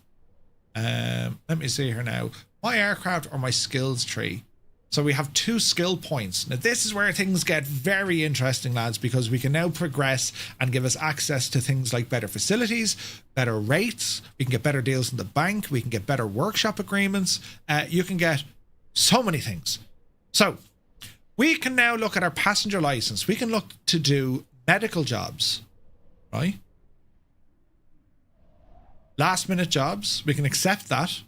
Let me see here now. My aircraft or my skills tree. So we have 2 skill points. Now this is where things get very interesting, lads, because we can now progress and give us access to things like better facilities, better rates. We can get better deals in the bank. We can get better workshop agreements. You can get so many things. So we can now look at our passenger license. We can look to do medical jobs, right? Last minute jobs, we can accept that.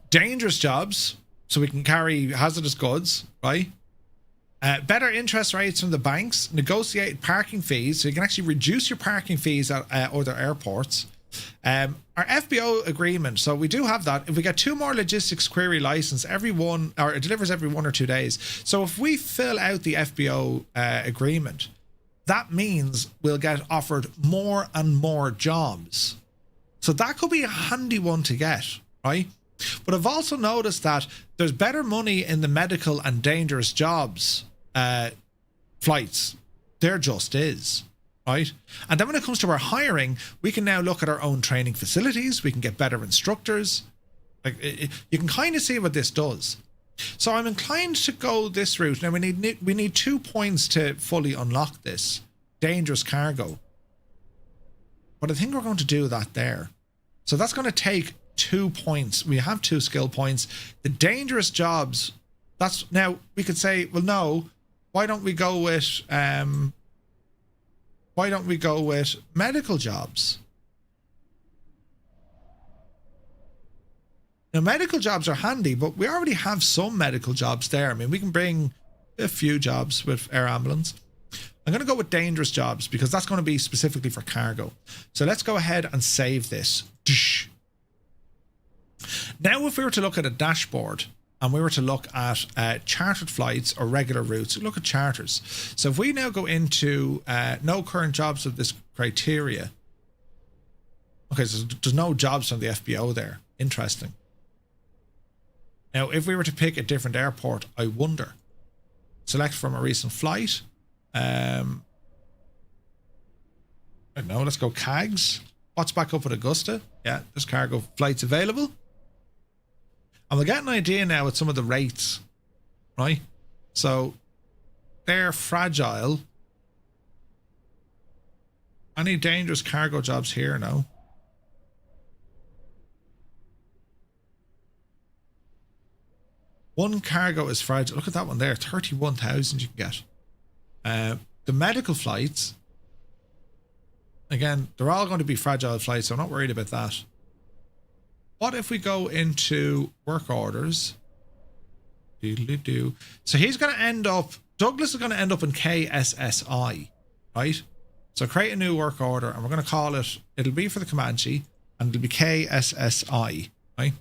Dangerous jobs, so we can carry hazardous goods, right? Better interest rates from the banks, negotiate parking fees, so you can actually reduce your parking fees at other airports. Our FBO agreement, so we do have that. If we get 2 more logistics query license, it delivers every 1 or 2 days. So if we fill out the FBO agreement, that means we'll get offered more and more jobs. So that could be a handy one to get, right? But I've also noticed that there's better money in the medical and dangerous jobs flights. There just is. right? And then when it comes to our hiring, we can now look at our own training facilities. We can get better instructors. Like you can kind of see what this does. So I'm inclined to go this route. Now we need 2 points to fully unlock this dangerous cargo. But I think we're going to do that there. So that's going to take 2 points. We have 2 skill points. The dangerous jobs, that's now we could say, well, no, why don't we go with medical jobs? Now, medical jobs are handy, but we already have some medical jobs there. I mean, we can bring a few jobs with air ambulance. I'm going to go with dangerous jobs because that's going to be specifically for cargo. So let's go ahead and save this. Now, if we were to look at a dashboard and we were to look at chartered flights or regular routes, look at charters. So if we now go into no current jobs of this criteria. Okay, so there's no jobs from the FBO there. Interesting. Now, if we were to pick a different airport, I wonder. Select from a recent flight. I don't know, let's go CAGs. What's back up at Augusta? Yeah, there's cargo flights available. And we'll get an idea now with some of the rates, right? So they're fragile. Any dangerous cargo jobs here? No. One cargo is fragile. Look at that one there. 31,000 you can get. The medical flights, again, they're all going to be fragile flights, so I'm not worried about that. What if we go into work orders? So he's going to end up, Douglas is going to end up in KSSI, right? So create a new work order, and we're going to call it, it'll be for the Comanche, and it'll be KSSI, right?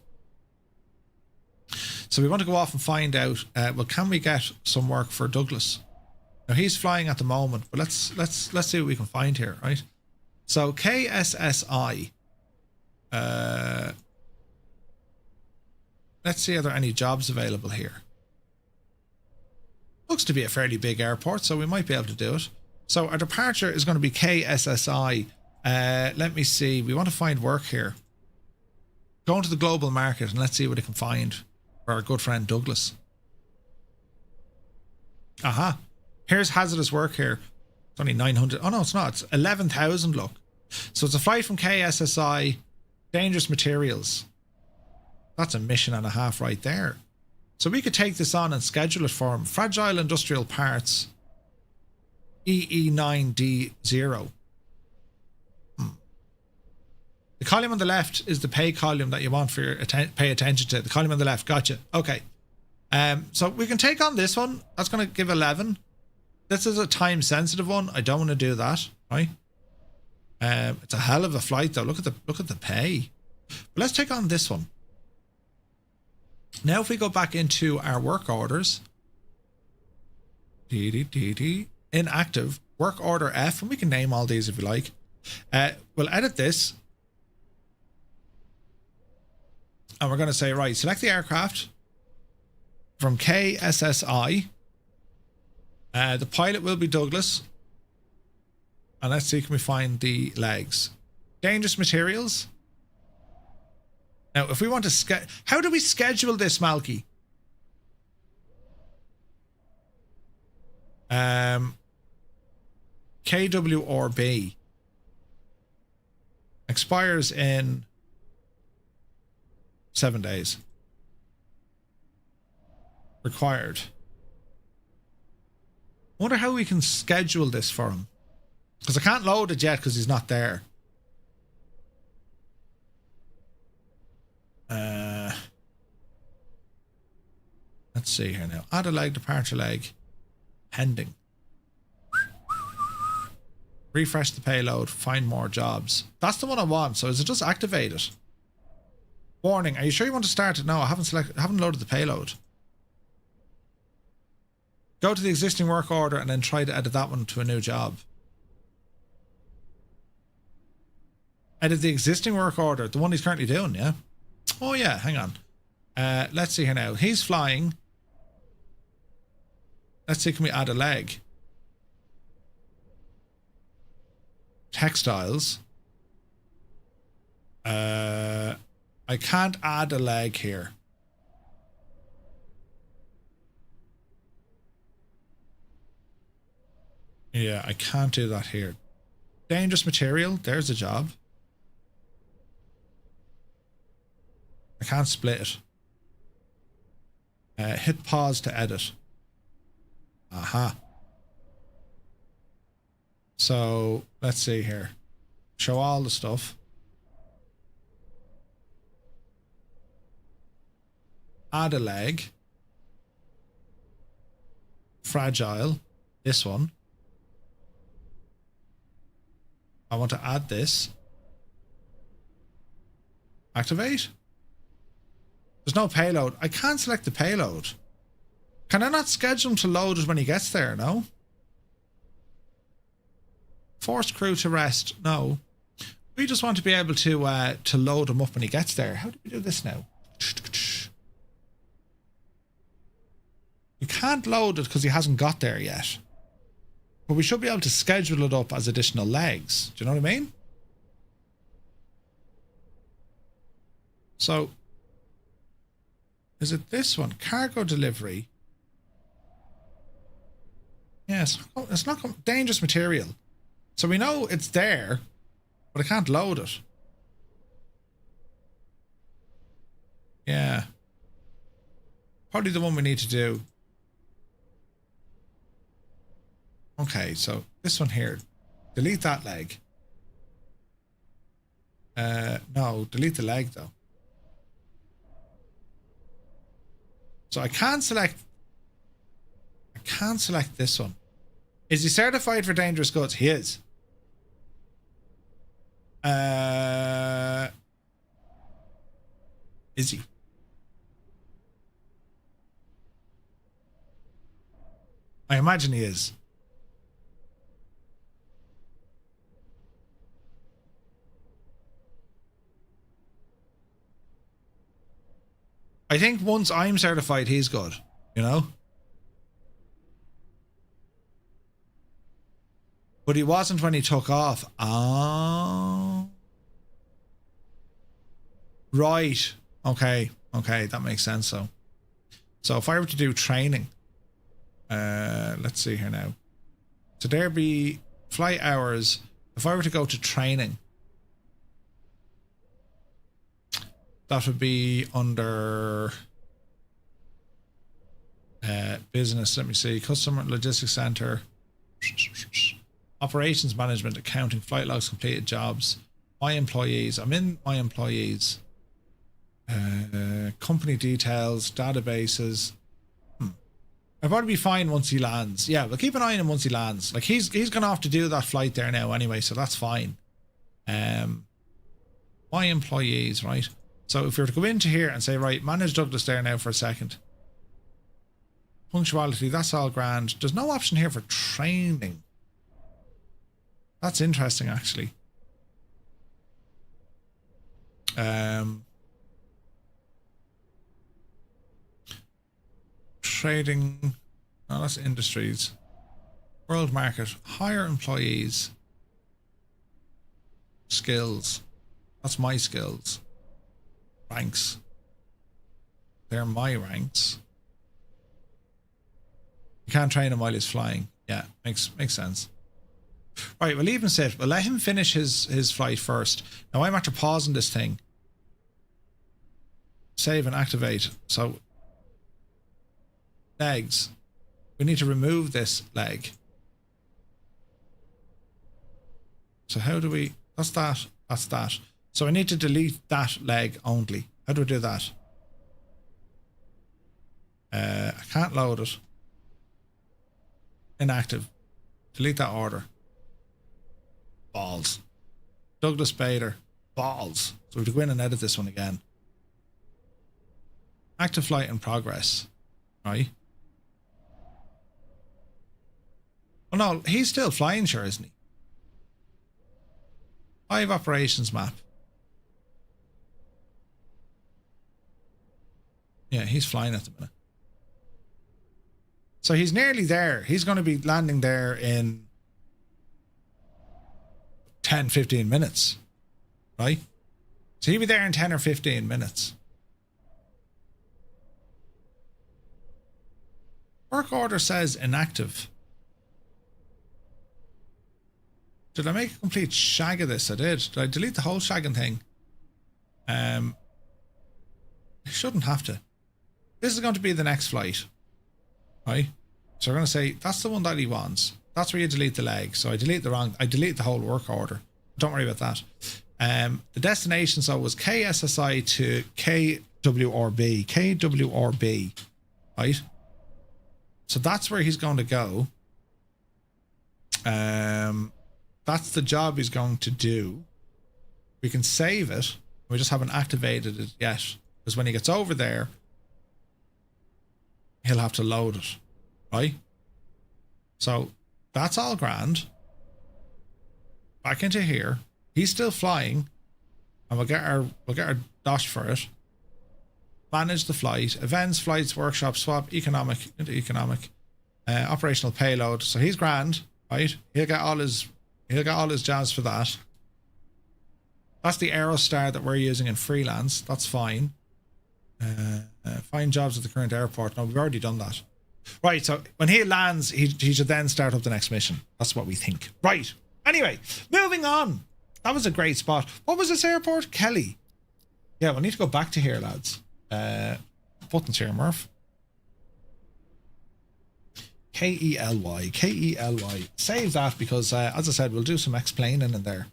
So we want to go off and find out, well, can we get some work for Douglas? Now he's flying at the moment, but let's see what we can find here, right? So KSSI, let's see, are there any jobs available here? Looks to be a fairly big airport, so we might be able to do it. So our departure is going to be KSSI. Let me see. We want to find work here. Go into the global market and let's see what it can find for our good friend Douglas. Aha. Here's hazardous work here. It's only 900. Oh, no, it's not. It's 11,000, look. So it's a flight from KSSI. Dangerous materials. That's a mission and a half right there. So we could take this on and schedule it for him. Fragile industrial parts. EE9D0. The column on the left is the pay column that you want for your pay attention to. The column on the left. Gotcha. Okay. So we can take on this one. That's going to give 11. This is a time sensitive one. I don't want to do that, right? It's a hell of a flight though. Look at the pay. But let's take on this one. Now if we go back into our work orders, inactive, work order F, and we can name all these if you like. We'll edit this. And we're going to say, right, select the aircraft from KSSI. The pilot will be Douglas. And let's see, can we find the legs? Dangerous materials. Now, if we want to how do we schedule this, Malky? KWRB expires in 7 days. Required. I wonder how we can schedule this for him. Because I can't load it yet because he's not there. Let's see here now. Add a leg, departure leg. Pending. Refresh the payload. Find more jobs. That's the one I want. So is it just activate it? Warning. Are you sure you want to start it? No, I haven't loaded the payload. Go to the existing work order and then try to edit that one to a new job. Edit the existing work order, the one he's currently doing, yeah? Oh yeah, hang on. Let's see here now. He's flying. Let's see, can we add a leg? textiles. I can't add a leg here. Yeah, I can't do that here. Dangerous material, there's a job. I can't split it. Hit pause to edit. Aha. So let's see here. Show all the stuff. Add a leg. Fragile. This one. I want to add this. Activate. There's no payload. I can't select the payload. Can I not schedule him to load it when he gets there? No. Force crew to rest. No. We just want to be able to load him up when he gets there. How do we do this now? We can't load it because he hasn't got there yet. But we should be able to schedule it up as additional legs. Do you know what I mean? So, is it this one? Cargo delivery. Yes, it's not dangerous material. So we know it's there, but I can't load it. Yeah. Probably the one we need to do. Okay, so this one here. Delete that leg. No, delete the leg though. So I can't select this one. Is he certified for dangerous goods? He is. Is he? I imagine he is. I think once I'm certified, he's good, you know? But he wasn't when he took off. Oh. Right. Okay. Okay, that makes sense, though. So if I were to do training, let's see here now. So there be flight hours. If I were to go to training, that would be under business. Let me see. Customer logistics center, operations management, accounting, flight logs, completed jobs, my employees. I'm in my employees. Company details, databases. I'll probably be fine once he lands. Yeah, we'll keep an eye on him once he lands. Like he's gonna have to do that flight there now anyway, so that's fine. My employees, right? So if we were to go into here and say, right, manage Douglas there now for a second. Punctuality, that's all grand. There's no option here for training. That's interesting, actually. Trading, no, that's industries. World market, hire employees. Skills, that's my skills. Ranks, they're my ranks. You can't train him while he's flying. Yeah, makes sense. Right, we'll leave him sit. We'll let him finish his flight first. Now I'm after pausing this thing. Save and activate. So legs. We need to remove this leg. So how do we... That's that. That's that. So I need to delete that leg only. How do I do that? I can't load it. Inactive. Delete that order. Balls. Douglas Bader. Balls. So we have to go in and edit this one again. Active flight in progress. Right. Oh no, he's still flying, sure, isn't he? Live operations map. Yeah, he's flying at the minute. So he's nearly there. He's going to be landing there in 10, 15 minutes, right? So he'll be there in 10 or 15 minutes. Work order says inactive. Did I make a complete shag of this? I did. Did I delete the whole shagging thing? I shouldn't have to. This is going to be the next flight, right? So we're going to say that's the one that he wants. That's where you delete the leg. So I delete the whole work order. Don't worry about that. The destination so was KSSI to KWRB, right? So that's where he's going to go. That's the job he's going to do. We can save it. We just haven't activated it yet. Because when he gets over there, he'll have to load it. Right? So that's all grand. Back into here. He's still flying. And we'll get our dash for it. Manage the flight. Events, flights, workshop, swap, economic into economic. Operational payload. So he's grand, right? He'll get all his jazz for that. That's the Aerostar that we're using in freelance. That's fine. Find jobs at the current airport. No, we've already done that. Right, so when he lands, he should then start up the next mission. That's what we think. Right. Anyway, moving on. That was a great spot. What was this airport? Kelly. Yeah, we'll need to go back to here, lads. Buttons here, Murph. K-E-L-Y. Save that because, as I said, we'll do some explaining in there.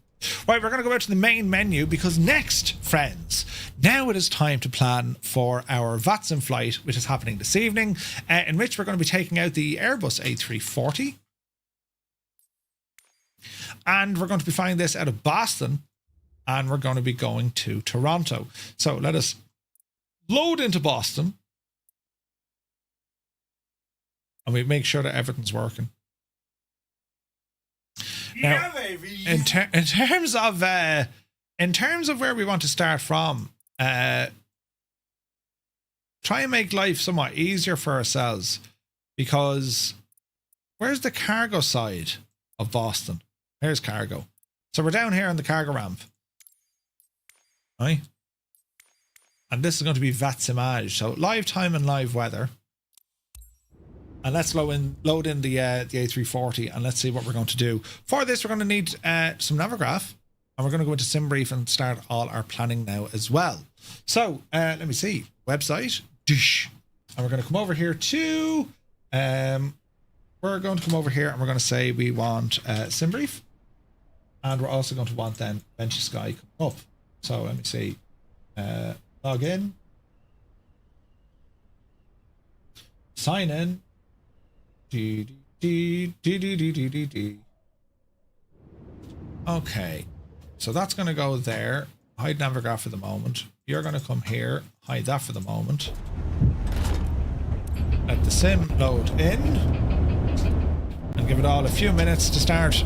Right, we're going to go out to the main menu because next, friends, now it is time to plan for our VATSIM flight, which is happening this evening, in which we're going to be taking out the Airbus A340. And we're going to be flying this out of Boston, and we're going to be going to Toronto. So let us load into Boston. And we make sure that everything's working. Now, baby. In terms of where we want to start from, try and make life somewhat easier for ourselves, because where's the cargo side of Boston? Here's cargo. So we're down here on the cargo ramp, right? And this is going to be VATSIM. So live time and live weather. And let's load in the A340 and let's see what we're going to do. For this, we're going to need some Navigraph, and we're going to go into SimBrief and start all our planning now as well. So let me see. Website. Dish. And we're going to come over here to... we're going to come over here and we're going to say we want SimBrief. And we're also going to want then Bench Sky come up. So let me see. Log in. Sign in. Okay, so that's going to go there. Hide Navigraph for the moment. You're going to come here, hide that for the moment. Let the sim load in and give it all a few minutes to start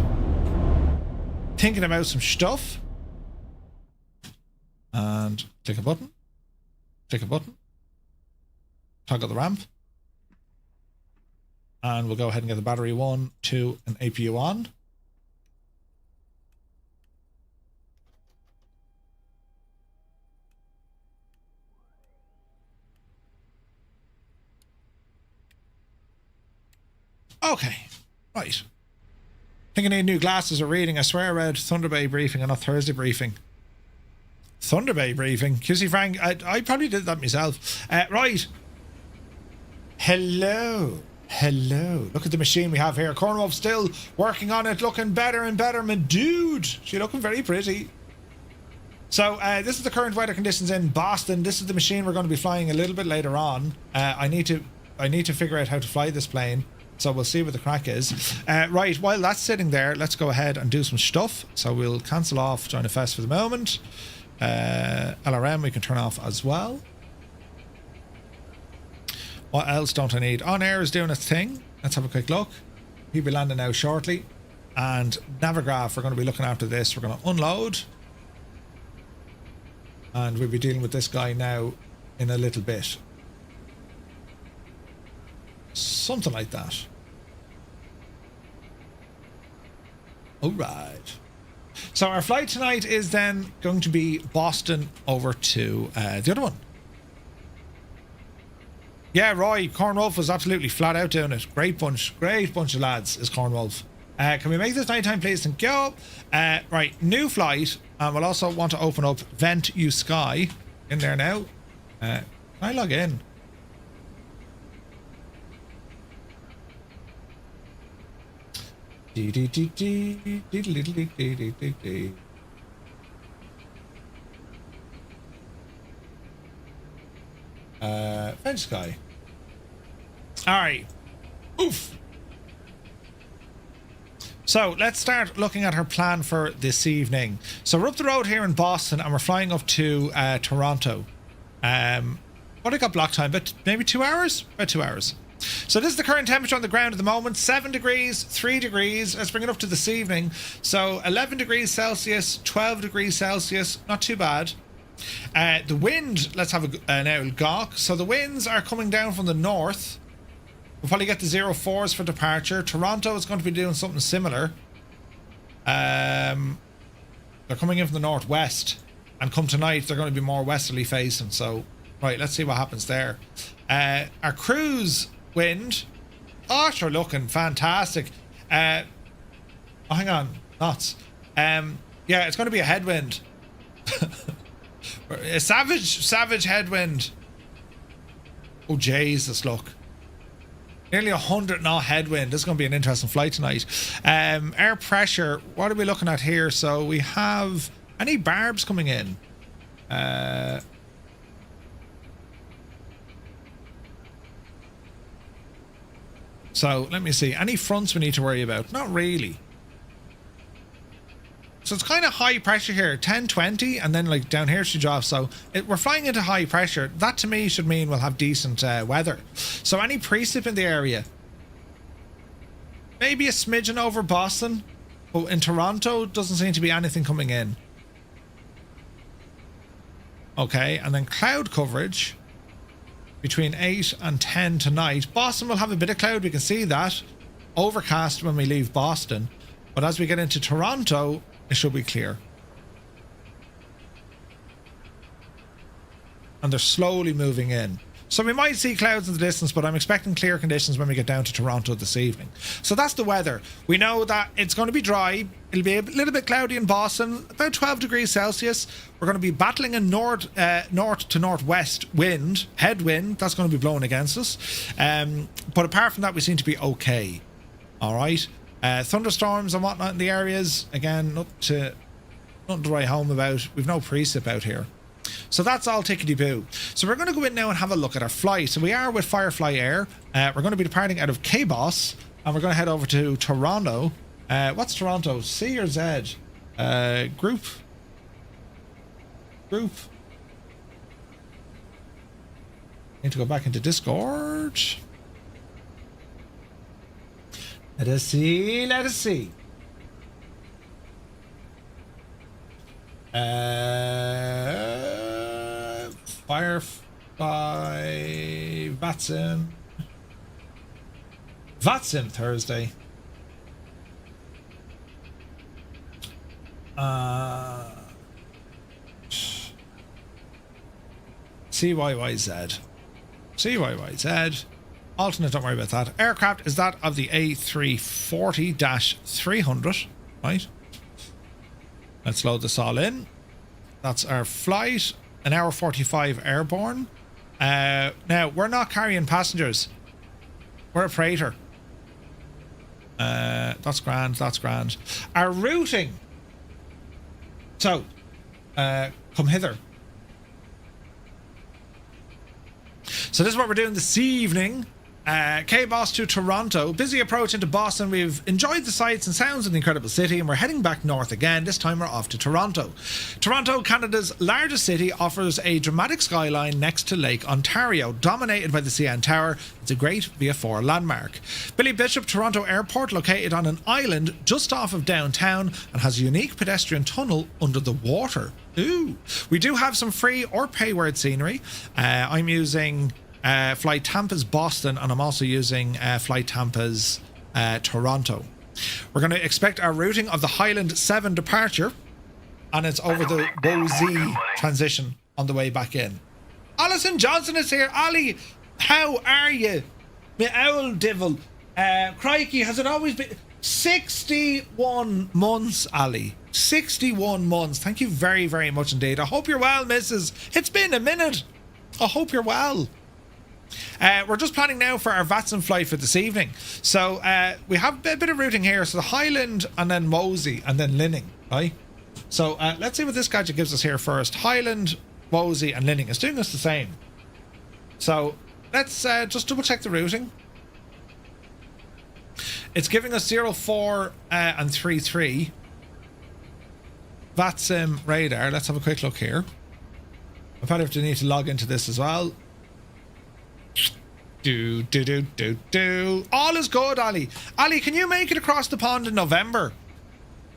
thinking about some stuff. And click a button, toggle the ramp. And we'll go ahead and get the battery 1, 2, and APU on. Okay, right. I think I need new glasses or reading. I swear I read Thunder Bay briefing and not Thursday briefing. Thunder Bay briefing? QC Frank, I probably did that myself. Right. Hello. Look at the machine we have here. Cornwall still working on it, looking better and better. My dude, she's looking very pretty. So this is the current weather conditions in Boston. This is the machine we're going to be flying a little bit later on. I need to figure out how to fly this plane, so we'll see what the crack is. Right, while that's sitting there, let's go ahead and do some stuff. So we'll cancel off Join FS for the moment. LRM we can turn off as well. What else don't I need? OnAir is doing its thing. Let's have a quick look. He'll be landing now shortly. And Navigraph, we're going to be looking after this. We're going to unload. And we'll be dealing with this guy now in a little bit. Something like that. Alright. So our flight tonight is then going to be Boston over to the other one. Yeah, Roy, Corn Wolf was absolutely flat out doing it. Great bunch of lads is Corn Wolf. Can we make this nighttime, please? Thank you. Right, new flight. And we'll also want to open up Vent You Sky in there now. Can I log in? Vent Sky. Alright. Oof. So let's start looking at her plan for this evening. So we're up the road here in Boston and we're flying up to Toronto. What I got block time? But maybe 2 hours? About 2 hours. So this is the current temperature on the ground at the moment. 7 degrees, 3 degrees. Let's bring it up to this evening. So 11 degrees Celsius, 12 degrees Celsius. Not too bad. The wind, let's have an old gawk. So the winds are coming down from the north. We'll probably get the 04s for departure. Toronto is going to be doing something similar. They're coming in from the northwest. And come tonight, they're going to be more westerly facing. So, right, let's see what happens there. Our cruise wind. Oh, sure, looking fantastic. Oh, hang on. Nuts. Yeah, it's going to be a headwind. A savage headwind. Oh, Jesus, look. Nearly 100 knot headwind. This is going to be an interesting flight tonight. Air pressure. What are we looking at here? So we have any barbs coming in. So let me see. Any fronts we need to worry about? Not really. So it's kind of high pressure here, 10, 20, and then like down here she drops. So we're flying into high pressure. That to me should mean we'll have decent weather. So any precip in the area? Maybe a smidgen over Boston, but in Toronto doesn't seem to be anything coming in. Okay, and then cloud coverage between 8 and 10 tonight. Boston will have a bit of cloud, we can see that. Overcast when we leave Boston. But as we get into Toronto, it should be clear. And they're slowly moving in. So we might see clouds in the distance, but I'm expecting clear conditions when we get down to Toronto this evening. So that's the weather. We know that it's going to be dry. It'll be a little bit cloudy in Boston, about 12 degrees Celsius. We're going to be battling a north to northwest wind, headwind. That's going to be blowing against us. But apart from that, we seem to be okay. All right. Thunderstorms and whatnot in the areas. Again, nothing to write home about. We've no precip out here. So that's all tickety-boo. So we're going to go in now and have a look at our flight. So we are with Firefly Air. We're going to be departing out of KBOS. And we're going to head over to Toronto. What's Toronto? C or Z? Group. Need to go back into Discord. Let us see. Firefly VATSIM Thursday. CYYZ. Alternate, don't worry about that. Aircraft is that of the A340-300, right? Let's load this all in. That's our flight, an hour 45 airborne. Now, we're not carrying passengers. We're a freighter. That's grand. Our routing. So, come hither. So this is what we're doing this evening. KBOS to Toronto. Busy approach into Boston. We've enjoyed the sights and sounds of the incredible city, and we're heading back north again. This time we're off to Toronto. Toronto, Canada's largest city, offers a dramatic skyline next to Lake Ontario, dominated by the CN Tower. It's a great VFR landmark. Billy Bishop Toronto Airport, located on an island just off of downtown, and has a unique pedestrian tunnel under the water. Ooh. We do have some free or payword scenery. I'm using Flight Tampa's Boston, and I'm also using Flight Tampa's Toronto. We're going to expect our routing of the Highland 7 departure. and it's over the woes transition on the way back in. Alison Johnson is here. Ali, how are you? My owl divil. Crikey, has it always been 61 months, Ali? 61 months. Thank you very, very much indeed. I hope you're well, Mrs. It's been a minute. I hope you're well. We're just planning now for our VATSIM flight for this evening. So we have a bit of routing here. So the Highland and then Mosey and then Linning, right? So let's see what this gadget gives us here first. Highland, Mosey and Linning. It's doing us the same. So let's just double check the routing. It's giving us 04 and 33. VATSIM radar. Let's have a quick look here. I probably have to need to log into this as well. All is good, Ali. Ali, can you make it across the pond in November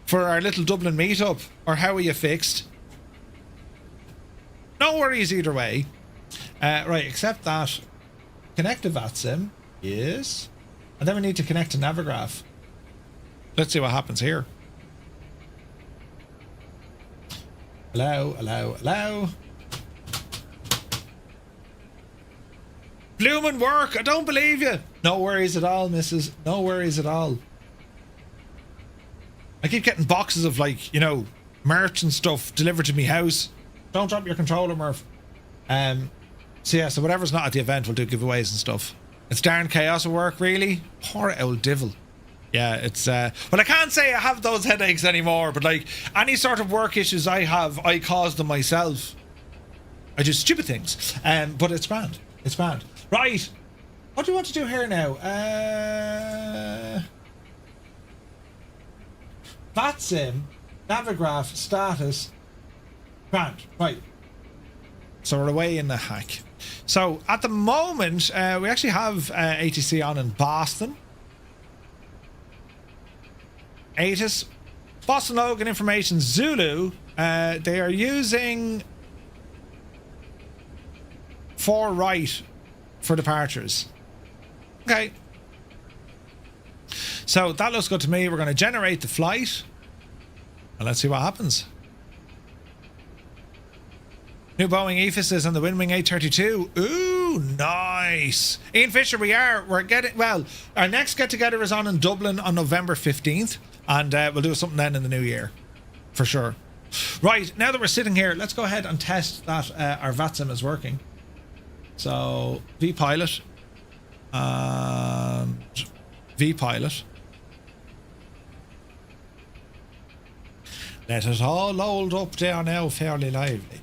for our little Dublin meetup? Or how are you fixed? No worries either way. Right, except that connect to VATSIM. Yes. And then we need to connect to Navigraph. Let's see what happens here. Hello, hello, hello. Bloomin' work, I don't believe you. No worries at all, missus. No worries at all. I keep getting boxes of, like, you know, merch and stuff delivered to me house. Don't drop your controller, Murph. So yeah, so whatever's not at the event, we'll do giveaways and stuff. It's darn chaos at work, really. Poor old divil. Yeah, it's well, I can't say I have those headaches anymore, but like any sort of work issues I have, I cause them myself. I do stupid things. But it's grand. It's grand. Right. What do you want to do here now? VATSIM, Navigraph, status, grand. Right. So we're away in the hack. So at the moment, we actually have ATC on in Boston. ATIS, Boston Logan Information Zulu. They are using 4 right for departures. Okay. So that looks good to me. We're going to generate the flight. And let's see what happens. New Boeing EFIS on the Windwing 832. Ooh, nice. Ian Fisher, we're getting, well, our next get together is on in Dublin on November 15th. And we'll do something then in the new year. For sure. Right, now that we're sitting here, let's go ahead and test that our VATSIM is working. So, vPilot. And vPilot. Let it all load up there now fairly lively.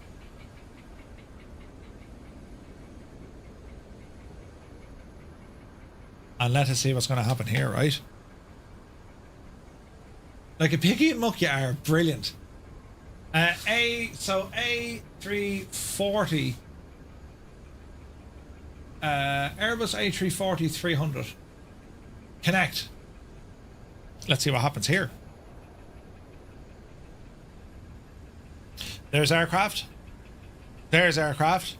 And let us see what's going to happen here, right? Like a piggy and muck you are. Brilliant. So A340. Airbus A340 300. Connect. Let's see what happens here. There's aircraft. There's aircraft.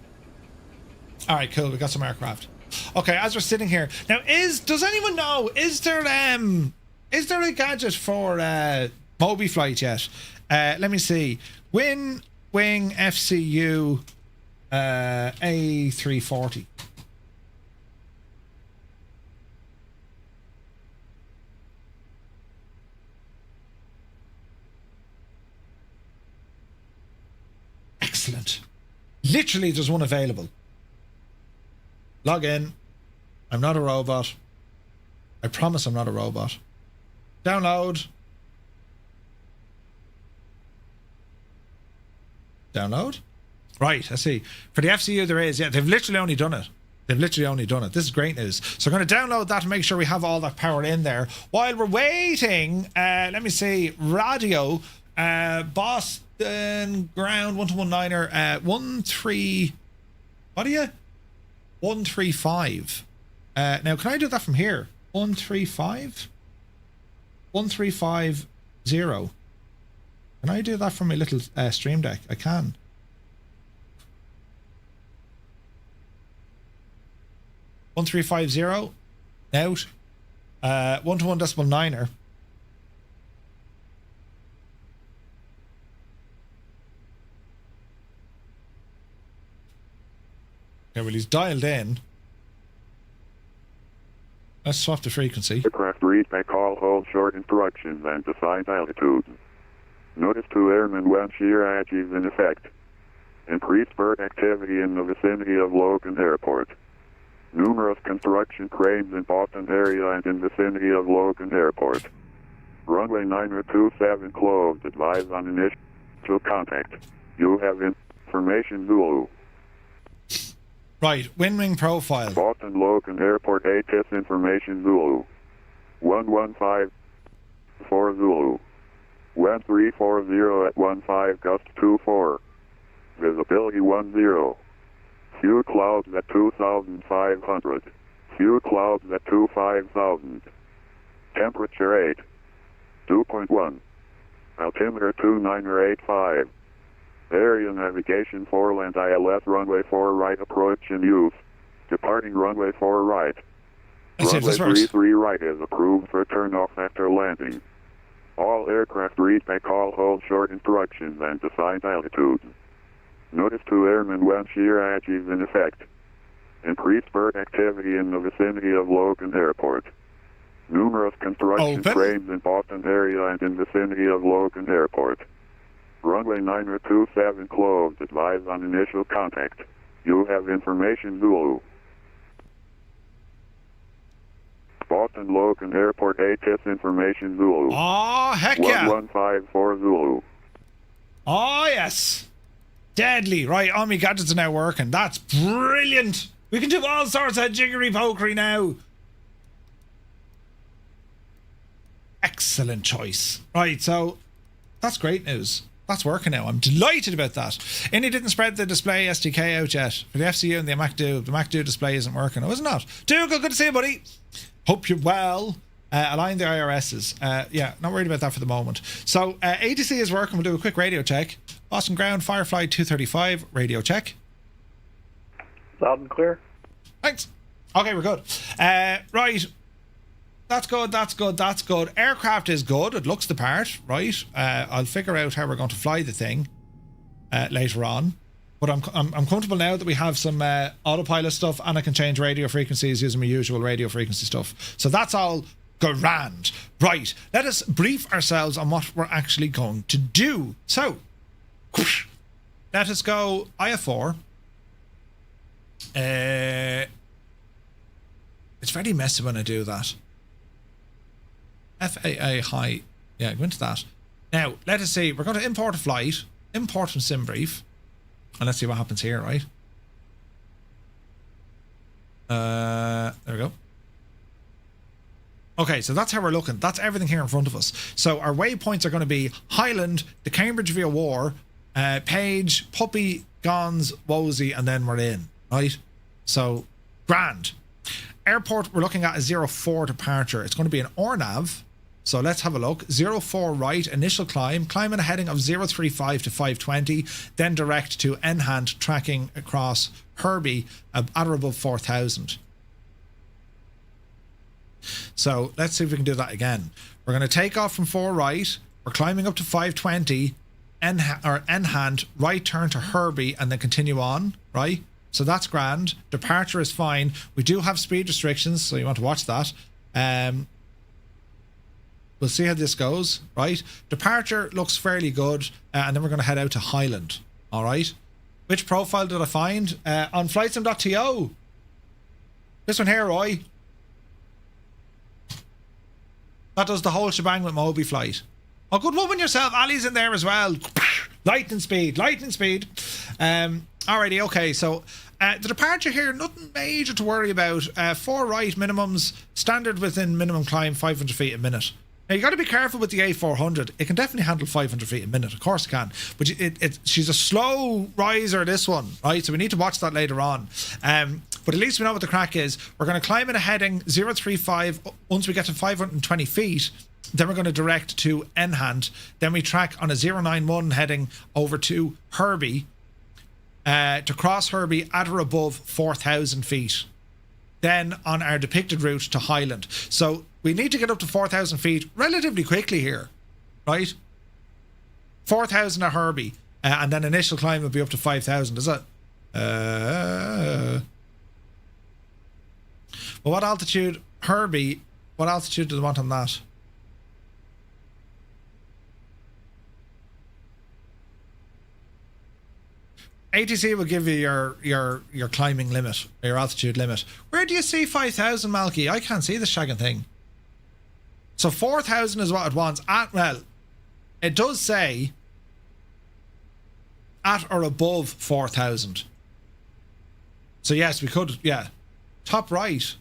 All right, cool. We got some aircraft. Okay, as we're sitting here now, does anyone know? Is there a gadget for Moby flight yet? Let me see. Wing FCU A340. Excellent. Literally, there's one available. Log in. I'm not a robot. I promise I'm not a robot. Download. Download. Right, I see. For the FCU there is, yeah, they've literally only done it. They've literally only done it. This is great news. So we're going to download that to make sure we have all that power in there. While we're waiting, let me see, radio, Boston ground 1219er, 13, what are you? 135. Now, can I do that from here? 135? 1350. Can I do that from my little stream deck? I can. One 1350 out. 121.9er. Okay, well, he's dialed in. Let's swap the frequency. Aircraft read may call hold short instructions and assigned altitude. Notice to airmen when shear edge is in effect. Increased bird activity in the vicinity of Logan Airport. Numerous construction cranes in Boston area and in vicinity of Logan Airport. Runway 927 closed. Advise on initial contact. You have information Zulu. Right, wind wing profile. Boston Logan Airport ATIS information Zulu. 115 Zulu. Wind 340 at 15 gust 24. Visibility 10. Few clouds at 2,500. Few clouds at 25,000. Temperature 8. 2.1. Altimeter 2985. Area navigation 4 land ILS runway 4 right approach in use. Departing runway 4 right. Let's see if Runway this works. 33 right is approved for turnoff after landing. All aircraft read may call hold short instructions and assigned altitude. Notice to airmen when shear edge is in effect. Increased bird activity in the vicinity of Logan Airport. Numerous construction Open. cranes in Boston area and in vicinity of Logan Airport. Runway 927 closed. Advise on initial contact. You have information Zulu. Boston Logan Airport ATIS information Zulu. Oh, heck yeah. 1154 Zulu. Oh, yes. Deadly. Right, all my gadgets are now working. That's brilliant. We can do all sorts of jiggery pokery now. Excellent choice. Right, so that's great news. That's working now. I'm delighted about that. Indy didn't spread the display SDK out yet for the FCU and the MacDo. The MacDo display isn't working. Oh, is it not? Dougal, good to see you, buddy. Hope you're well. Align the IRSs. Yeah, not worried about that for the moment. So, ATC is working. We'll do a quick radio check. Boston Ground, Firefly 235, radio check. Loud and clear. Thanks. Okay, we're good. Right. That's good, that's good, that's good. Aircraft is good. It looks the part, right? I'll figure out how we're going to fly the thing later on. But I'm comfortable now that we have some autopilot stuff and I can change radio frequencies using my usual radio frequency stuff. So that's all grand. Right, let us brief ourselves on what we're actually going to do. So, let us go IF4. It's very messy when I do that. FAA high. Yeah, go into that. Now, let us see. We're going to import a flight. Import from SimBrief. And let's see what happens here, right? There we go. Okay, so that's how we're looking. That's everything here in front of us. So our waypoints are going to be Highland, the Cambridge Via War, Page, Puppy, Gons, Wozy, and then we're in, right? So, grand. Airport, we're looking at a 04 departure. It's going to be an ORNAV. So let's have a look. 04 right, initial climb in a heading of 035 to 520, then direct to N-hand tracking across Herbie at or above 4,000. So let's see if we can do that again. We're going to take off from 4 right. We're climbing up to 520, N-hand, right turn to Herbie, and then continue on, right? So that's grand. Departure is fine. We do have speed restrictions, so you want to watch that. We'll see how this goes, right? Departure looks fairly good, and then we're going to head out to Highland, all right? Which profile did I find? On flightsim.to. This one here, Roy. That does the whole shebang with Moby Flight. Oh, good woman yourself. Ali's in there as well. Lightning speed, lightning speed. Alrighty, okay, so the departure here, nothing major to worry about. 4 right minimums, standard within minimum climb, 500 feet a minute. Now, you got to be careful with the A400. It can definitely handle 500 feet a minute. Of course it can. But she's a slow riser, this one, right? So we need to watch that later on. But at least we know what the crack is. We're going to climb in a heading 035. Once we get to 520 feet, then we're going to direct to N-hand. Then we track on a 091 heading over to Herbie to cross Herbie at or above 4,000 feet. Then on our depicted route to Highland. So we need to get up to 4,000 feet relatively quickly here, right? 4,000 at Herbie, and then initial climb will be up to 5,000, is it? Well, what altitude, Herbie? What altitude do they want on that? ATC will give you your climbing limit, your altitude limit. Where do you see 5,000, Malky? I can't see the shagging thing. So 4,000 is what it wants. Well, it does say at or above 4,000. So yes, we could, yeah. Top right.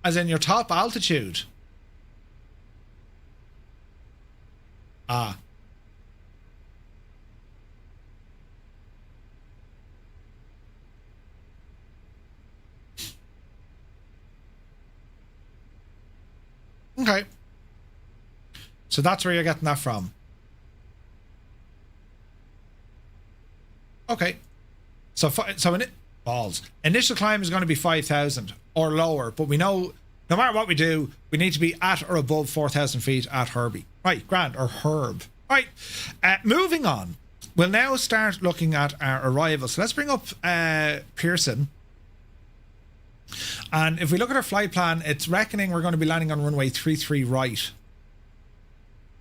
As in your top altitude. Ah. Okay. So that's where you're getting that from. Okay. So balls. Initial climb is going to be 5,000 or lower, but we know no matter what we do, we need to be at or above 4,000 feet at Herbie. Right, Grant, or Herb. Right, moving on. We'll now start looking at our arrival. So let's bring up Pearson. And if we look at our flight plan, it's reckoning we're going to be landing on runway 33 right.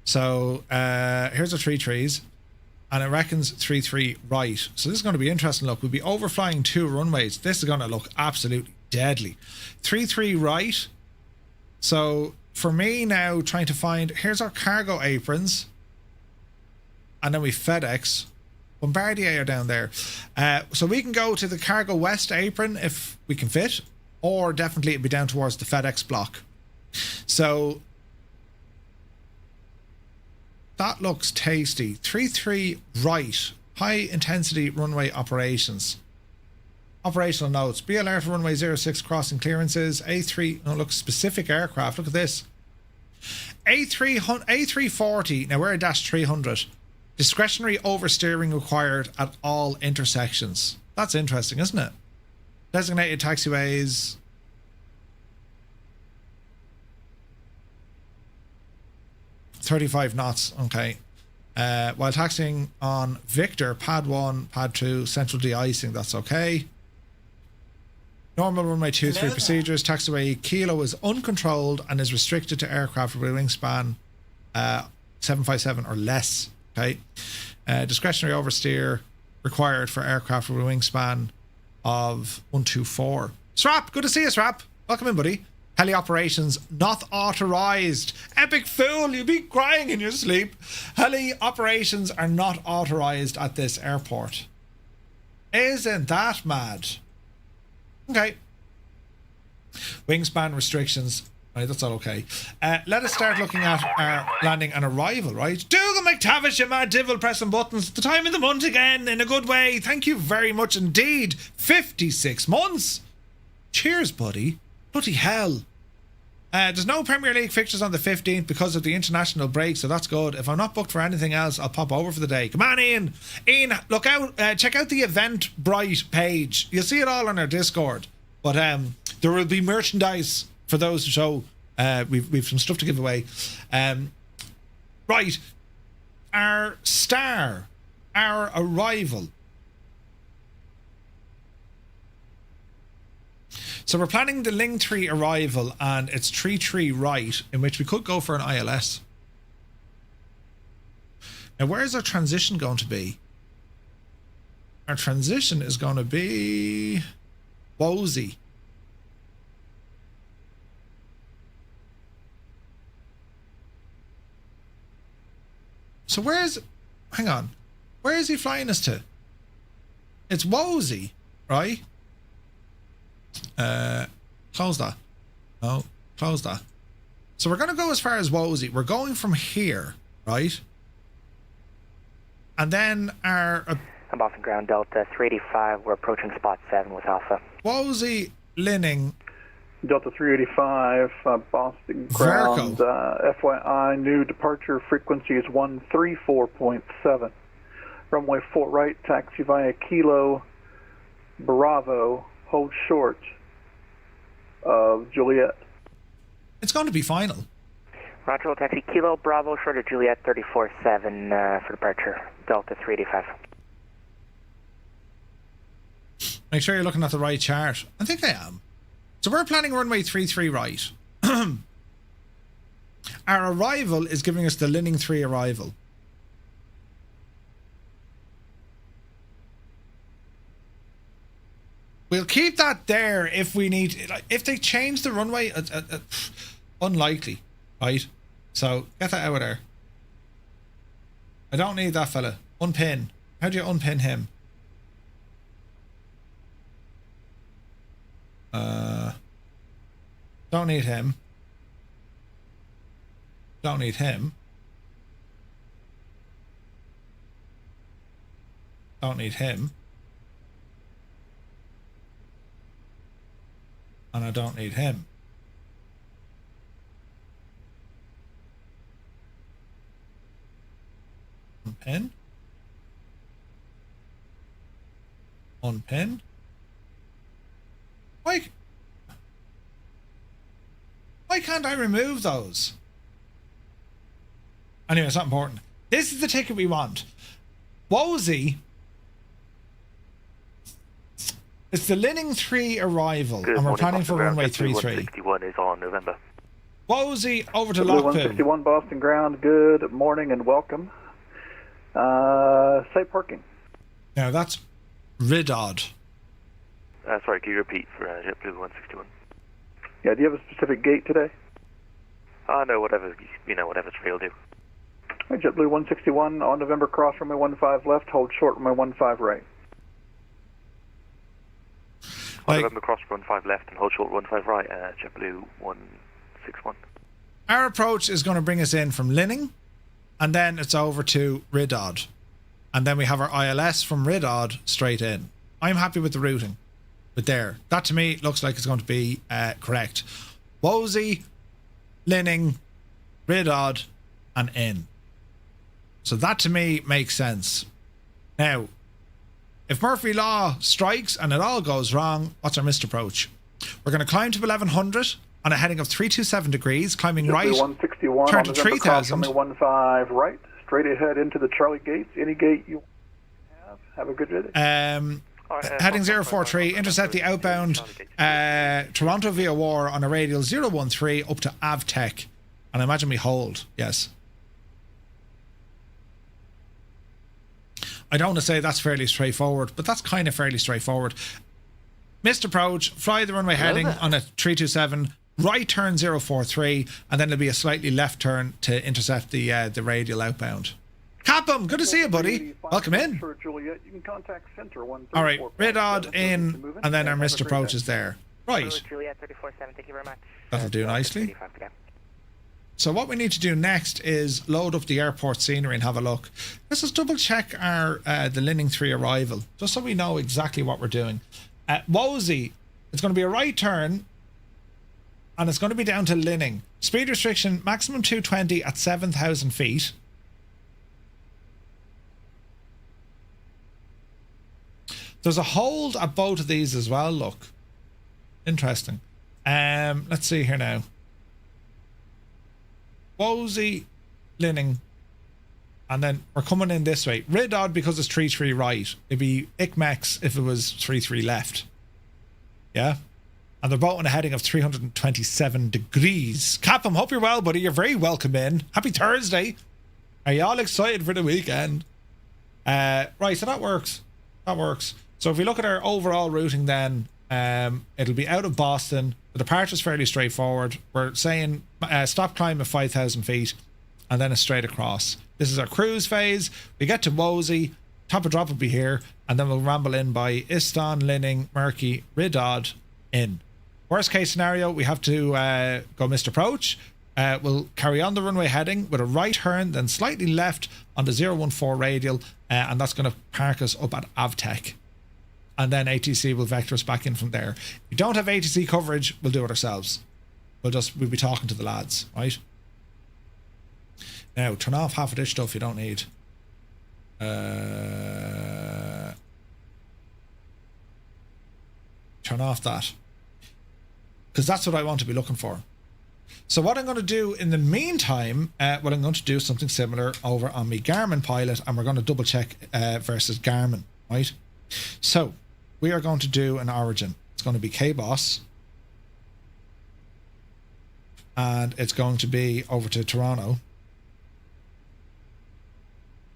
So here's our 33s. And it reckons 33 right. So this is going to be interesting. Look, we'll be overflying 2 runways. This is going to look absolutely deadly. 33 right. So for me now, trying to find, here's our cargo aprons. And then we FedEx. Bombardier are down there. So we can go to the cargo west apron if we can fit. Or definitely it'd be down towards the FedEx block. So that looks tasty. 33 right. High intensity runway operations. Operational notes. Be alert for runway 06 crossing clearances. A3. Oh, look, specific aircraft. Look at this. A340. Now we're a dash 300. Discretionary oversteering required at all intersections. That's interesting, isn't it? Designated taxiways. .35 knots, okay. While taxiing on Victor, pad 1, pad 2, central de-icing, that's okay. Normal runway 23 procedures. Taxiway Kilo is uncontrolled and is restricted to aircraft with a wingspan 757 or less, okay. Discretionary oversteer required for aircraft with a wingspan of 124. Srap, good to see you, Srap. Welcome in, buddy. Heli operations not authorized. Epic fool, you'll be crying in your sleep. Heli operations are not authorized at this airport. Isn't that mad? Okay. Wingspan restrictions. Right, that's all okay. Let us start looking at our landing and arrival, right? Dougal McTavish, you mad devil, pressing buttons. The time of the month again, in a good way. Thank you very much indeed. 56 months. Cheers, buddy. Bloody hell. There's no Premier League fixtures on the 15th because of the international break, so that's good. If I'm not booked for anything else, I'll pop over for the day. Come on, Ian. Ian, look out. Check out the Eventbrite page. You'll see it all on our Discord. But there will be merchandise for those who show. We've some stuff to give away. Right. Our star. Our arrival. So we're planning the Ling 3 arrival, and it's 3-3 right, in which we could go for an ILS. Now, where is our transition going to be? Our transition is going to be Wozy. So where's... Hang on. Where is he flying us to? It's Wozy, right? Close that. No, close that. So we're going to go as far as Wozy. We're going from here, right? And then our... I'm off in ground Delta 385. We're approaching spot 7 with Alpha. Wozy, Linning. Delta 385, Boston ground. FYI, new departure frequency is 134.7. Runway 4 right, taxi via Kilo, Bravo, hold short of Juliet. It's going to be final. Roger, we'll taxi Kilo Bravo, short of Juliet 34-7 for departure, Delta 385. Make sure you're looking at the right chart. I think I am. So we're planning runway 33 right. Our arrival is giving us the Linning 3 arrival. We'll keep that there if we need... If they change the runway, unlikely, right? So get that out of there. I don't need that fella. Unpin. How do you unpin him? Don't need him. Don't need him. Don't need him. And I don't need him. Unpin. Unpin. Why can't I remove those? Anyway, it's not important. This is the ticket we want. Wozy. It's the Linning 3 arrival, and we're planning for runway 33. 161 is on November. Wozy, over to Blue Lockpool. 161 Boston ground, good morning and welcome. Safe parking. Now that's Ridod. Sorry, can you repeat for JetBlue 161? Yeah, do you have a specific gate today? No, whatever, whatever's free will do. All right, JetBlue 161 on November, cross runway 15 left, hold short runway 15 right. On November, cross 15 left and hold short 15 right, JetBlue 161. Our approach is going to bring us in from Linning, and then it's over to Ridod. And then we have our ILS from Ridod straight in. I'm happy with the routing. But there, that to me looks like it's going to be correct. Wozy, Linning, Ridod, and in. So that to me makes sense. Now, if Murphy Law strikes and it all goes wrong, what's our missed approach? We're going to climb to 1100 on a heading of 327 degrees, climbing right, 161 turn on to November, 3000. cross runway 15 right, straight ahead into the Charlie gates. Any gate you have a good day. Heading 043, intercept the outbound Toronto via War on a radial 013 up to Avtech. And I imagine we hold, yes. I don't want to say that's fairly straightforward, but that's kind of fairly straightforward. Missed approach, fly the runway heading on a 327, right turn 043, and then there'll be a slightly left turn to intercept the radial outbound. Capum, good to see you, buddy. Welcome in. Juliet, you can contact Center 134. All right, Ridod in, and then our missed approach is there. Right. Juliet 34-7, thank you very much. That'll do nicely. So what we need to do next is load up the airport scenery and have a look. Let's just double check our the Linning 3 arrival, just so we know exactly what we're doing. Wozy, it's going to be a right turn, and it's going to be down to Linning. Speed restriction, maximum 220 at 7,000 feet. There's a hold at both of these as well, look. Interesting. Let's see here now. Wozy, Linning, and then we're coming in this way. Ridod because it's 3-3 right. It'd be ICMEX if it was 3-3 left. Yeah? And they're both on a heading of 327 degrees. Capum, hope you're well, buddy. You're very welcome in. Happy Thursday. Are you all excited for the weekend? Right, so that works. That works. So if we look at our overall routing then, it'll be out of Boston. The departure's fairly straightforward. We're saying stop climb at 5,000 feet and then a straight across. This is our cruise phase. We get to Wozy, top of drop will be here, and then we'll ramble in by Iston, Linning, Murky, Ridod, in. Worst case scenario, we have to go missed approach. We'll carry on the runway heading with a right turn, then slightly left on the 014 radial, and that's going to park us up at Avtech. And then ATC will vector us back in from there. If we don't have ATC coverage, we'll do it ourselves. We'll be talking to the lads, right? Now, turn off half of this stuff you don't need. Turn off that. Because that's what I want to be looking for. So what I'm going to do in the meantime, what I'm going to do is something similar over on my Garmin pilot, and we're going to double check versus Garmin, right? So we are going to do an origin. It's going to be KBOS, and it's going to be over to Toronto,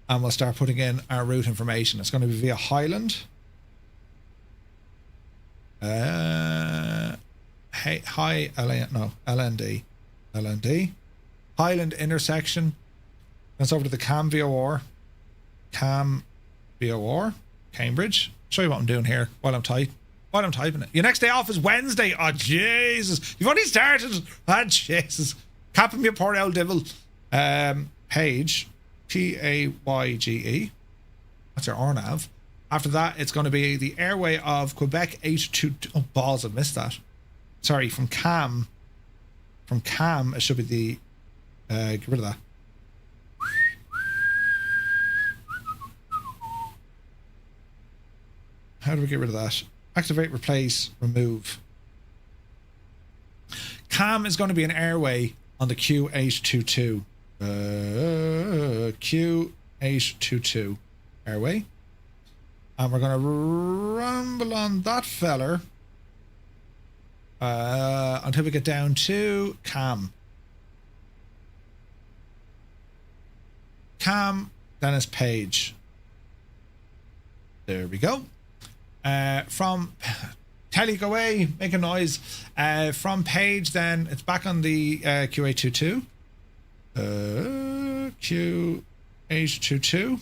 and we'll start putting in our route information. It's going to be via Highland. LND. Highland intersection. That's over to the Cam VOR, Cambridge. Show you what I'm doing here while I'm typing it. Your next day off is Wednesday. Oh Jesus! You've only started. Ah Jesus! Capping me a poor old devil. Page, PAYGE. That's your RNAV. After that, it's going to be the airway of Quebec A2. Oh balls! I've missed that. Sorry, from Cam. From Cam, it should be the. Get rid of that. How do we get rid of that? Activate, replace, remove. Cam is going to be an airway on the QH22. QH22 airway. And we're going to rumble on that feller until we get down to Cam. Cam, then it's Page. There we go. From Telly, go away, make a noise. From Page, then it's back on the QA22. QH22.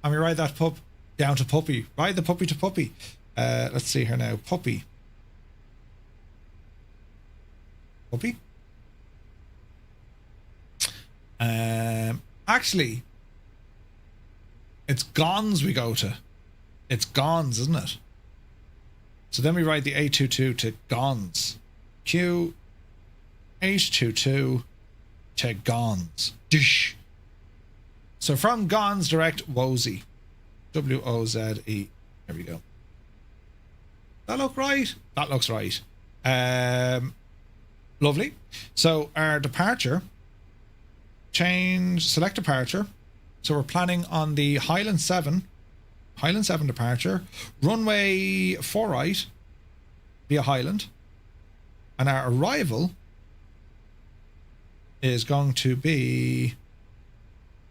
And we ride that pup down to Puppy. Ride the puppy to Puppy. Let's see here now. Puppy. Actually, it's Gons we go to. It's Gons, isn't it? So then we ride the A22 to Gons. QH22 to Gons. Dish. So from Gons direct Wozy. WOZE. There we go. That look right? That looks right. Lovely. So our departure. Select departure. So we're planning on the Highland 7 departure, runway 4 right via Highland, and our arrival is going to be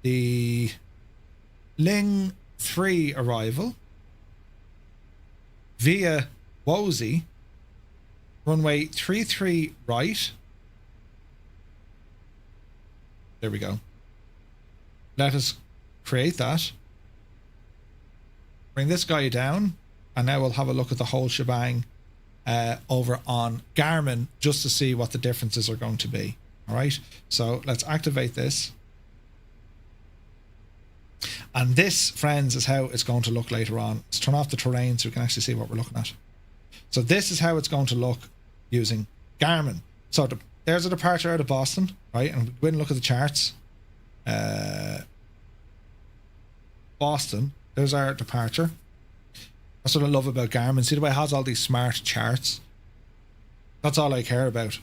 the Ling 3 arrival via Wozy, runway 33 right. There we go. Let us create that. Bring this guy down, and now we'll have a look at the whole shebang over on Garmin just to see what the differences are going to be. All right, so let's activate this. And this, friends, is how it's going to look later on. Let's turn off the terrain so we can actually see what we're looking at. So this is how it's going to look using Garmin. So there's a departure out of Boston, right? And we go in and look at the charts. Boston, there's our departure. That's what I love about Garmin. See the way it has all these smart charts? That's all I care about.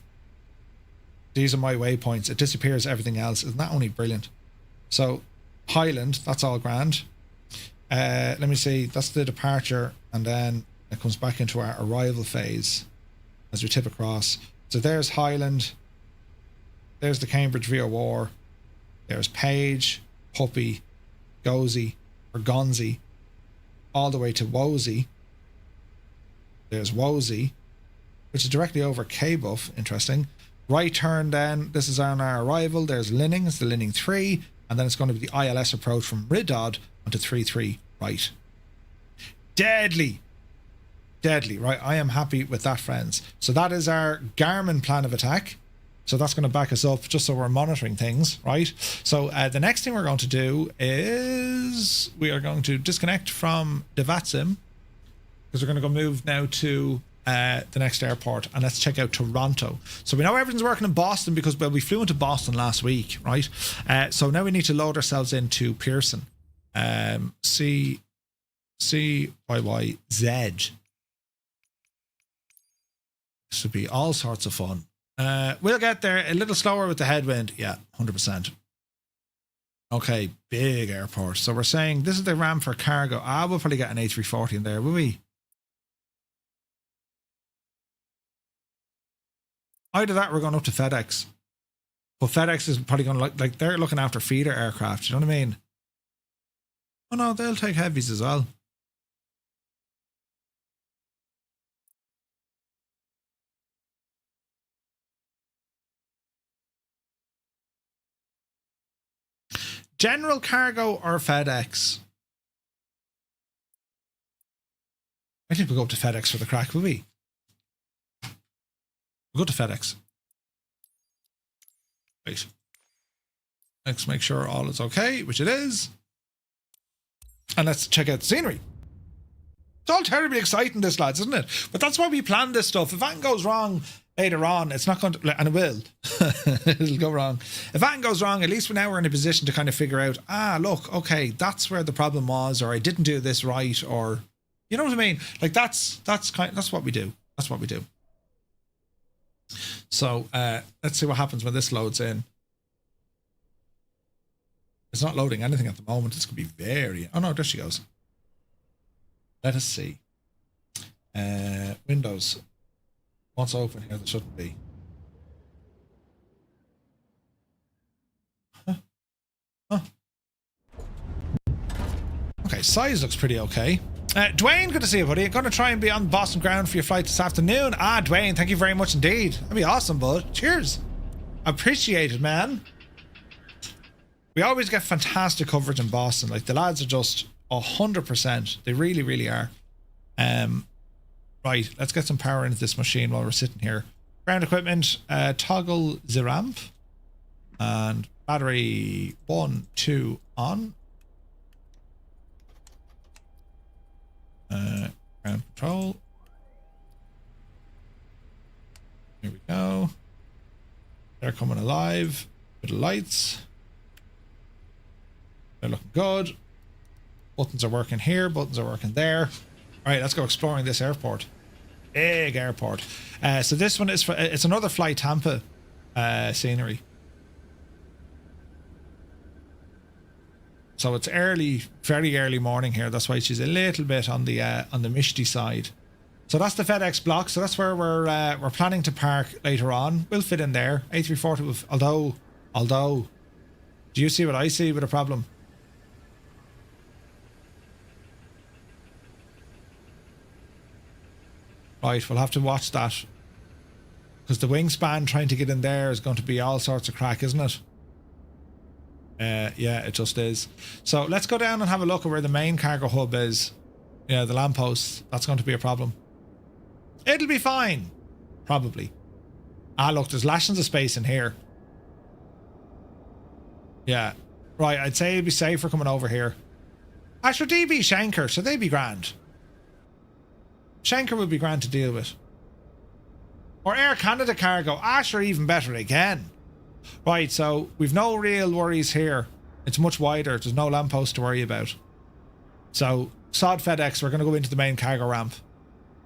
These are my waypoints. It disappears everything else. Isn't that only brilliant? So Highland, that's all grand. Let me see, that's the departure, and then it comes back into our arrival phase as we tip across. So there's Highland, there's the Cambridge VOR, there's Page, Puppy, Gozy, or Gonzi, all the way to Wozy. There's Wozy, which is directly over KBOS, interesting. Right turn then, this is on our arrival, there's Linning, it's the Linning 3, and then it's going to be the ILS approach from Ridod onto 33 right. Deadly, right? I am happy with that, friends. So that is our Garmin plan of attack. So that's going to back us up just so we're monitoring things, right? So the next thing we're going to do is we are going to disconnect from the VATSIM because we're going to go move now to the next airport, and let's check out Toronto. So we know everything's working in Boston because, well, we flew into Boston last week, right? So now we need to load ourselves into Pearson. CYYZ. This would be all sorts of fun. We'll get there a little slower with the headwind. Yeah, 100%. Okay, big airport. So we're saying this is the ramp for cargo. We'll probably get an A340 in there, will we? Either that or we're going up to FedEx. But FedEx is probably going to like they're looking after feeder aircraft. You know what I mean? Oh no, they'll take heavies as well. General cargo or FedEx? I think we'll go up to FedEx for the crack, will we? We'll go to FedEx. Right. Let's make sure all is okay, which it is. And let's check out the scenery. It's all terribly exciting, this, lads, isn't it? But that's why we plan this stuff. If anything goes wrong later on, it's not going to, and it will. It'll go wrong. If anything goes wrong, at least now we're in a position to kind of figure out, look, okay, that's where the problem was, or I didn't do this right, or, you know what I mean? Like that's what we do. That's what we do. So let's see what happens when this loads in. It's not loading anything at the moment. This could be very... Oh no, there she goes. Let us see. Windows. What's open here? There shouldn't be. Huh. Okay, size looks pretty okay. Dwayne, good to see you, buddy. I'm going to try and be on Boston ground for your flight this afternoon. Dwayne, thank you very much indeed. That'd be awesome, bud. Cheers. Appreciate it, man. We always get fantastic coverage in Boston. Like, the lads are just 100%. They really, really are. Right, let's get some power into this machine while we're sitting here. Ground equipment, toggle the ramp. And battery 1, 2 on. Ground control. Here we go. They're coming alive. Bit of lights. They're looking good. Buttons are working here. Buttons are working there. All right, let's go exploring this airport. Big airport. So this one is for, it's another Fly Tampa scenery. So it's early, very early morning here. That's why she's a little bit on the misty side. So that's the FedEx block. So that's where we're planning to park later on. We'll fit in there. A340. Although, do you see what I see with a problem? Right, we'll have to watch that. Because the wingspan trying to get in there is going to be all sorts of crack, isn't it? Yeah, it just is. So let's go down and have a look at where the main cargo hub is. Yeah, the lampposts. That's going to be a problem. It'll be fine. Probably. Look, there's lashings of space in here. Yeah. Right, I'd say it'd be safer coming over here. Sure, DB Schenker, so they'd be grand. Schenker would be grand to deal with. Or Air Canada cargo. Sure, even better again. Right, so we've no real worries here. It's much wider. There's no lamppost to worry about. So, sod FedEx, we're going to go into the main cargo ramp.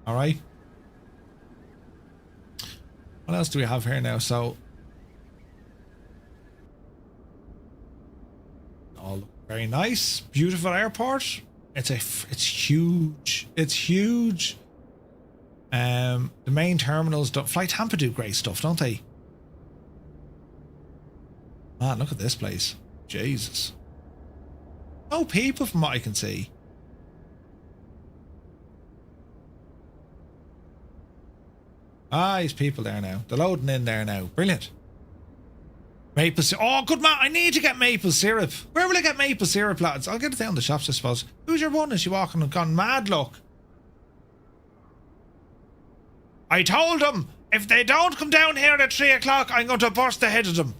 Alright? What else do we have here now? So, all look very nice. Beautiful airport. It's huge. It's huge. The main terminals don't... Fly Tampa do great stuff, don't they? Man, look at this place. Jesus. No people from what I can see. There's people there now. They're loading in there now. Brilliant. Maple syrup. Oh, good man. I need to get maple syrup. Where will I get maple syrup, lads? I'll get it down the shops, I suppose. Who's your one? Is she walking and gone mad, look? I told them, if they don't come down here at 3 o'clock, I'm going to burst the head of them.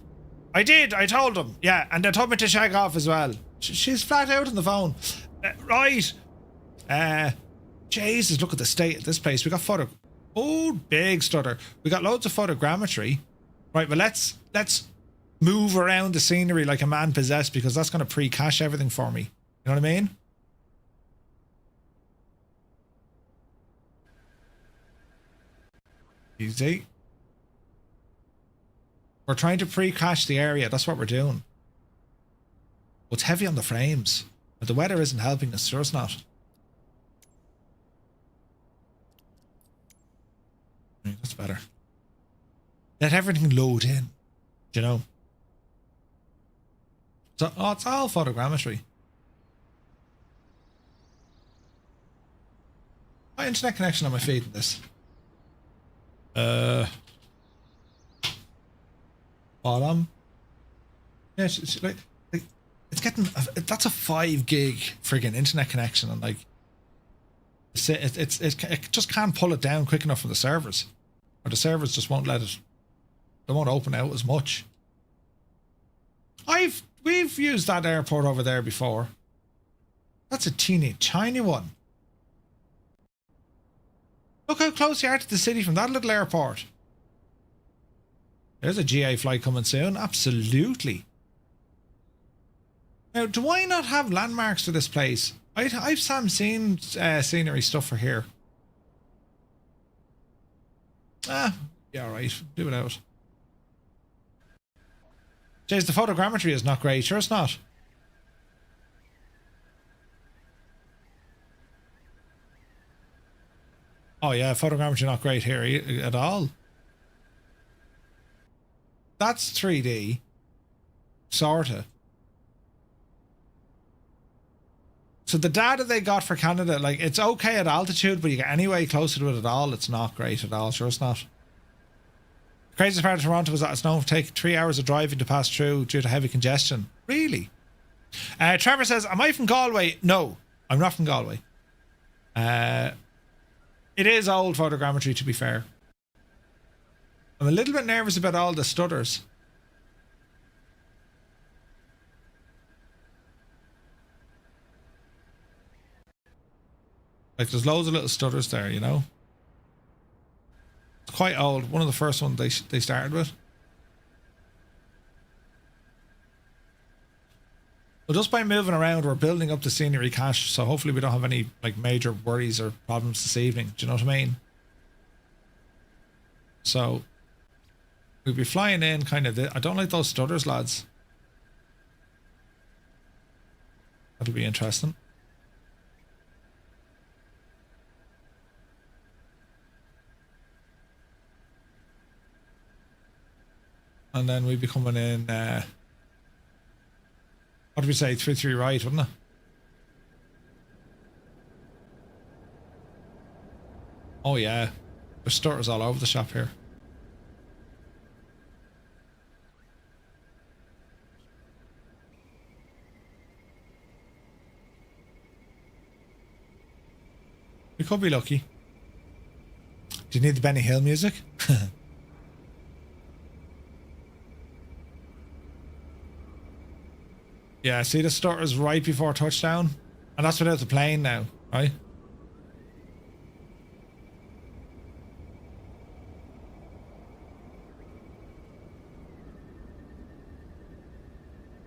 I did. I told them. Yeah, and they told me to shag off as well. She's flat out on the phone. Right. Jesus, look at the state of this place. We got photo... Oh, big stutter. We got loads of photogrammetry. Right, but let's move around the scenery like a man possessed, because that's going to pre-cache everything for me. You know what I mean? Easy. We're trying to pre-crash the area. That's what we're doing. It's heavy on the frames. But the weather isn't helping us. Sure it's not. Right, that's better. Let everything load in. Do you know? So, oh, it's all photogrammetry. My internet connection on my feed in this. Bottom. Yeah, it's like it's getting. That's a 5 gig friggin' internet connection, and like, it just can't pull it down quick enough for the servers, or the servers just won't let it. They won't open out as much. We've used that airport over there before. That's a teeny tiny one. Look how close you are to the city from that little airport. There's a GA flight coming soon. Absolutely. Now, do I not have landmarks for this place? I've seen scenery stuff for here. Ah, yeah, alright. Do it out. Jeez, the photogrammetry is not great. Sure it's not. Oh yeah, photogrammetry not great here at all. That's 3D. Sorta. So the data they got for Canada, like, it's okay at altitude, but you get any way closer to it at all, it's not great at all. Sure it's not. The craziest part of Toronto was that it's known to take 3 hours of driving to pass through due to heavy congestion. Really? Trevor says, am I from Galway? No, I'm not from Galway. It is old photogrammetry, to be fair. I'm a little bit nervous about all the stutters. Like, there's loads of little stutters there, you know? It's quite old. One of the first ones they started with. Well, just by moving around, we're building up the scenery cache, so hopefully we don't have any like major worries or problems this evening. Do you know what I mean? So we'll be flying in kind of. I don't like those stutters, lads. That'll be interesting. And then we'll be coming in. What did we say? 3-3 right, wouldn't it? Oh yeah, there's stutters all over the shop here. We could be lucky. Do you need the Benny Hill music? Yeah, see the stutters right before touchdown? And that's without the plane now, right?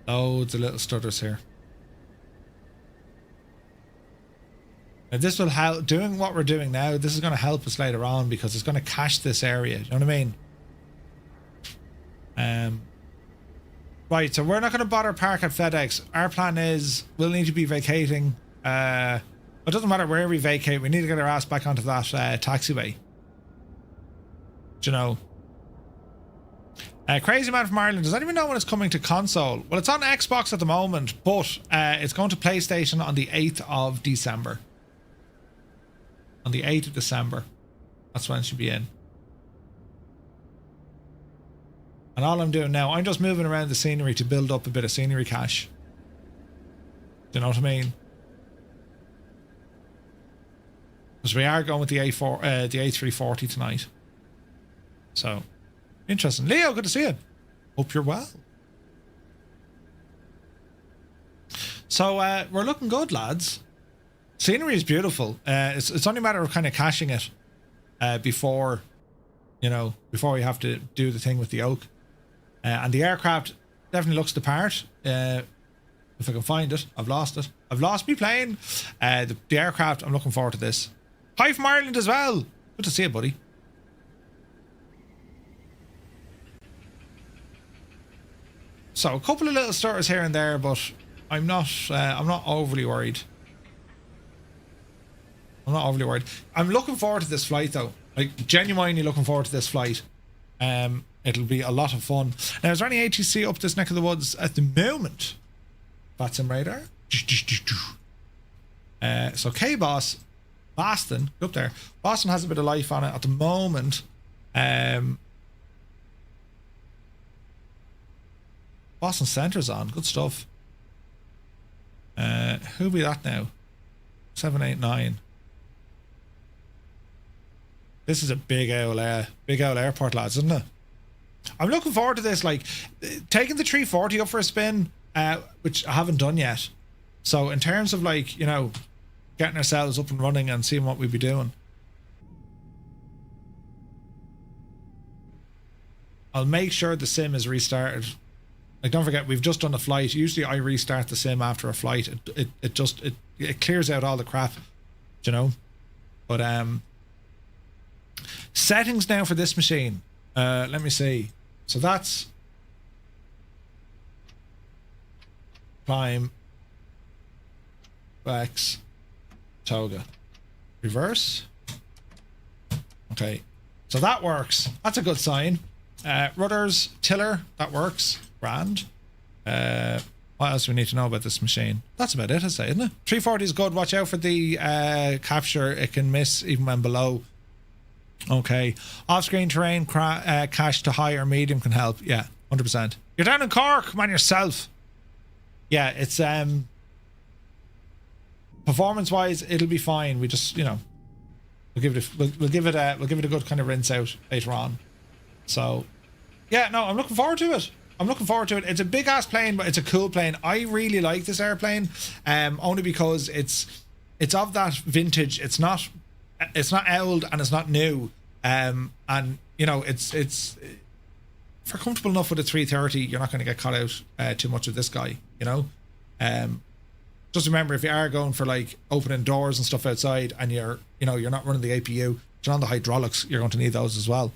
Loads of little stutters here. Now this will help, doing what we're doing now, this is going to help us later on because it's going to cache this area, you know what I mean? Right, so we're not going to bother park at FedEx. Our plan is we'll need to be vacating. It doesn't matter where we vacate. We need to get our ass back onto that taxiway. Do you know? Crazy Man from Ireland. Does anyone know when it's coming to console? Well, it's on Xbox at the moment, but it's going to PlayStation on the 8th of December. On the 8th of December. That's when it should be in. And all I'm doing now, I'm just moving around the scenery to build up a bit of scenery cache. Do you know what I mean? Because we are going with the A340 tonight. So, interesting. Leo, good to see you. Hope you're well. So, we're looking good, lads. Scenery is beautiful. It's only a matter of kind of caching it before, you know, before we have to do the thing with the oak. And the aircraft definitely looks the part. If I can find it. I've lost it. I've lost me plane. The aircraft, I'm looking forward to this. Hi from Ireland as well. Good to see you, buddy. So a couple of little stutters here and there, but I'm not overly worried. I'm not overly worried. I'm looking forward to this flight though. Like genuinely looking forward to this flight. It'll be a lot of fun. Now, is there any ATC up this neck of the woods at the moment? VATSIM radar. So KBOS, Boston, up there. Boston has a bit of life on it at the moment. Boston Centre's on. Good stuff. Who'll be that now? 789. This is a big old airport, lads, isn't it? I'm looking forward to this, like taking the 340 up for a spin, which I haven't done yet. So in terms of like, you know, getting ourselves up and running and seeing what we'd be doing, I'll make sure the sim is restarted. Like, don't forget, we've just done a flight. Usually I restart the sim after a flight. It clears out all the crap, you know. But settings now for this machine. Let me see. So that's climb, flex, toga, reverse. Okay, so that works. That's a good sign. Rudders, tiller, that works. Grand. What else do we need to know about this machine? That's about it, I say, isn't it? 340 is good. Watch out for the capture. It can miss even when below. Okay. Off-screen terrain, cache to high or medium can help. Yeah, 100%. You're down in Cork, man, yourself. Yeah, it's performance-wise, it'll be fine. We just, you know, we'll give it a good kind of rinse out later on. So, yeah, no, I'm looking forward to it. It's a big ass plane, but it's a cool plane. I really like this airplane, only because it's of that vintage. It's not old and it's not new, and you know, it's if you're comfortable enough with a 330, you're not going to get caught out too much with this guy, you know. Just remember, if you are going for like opening doors and stuff outside, and you're not running the APU, you're on the hydraulics, you're going to need those as well.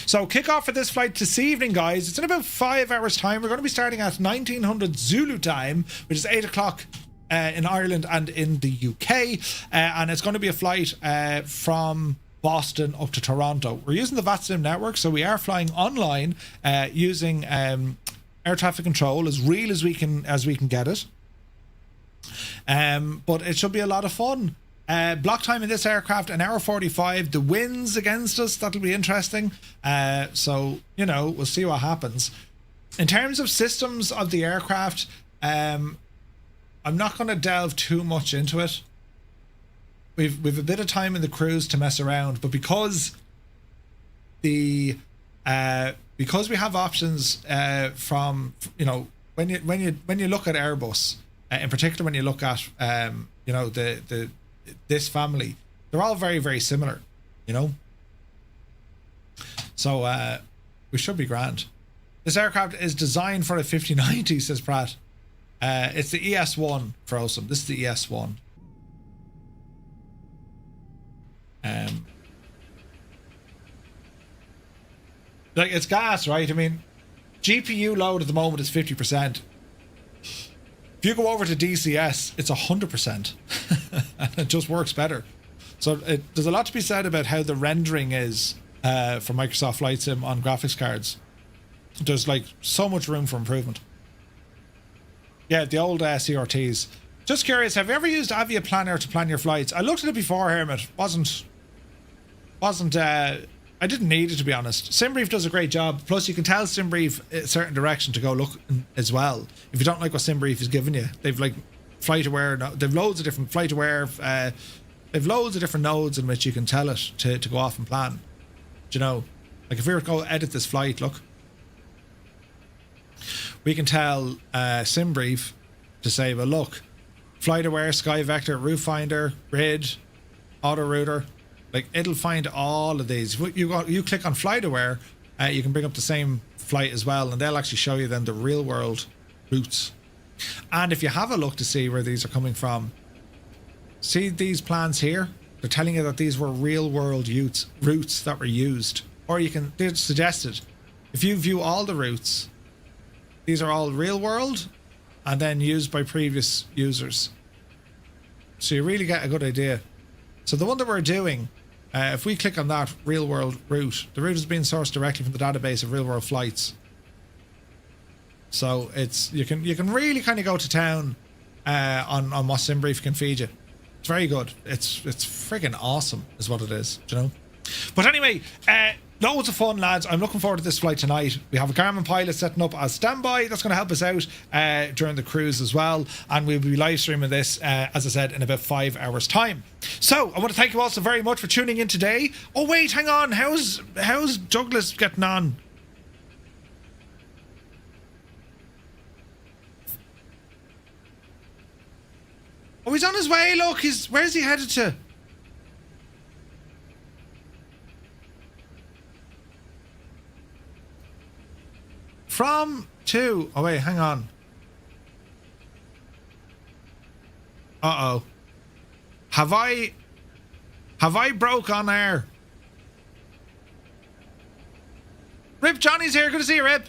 So kick off for this flight this evening, guys. It's in about 5 hours time. We're going to be starting at 1900 Zulu time, which is 8 o'clock in Ireland and in the UK, and it's going to be a flight from Boston up to Toronto. We're using the VATSIM network, so we are flying online using air traffic control as real as we can get it. But it should be a lot of fun. Block time in this aircraft, 1 hour 45. The winds against us, that'll be interesting. So, you know, we'll see what happens. In terms of systems of the aircraft, I'm not going to delve too much into it. We've a bit of time in the cruise to mess around, but because we have options from, you know, when you look at Airbus, in particular when you look at you know, this family, they're all very, very similar, you know. So we should be grand. This aircraft is designed for a 5090, says Pratt. It's the ES1 for Awesome. This is the ES1. Like, it's gas, right? I mean, GPU load at the moment is 50%. If you go over to DCS, it's 100%. And it just works better. So there's a lot to be said about how the rendering is for Microsoft Flight Sim on graphics cards. There's like so much room for improvement. Yeah, the old CRTs. Just curious, have you ever used Avia Planner to plan your flights? I looked at it before, Hermit. I didn't need it, to be honest. SimBrief does a great job. Plus, you can tell SimBrief a certain direction to go look in as well. If you don't like what SimBrief is giving you, they've like FlightAware. They've loads of different FlightAware. They've loads of different nodes in which you can tell it to go off and plan. Do you know? Like, if we were to go edit this flight, look, we can tell SimBrief to say, well, look, FlightAware, Sky Vector, Route Finder, Grid, Auto Router. Like, it'll find all of these. You click on FlightAware, you can bring up the same flight as well, and they'll actually show you then the real world routes. And if you have a look to see where these are coming from, see these plans here? They're telling you that these were real world routes that were used. Or you can, they're suggested, if you view all the routes, These are all real world and then used by previous users. So you really get a good idea. So the one that we're doing, if we click on that real world route, the route is being sourced directly from the database of real world flights. So it's you can really kind of go to town on what SimBrief can feed you. It's very good. It's friggin' awesome is what it is, do you know? But anyway, loads of fun, lads. I'm looking forward to this flight tonight. We have a Garmin pilot setting up as standby. That's going to help us out during the cruise as well. And we'll be live streaming this, as I said, in about 5 hours' time. So I want to thank you all so very much for tuning in today. Oh wait, hang on. How's Douglas getting on? Oh, he's on his way. Look, where's he headed to? From to. Oh wait, hang on. Uh-oh. Have I broke on air? Rip, Johnny's here. Good to see you, Rip.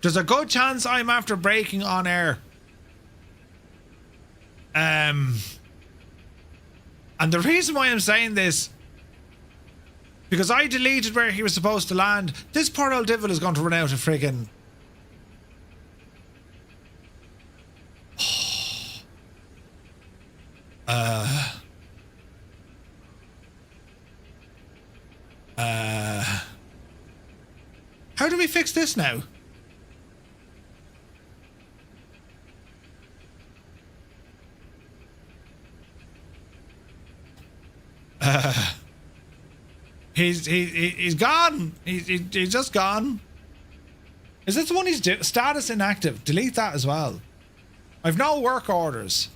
There's a good chance I'm after breaking on air. And the reason why I'm saying this, because I deleted where he was supposed to land. This poor old devil is going to run out of friggin'... How do we fix this now? He's gone. He's just gone. Is this the one he's status inactive? Delete that as well. I've no work orders.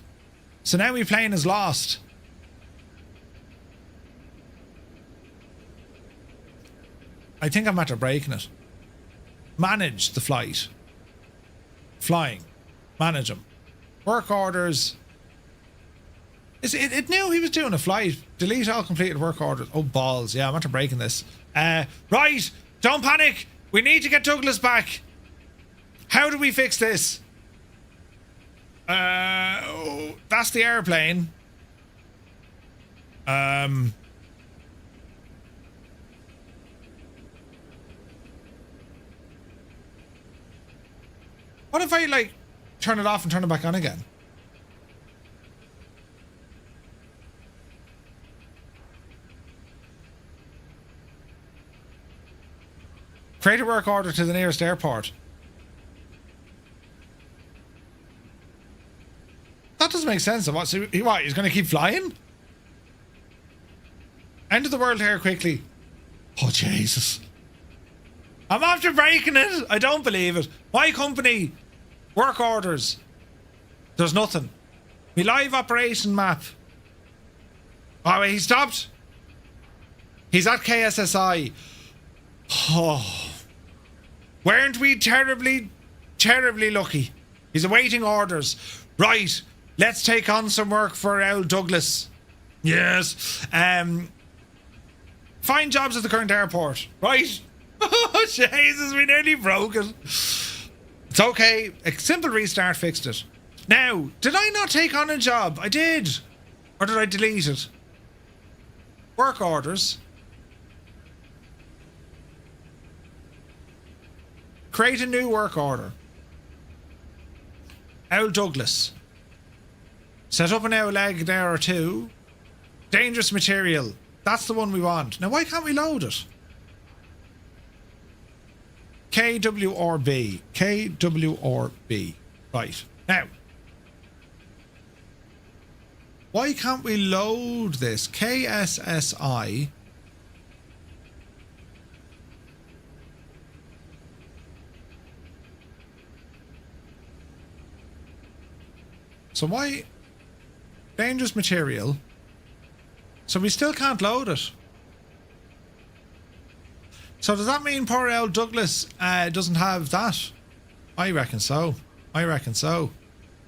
So now my plane is lost. I think I'm after breaking it. Manage the flight. Flying. Manage them. Work orders. It knew he was doing a flight. Delete all completed work orders. Oh, balls. Yeah, I'm after breaking this. Right. Don't panic. We need to get Douglas back. How do we fix this? Oh, that's the airplane. What if I, like, turn it off and turn it back on again? Create a work order to the nearest airport. That doesn't make sense. What? So what? He's going to keep flying? End of the world here quickly. Oh, Jesus. I'm after breaking it. I don't believe it. My company. Work orders. There's nothing. My live operation map. Oh, wait, he stopped. He's at KSSI. Oh. Weren't we terribly, terribly lucky? He's awaiting orders. Right. Let's take on some work for old Douglas. Yes. Find jobs at the current airport. Right. Oh, Jesus, we nearly broke it. It's okay. A simple restart fixed it. Now, did I not take on a job? I did. Or did I delete it? Work orders. Create a new work order. Owl Douglas. Set up an owl leg there or two. Dangerous material. That's the one we want. Now, why can't we load it? KWRB. KWRB. Right. Now. Why can't we load this? KSSI. So why? Dangerous material. So we still can't load it. So does that mean poor old Douglas doesn't have that? I reckon so. I reckon so.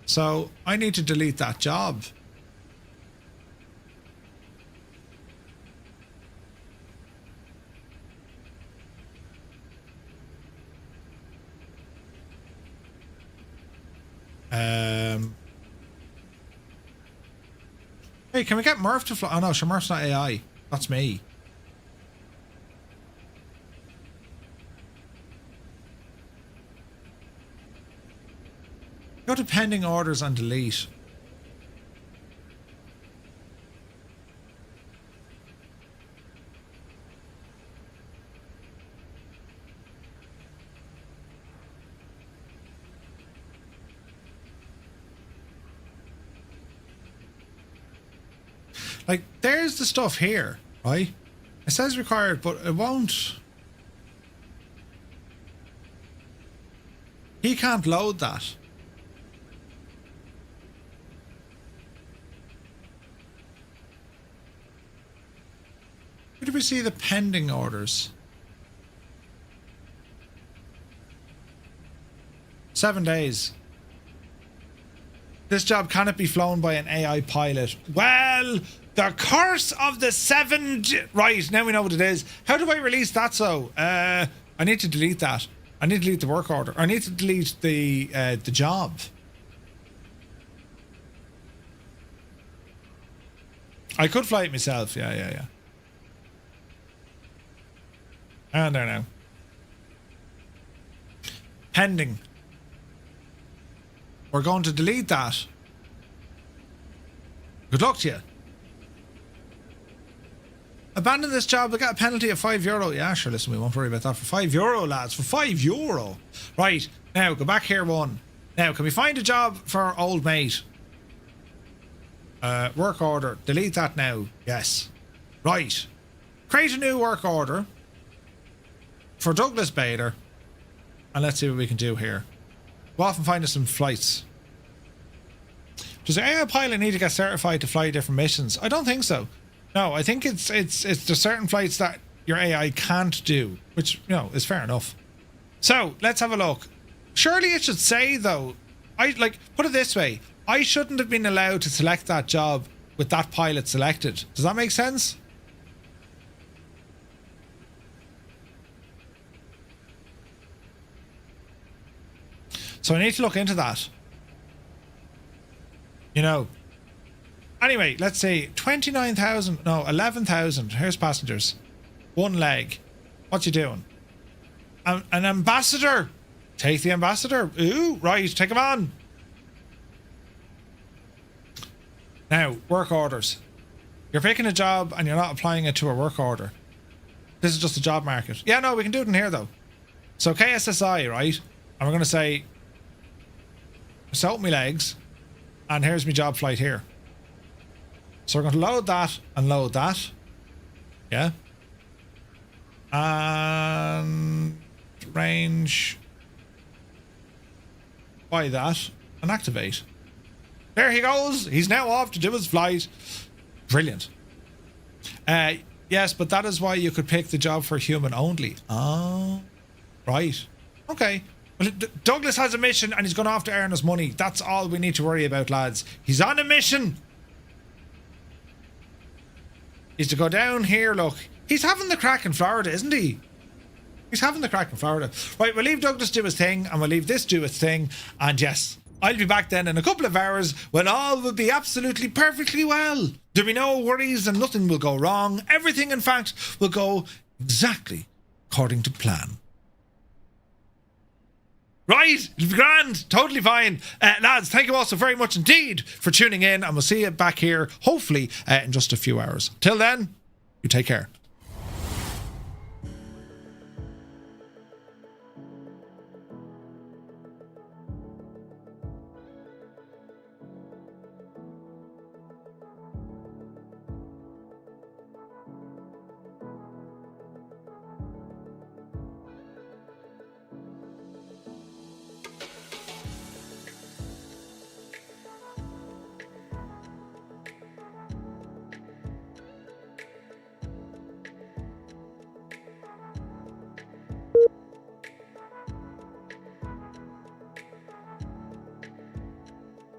So I need to delete that job. Hey, can we get Murph to fly? Oh no, sure, Murph's not AI. That's me. Go to pending orders and delete. Like, there's the stuff here, right? It says required, but it won't. He can't load that. Where do we see the pending orders? 7 days. This job cannot be flown by an AI pilot. Well, the curse of the 7... Right, now we know what it is. How do I release that so? I need to delete that. I need to delete the work order. I need to delete the job. I could fly it myself. Yeah. And there now. Pending. We're going to delete that. Good luck to you. Abandon this job. We got a penalty of €5. Yeah, sure, listen, we won't worry about that. For €5, lads. For €5. Right, now, go back here one. Now, can we find a job for old mate? Work order. Delete that now. Yes. Right. Create a new work order for Douglas Bader. And let's see what we can do here. Go off and find us some flights. Does the AI pilot need to get certified to fly different missions? I don't think so. No, I think it's there's certain flights that your AI can't do, which, you know, is fair enough. So let's have a look. Surely it should say though, put it this way, I shouldn't have been allowed to select that job with that pilot selected. Does that make sense? So I need to look into that. You know. Anyway, let's say 29,000, no, 11,000. Here's passengers. One leg. What's he doing? An ambassador. Take the ambassador. Ooh, right, take him on. Now, work orders. You're picking a job and you're not applying it to a work order. This is just a job market. Yeah, no, we can do it in here though. So KSSI, right? And we're going to say, set my legs, and here's my job flight here. So we're going to load that and load that. Yeah. And range by that and activate. There he goes. He's now off to do his flight. Brilliant. Yes, but that is why you could pick the job for human only. Oh, right. Okay. Well, Douglas has a mission and he's going off to earn his money. That's all we need to worry about, lads. He's on a mission. He's to go down here, look. He's having the crack in Florida, isn't he? He's having the crack in Florida. Right, we'll leave Douglas do his thing and we'll leave this do its thing. And yes, I'll be back then in a couple of hours when all will be absolutely perfectly well. There'll be no worries and nothing will go wrong. Everything, in fact, will go exactly according to plan. Right, it'll be grand, totally fine. Lads, thank you all so very much indeed for tuning in, and we'll see you back here, hopefully, in just a few hours. Till then, you take care.